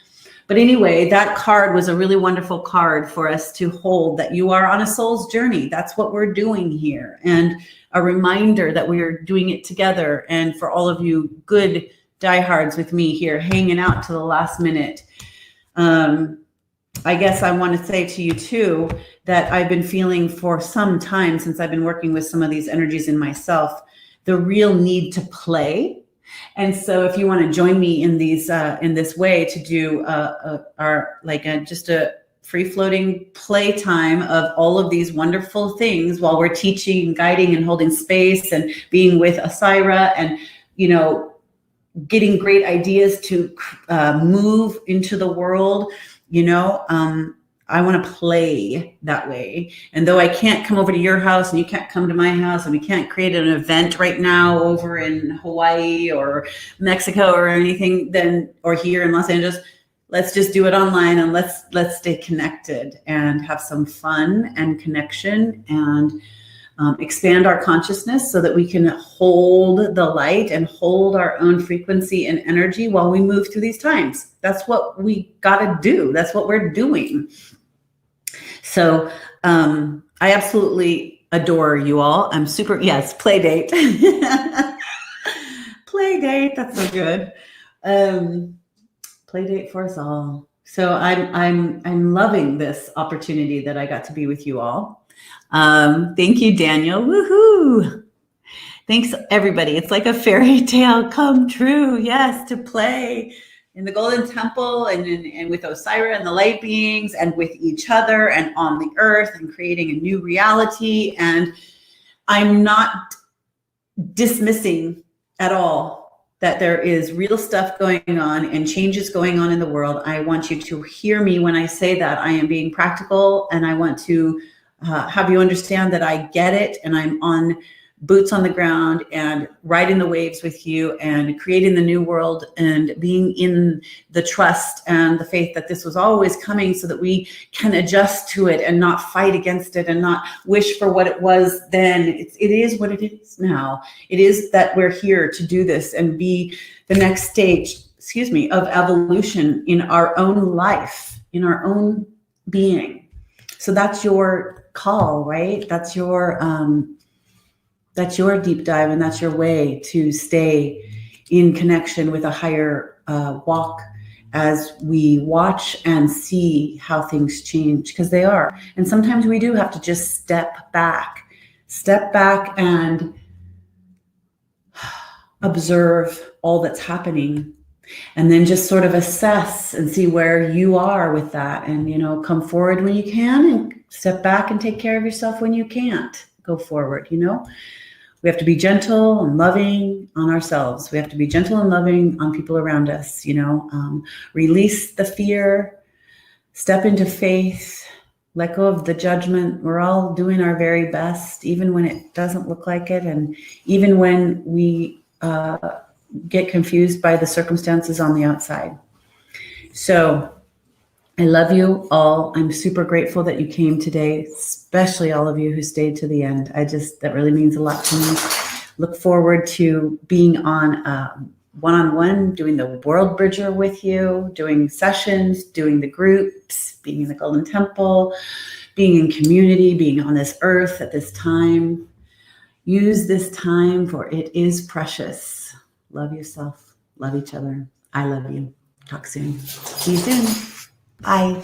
But anyway, that card was a really wonderful card for us to hold, that you are on a soul's journey. That's what we're doing here. And a reminder that we are doing it together. And for all of you good diehards with me here, hanging out to the last minute. I guess I want to say to you too, that I've been feeling for some time, since I've been working with some of these energies in myself, the real need to play. And so if you want to join me in these, in this way to do just a free floating playtime of all of these wonderful things while we're teaching and guiding and holding space and being with Osairah and, getting great ideas to move into the world, I want to play that way. And though I can't come over to your house and you can't come to my house and we can't create an event right now over in Hawaii or Mexico or anything, or here in Los Angeles, let's just do it online and let's stay connected and have some fun and connection and expand our consciousness so that we can hold the light and hold our own frequency and energy while we move through these times. That's what we got to do. That's what we're doing. So I absolutely adore you all. I'm super, yes, play date. Play date, that's so good. Play date for us all. So I'm loving this opportunity that I got to be with you all. Thank you, Daniel. Woohoo! Thanks, everybody. It's like a fairy tale come true. Yes, to play in the Golden Temple and with Osairah and the light beings and with each other and on the earth and creating a new reality. And I'm not dismissing at all that there is real stuff going on and changes going on in the world. I want you to hear me when I say that. I am being practical, and I want to have you understand that I get it, and I'm on boots on the ground and riding the waves with you and creating the new world and being in the trust and the faith that this was always coming so that we can adjust to it and not fight against it and not wish for what it was then. It is what it is now. It is that we're here to do this and be the next stage, of evolution in our own life, in our own being. So that's your call, right? That's your deep dive, and that's your way to stay in connection with a higher walk as we watch and see how things change, because they are. And sometimes we do have to just step back and observe all that's happening, and then just sort of assess and see where you are with that, and, come forward when you can and step back and take care of yourself when you can't go forward. We have to be gentle and loving on ourselves. We have to be gentle and loving on people around us, release the fear, step into faith, let go of the judgment. We're all doing our very best, even when it doesn't look like it. And even when we get confused by the circumstances on the outside. So I love you all. I'm super grateful that you came today, especially all of you who stayed to the end. That really means a lot to me. Look forward to being on one-on-one, doing the WorldBridger with you, doing sessions, doing the groups, being in the Golden Temple, being in community, being on this earth at this time. Use this time, for it is precious. Love yourself. Love each other. I love you. Talk soon. See you soon. Bye.